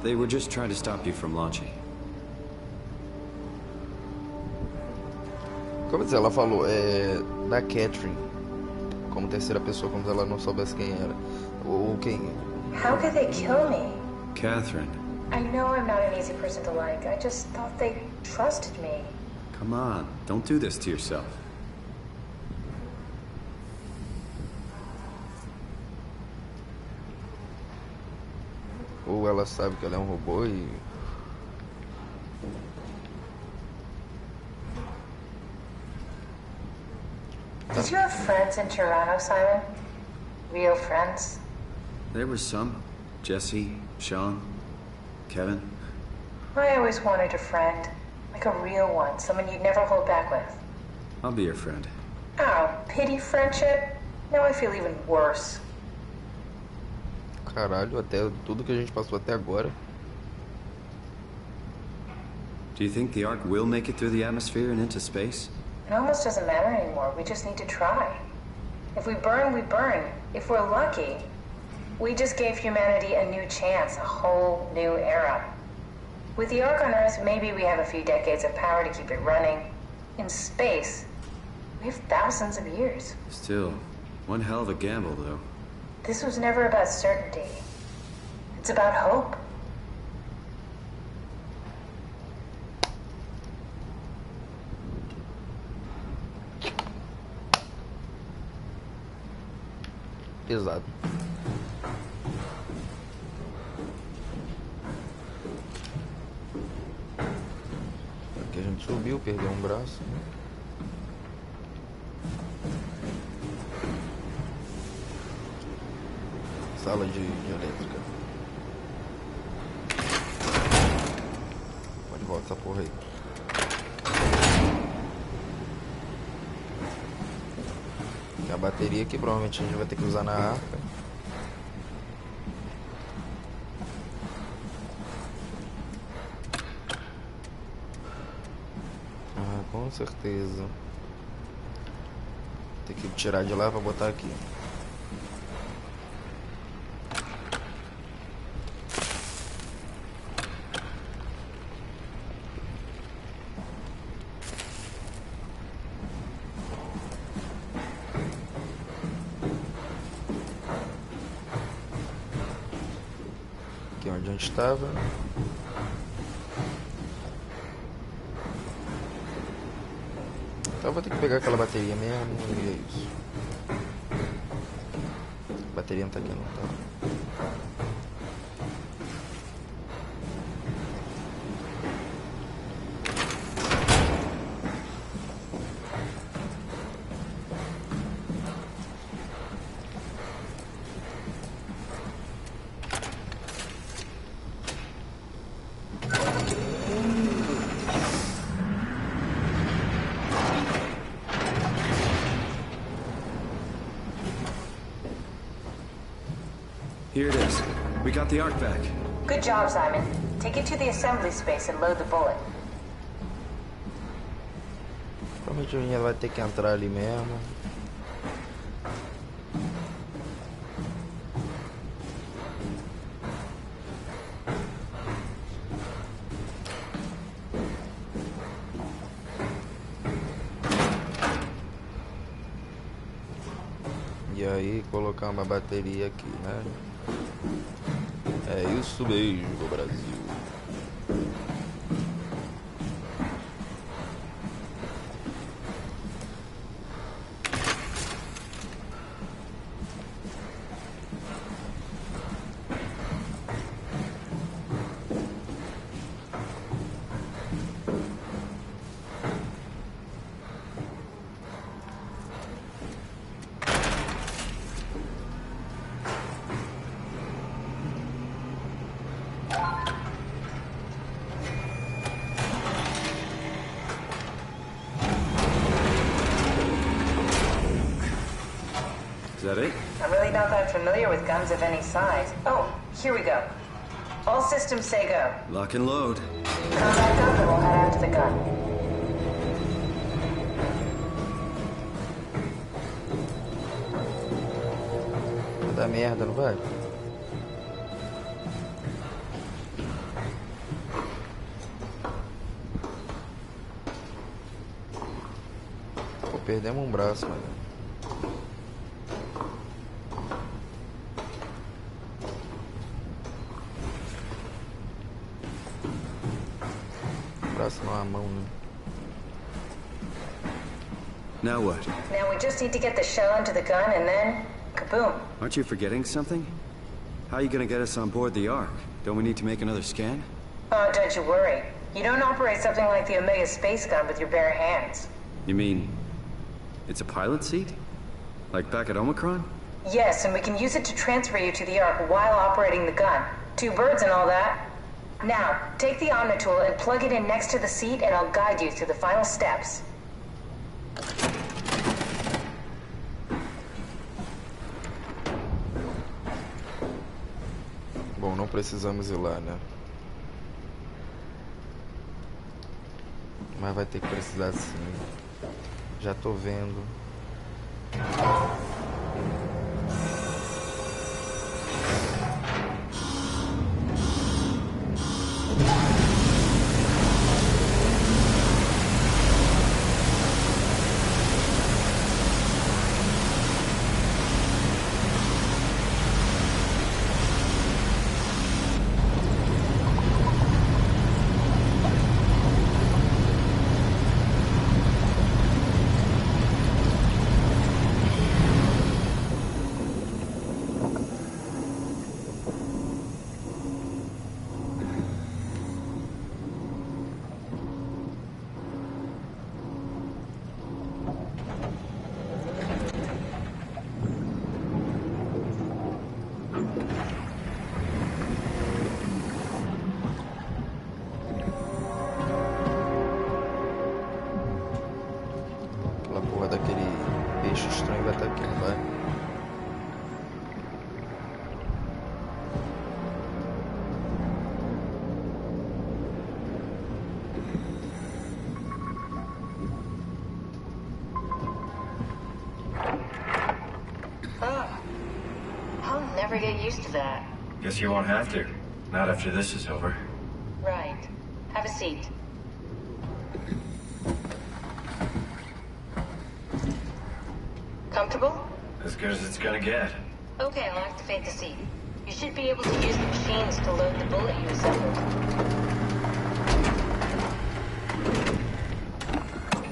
Speaker 3: They were just trying to stop you from launching.
Speaker 1: Como dizer, ela falou da Catherine como terceira pessoa, como se ela não soubesse quem era ou quem.
Speaker 2: How could they kill me?
Speaker 3: Catherine.
Speaker 2: I know I'm not an easy person to like. I just thought they trusted me.
Speaker 3: Come on, don't do this to yourself.
Speaker 1: Ou ela sabe que ela é um robô e...
Speaker 2: Did you have friends in Toronto, Simon? Real friends?
Speaker 3: There were some. Jesse, Sean, Kevin.
Speaker 2: I always wanted a friend. Like a real one. Someone you'd never hold back with.
Speaker 3: I'll be your friend.
Speaker 2: Oh, pity friendship? Now I feel even worse.
Speaker 1: Caralho, até tudo que a gente passou até agora.
Speaker 3: Do you think the Ark will make it through the atmosphere and into space?
Speaker 2: It almost doesn't matter anymore. We just need to try. If we burn, we burn. If we're lucky, we just gave humanity a new chance, a whole new era. With the Ark on Earth, maybe we have a few decades of power to keep it running. In space, we have thousands of years.
Speaker 3: Still, one hell of a gamble, though.
Speaker 2: This was never about certainty. It's about hope.
Speaker 1: Pesado. Aqui a gente subiu, perdeu um braço. Sala de elétrica. Pode voltar essa porra aí. E a bateria que provavelmente a gente vai ter que usar na arca. Ah, com certeza. Tem que tirar de lá pra botar aqui. Onde a gente estava. Então vou ter que pegar aquela bateria mesmo e é isso. A bateria não tá aqui, não tá.
Speaker 3: Here it is. We got the Ark back.
Speaker 2: Good job, Simon. Take it to the assembly space and load the bullet.
Speaker 1: Provavelmente a gente vai ter que entrar ali mesmo. E aí colocar uma bateria aqui, né? É isso mesmo, Brasil.
Speaker 3: Is that it?
Speaker 2: I'm really not that familiar with guns of any size. Oh, here we go. All systems say go.
Speaker 3: Lock and load.
Speaker 2: Contact up and we'll head out to the gun.
Speaker 1: Vai dar merda, não vai? Pô, perdemos um braço, mano. Braço não, a mão, né?
Speaker 3: Now what?
Speaker 2: Now we just need to get the shell into the gun and then, kaboom.
Speaker 3: Aren't you forgetting something? How are you gonna get us on board the Ark? Don't we need to make another scan?
Speaker 2: Oh, don't you worry. You don't operate something like the Omega space gun with your bare hands.
Speaker 3: You mean it's a pilot seat? Like back at Omicron?
Speaker 2: Yes, and we can use it to transfer you to the Ark while operating the gun. 2 birds and all that. Now, take the Omnitool and plug it in next to the seat and I'll guide you through the final steps.
Speaker 1: Bom, não precisamos ir lá, né? Mas vai ter que precisar sim. Já tô vendo. Estranho vai estar aqui, não vai?
Speaker 2: Oh, I'll never get used to that.
Speaker 8: Guess you won't have to. Not after this is over.
Speaker 2: Right. Have a seat. Comfortable?
Speaker 8: As good as it's gonna get.
Speaker 2: Okay, I'll activate the seat. You should be able to use the machines to load the bullet you assembled.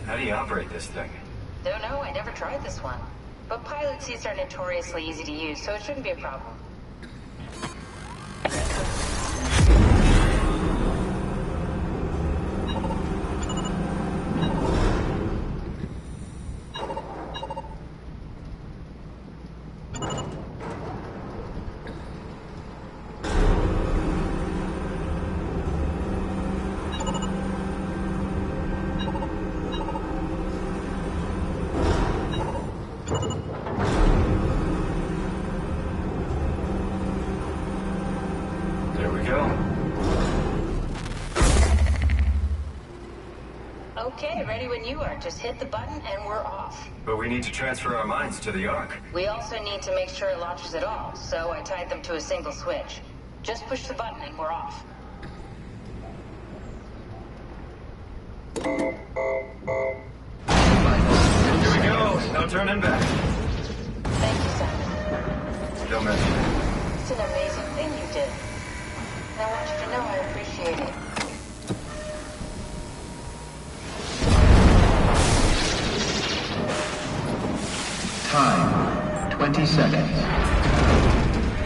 Speaker 8: How do you operate this thing?
Speaker 2: Don't know, I never tried this one. But pilot seats are notoriously easy to use, so it shouldn't be a problem. Okay, ready when you are. Just hit the button and we're off.
Speaker 8: But we need to transfer our minds to the Ark.
Speaker 2: We also need to make sure it launches at all, so I tied them to a single switch. Just push the button and we're off.
Speaker 8: Here we go. No turning back.
Speaker 2: Thank you, sir.
Speaker 8: Don't mention it.
Speaker 2: It's an amazing thing you did. And I want you to know I appreciate it.
Speaker 11: Time, 20 seconds.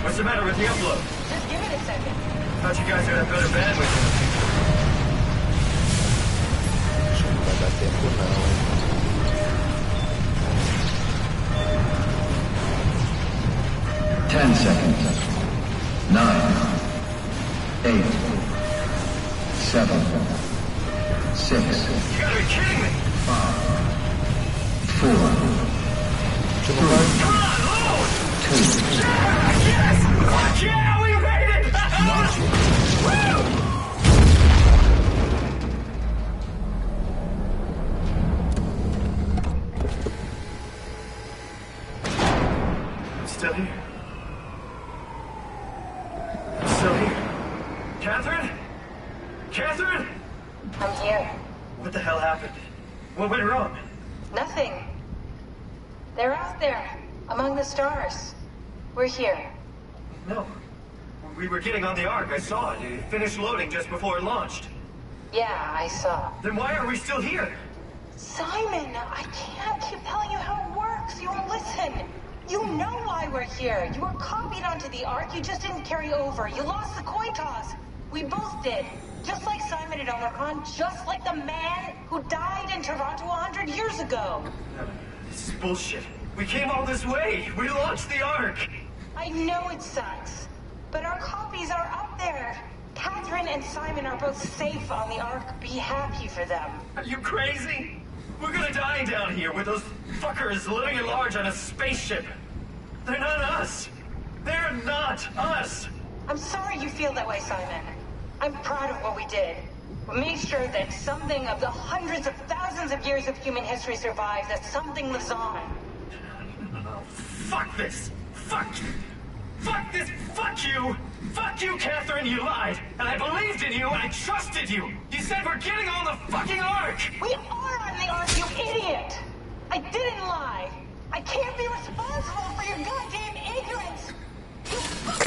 Speaker 8: What's the matter with the upload?
Speaker 2: Just give it a second.
Speaker 8: Thought you guys would have better bandwidth in the future.
Speaker 1: Acho que não vai dar tempo não.
Speaker 11: 10 seconds. 9, 8, 7, 6.
Speaker 8: You gotta be kidding me!
Speaker 11: 5, 4, 3, 2.
Speaker 8: Yes! Fuck yeah! We made it! Woo! Still here? Still here? Catherine? Catherine?
Speaker 2: I'm here.
Speaker 8: What the hell happened? What went wrong?
Speaker 2: Nothing. They're out there, among the stars. We're here.
Speaker 8: No. We were getting on the Ark. I saw it. It finished loading just before it launched.
Speaker 2: Yeah, I saw.
Speaker 8: Then why are we still here?
Speaker 2: Simon, I can't keep telling you how it works. You won't listen. You know why we're here. You were copied onto the Ark. You just didn't carry over. You lost the coin toss. We both did. Just like Simon at Omicron. Just like the man who died in Toronto 100 years ago.
Speaker 8: This is bullshit. We came all this way. We launched the Ark.
Speaker 2: I know it sucks, but our copies are up there. Catherine and Simon are both safe on the Ark. Be happy for them.
Speaker 8: Are you crazy? We're gonna die down here with those fuckers living at large on a spaceship. They're not us. They're not us.
Speaker 2: I'm sorry you feel that way, Simon. I'm proud of what we did. We made sure that something of the hundreds of thousands of years of human history survives, that something lives on.
Speaker 8: Oh, fuck this. Fuck. Fuck this. Fuck you. Fuck you, Catherine. You lied. And I believed in you and I trusted you. You said we're getting on the fucking Ark.
Speaker 2: We are on the Ark, you idiot. I didn't lie. I can't be responsible for your goddamn ignorance. You
Speaker 8: fuck!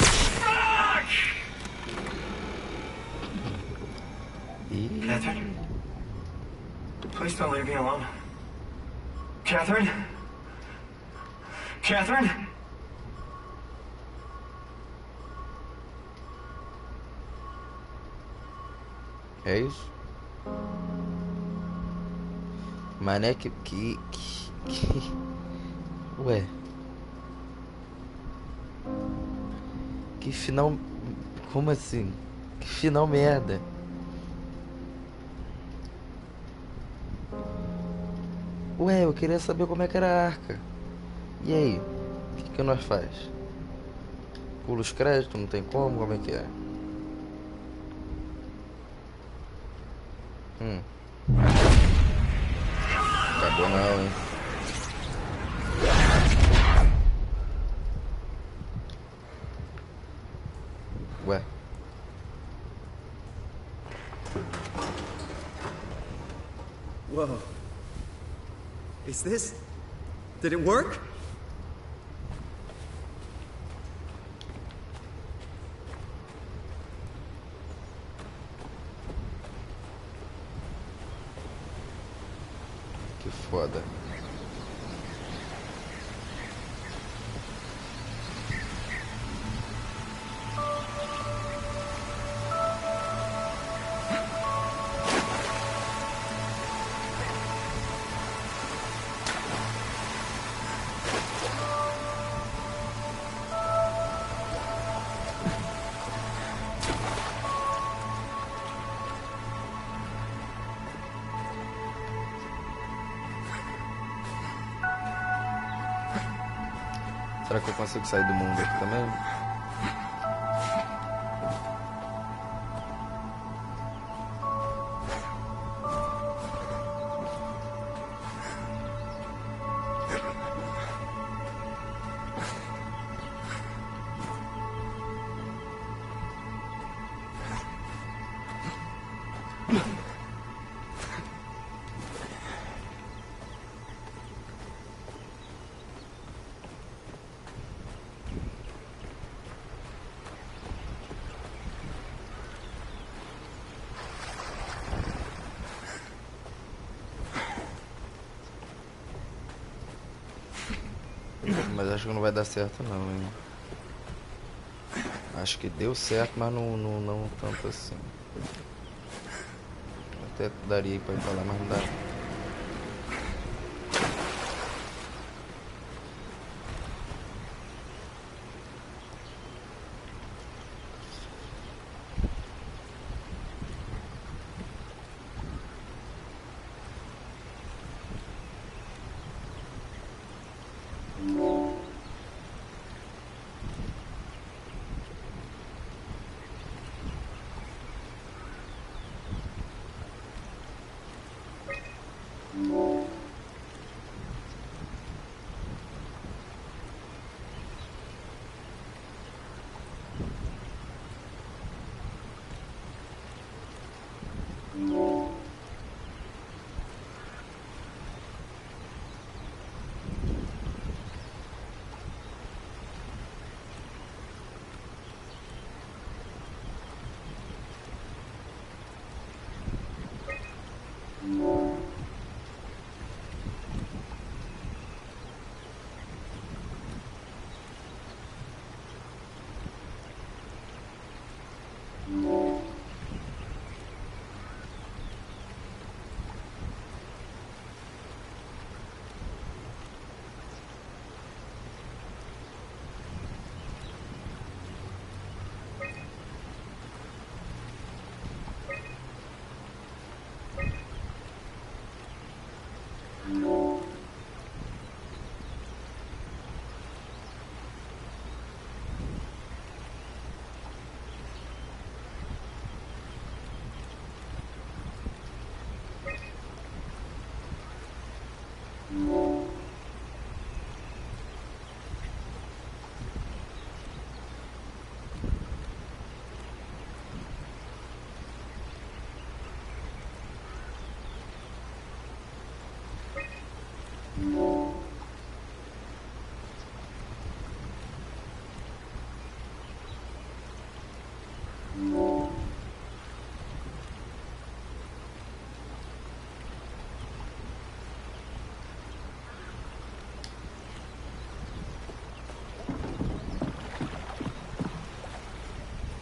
Speaker 8: Catherine? Please don't leave me alone. Catherine? Catherine?
Speaker 1: É isso? Mané, que... Ué. Que final... Como assim? Que final merda. Ué, eu queria saber como é que era a arca. E aí? O que nós faz? Pula os créditos? Não tem como? Como é que é? Acabou não, hein? Ué.
Speaker 3: Whoa. Is this... Did it work?
Speaker 1: Que foda. Será que eu consigo sair do mundo aqui também? Mas acho que não vai dar certo não, hein? Acho que deu certo, mas não tanto assim. Até daria pra ir pra lá, mas não dá.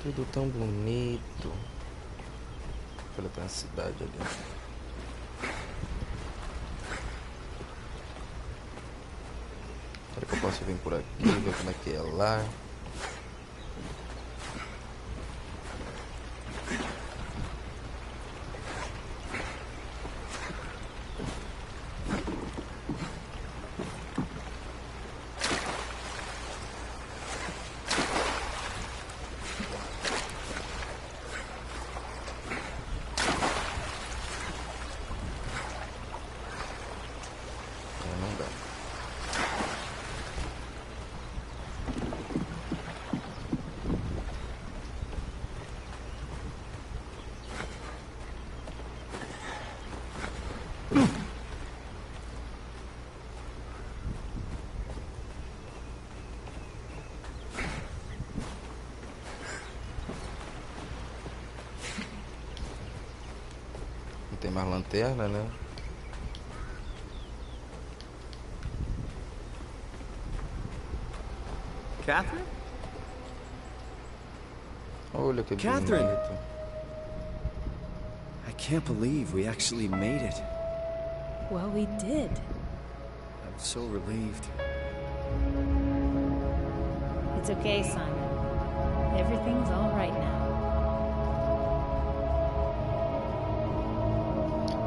Speaker 1: Tudo tão bonito. Olha pra cidade ali. Será que eu posso vir por aqui, ver como é que é lá? Tem mais lanterna, né?
Speaker 3: Catherine?
Speaker 1: Olha que
Speaker 3: Catherine!
Speaker 1: bonito.
Speaker 3: I can't believe we actually made it.
Speaker 12: Well, we did.
Speaker 3: I'm so relieved.
Speaker 15: It's okay, Simon. Everything's all right now.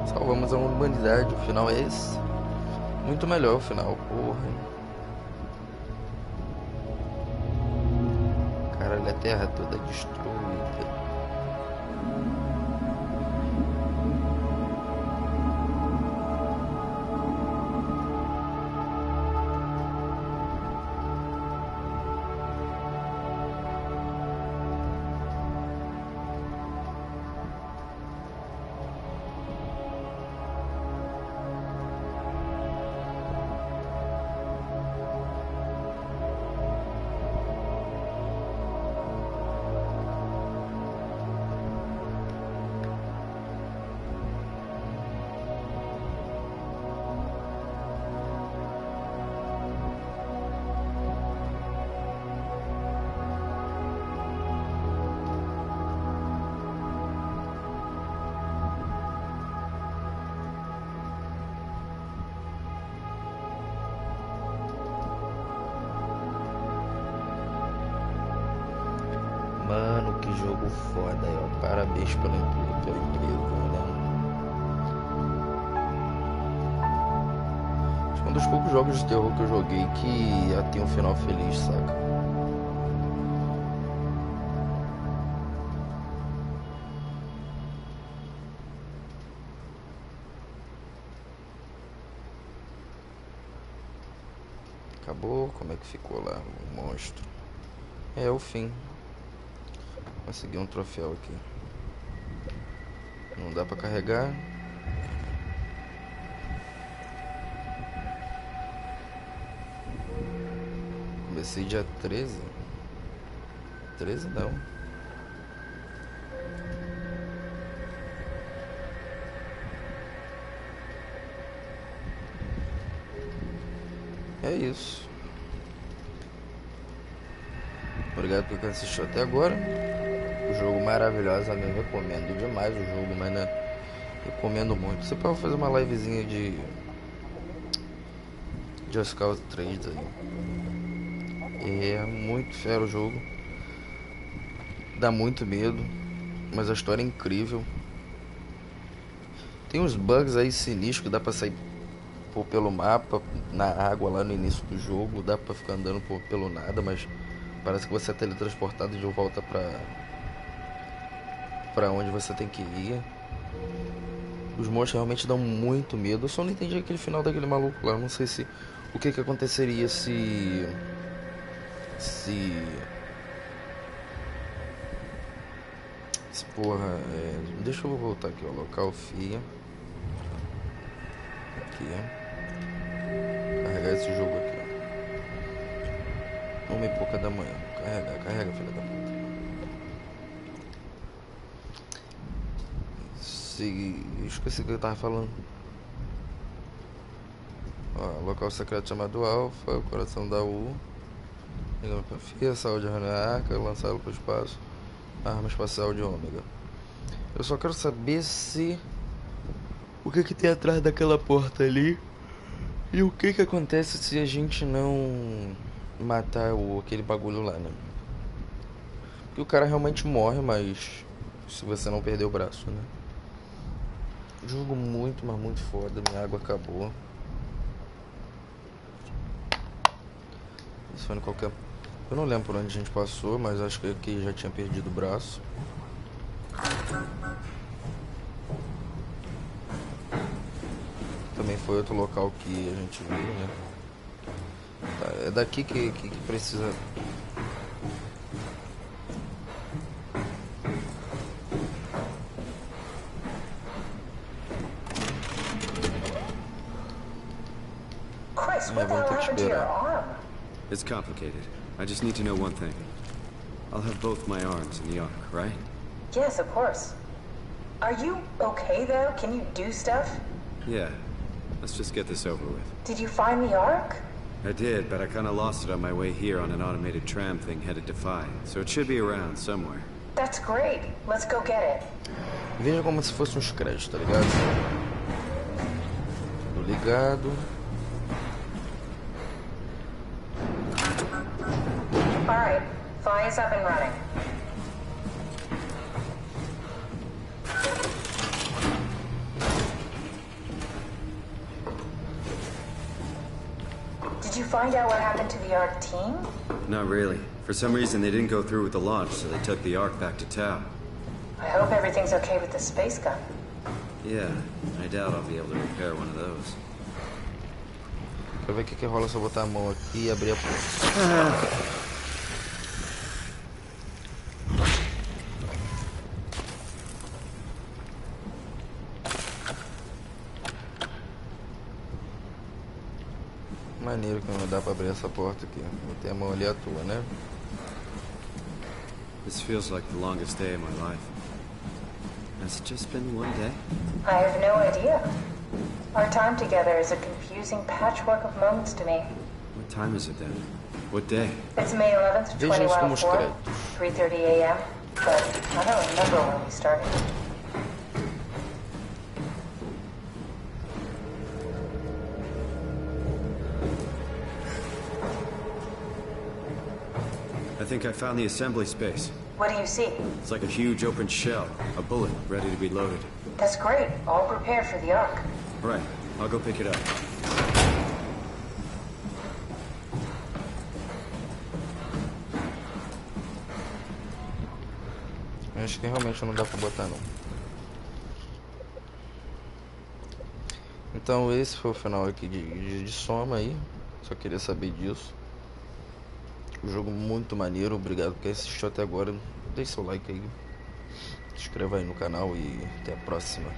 Speaker 1: Salvamos a humanidade, o final é esse. Muito melhor o final, porra. Caralho, a terra toda destruída. jogo foda aí, ó. Parabéns pela empresa, né? Acho que é um dos poucos jogos de terror que eu joguei que já tem um final feliz, saca? Acabou? Como é que ficou lá o monstro? É o fim. Consegui um troféu aqui. Não dá pra carregar. Comecei dia 13. 13 não. É isso. Obrigado por quem assistiu até agora. O jogo maravilhoso, eu recomendo demais o jogo, mas né, recomendo muito. Você pode fazer uma livezinha de Just Cause 3 aí. É muito fera o jogo. Dá muito medo, mas a história é incrível. Tem uns bugs aí sinistros que dá pra sair pelo mapa, na água lá no início do jogo. Dá pra ficar andando pelo nada, mas parece que você é teletransportado de volta pra onde você tem que ir. Os monstros realmente dão muito medo. Eu só não entendi aquele final daquele maluco lá. Não sei se o que aconteceria se porra, deixa eu voltar aqui, ó, local FIA. Aqui, carregar esse jogo aqui, ó. 1h pouca da manhã. Carrega, filha da puta. Esqueci o que eu tava falando. Ó, local secreto chamado Alpha, coração da U. Ligando pra FIA, saúde na arca, lançá-lo pro espaço. Arma espacial de Ômega. Eu só quero saber se o que tem atrás daquela porta ali. E o que acontece se a gente não matar aquele bagulho lá, né? Porque o cara realmente morre, mas se você não perder o braço, né? Jogo muito, mas muito foda. Minha água acabou. Isso foi no qualquer... Eu não lembro por onde a gente passou, mas acho que aqui já tinha perdido o braço. Também foi outro local que a gente viu, né? Tá, é daqui que precisa...
Speaker 2: Chris, what the hell happened to your arm?
Speaker 3: It's complicated. I just need to know one thing. I'll have both my arms in the ark, right?
Speaker 2: Yes, of course. Are you okay, though? Can you do stuff?
Speaker 3: Yeah. Let's just get this over with.
Speaker 2: Did you find the Ark?
Speaker 3: I did, but I kinda lost it on my way here on an automated tram thing headed to Phi. So it should be around somewhere.
Speaker 2: That's great. Let's go get it.
Speaker 1: Veja como se fosse uns créditos, tá ligado? Tudo ligado.
Speaker 2: Alright. Phi is up and running. Did you find out what happened to the Ark team?
Speaker 3: Not really. For some reason, they didn't go through with the launch, so they took the Ark back to Tau.
Speaker 2: I hope everything's okay with the space gun.
Speaker 3: Yeah, I doubt I'll be able to repair one of those.
Speaker 1: Pra ver o que rola se eu botar a mão aqui e abrir a porta. Maneiro que não dá pra abrir essa porta aqui. Botei a mão ali à toa, né?
Speaker 3: This feels like the longest day of my life. Has it just been one day?
Speaker 2: I have no idea. Our time together is a confusing patchwork of moments to me.
Speaker 3: What time is it then? What day?
Speaker 2: It's May 11th, 2014, 3:30 a.m. But I don't remember when we started.
Speaker 3: I think I found the assembly space.
Speaker 2: What do you see?
Speaker 3: It's like a huge open shell, a bullet ready to be loaded.
Speaker 2: That's great. All prepared for the arc.
Speaker 3: Right. I'll go pick it up.
Speaker 1: Acho que realmente não dá pra botar não. Então esse foi o final aqui de Soma aí. Só queria saber disso. O jogo muito maneiro. Obrigado por quem assistiu até agora. Deixe seu like aí. Se inscreva aí no canal e até a próxima.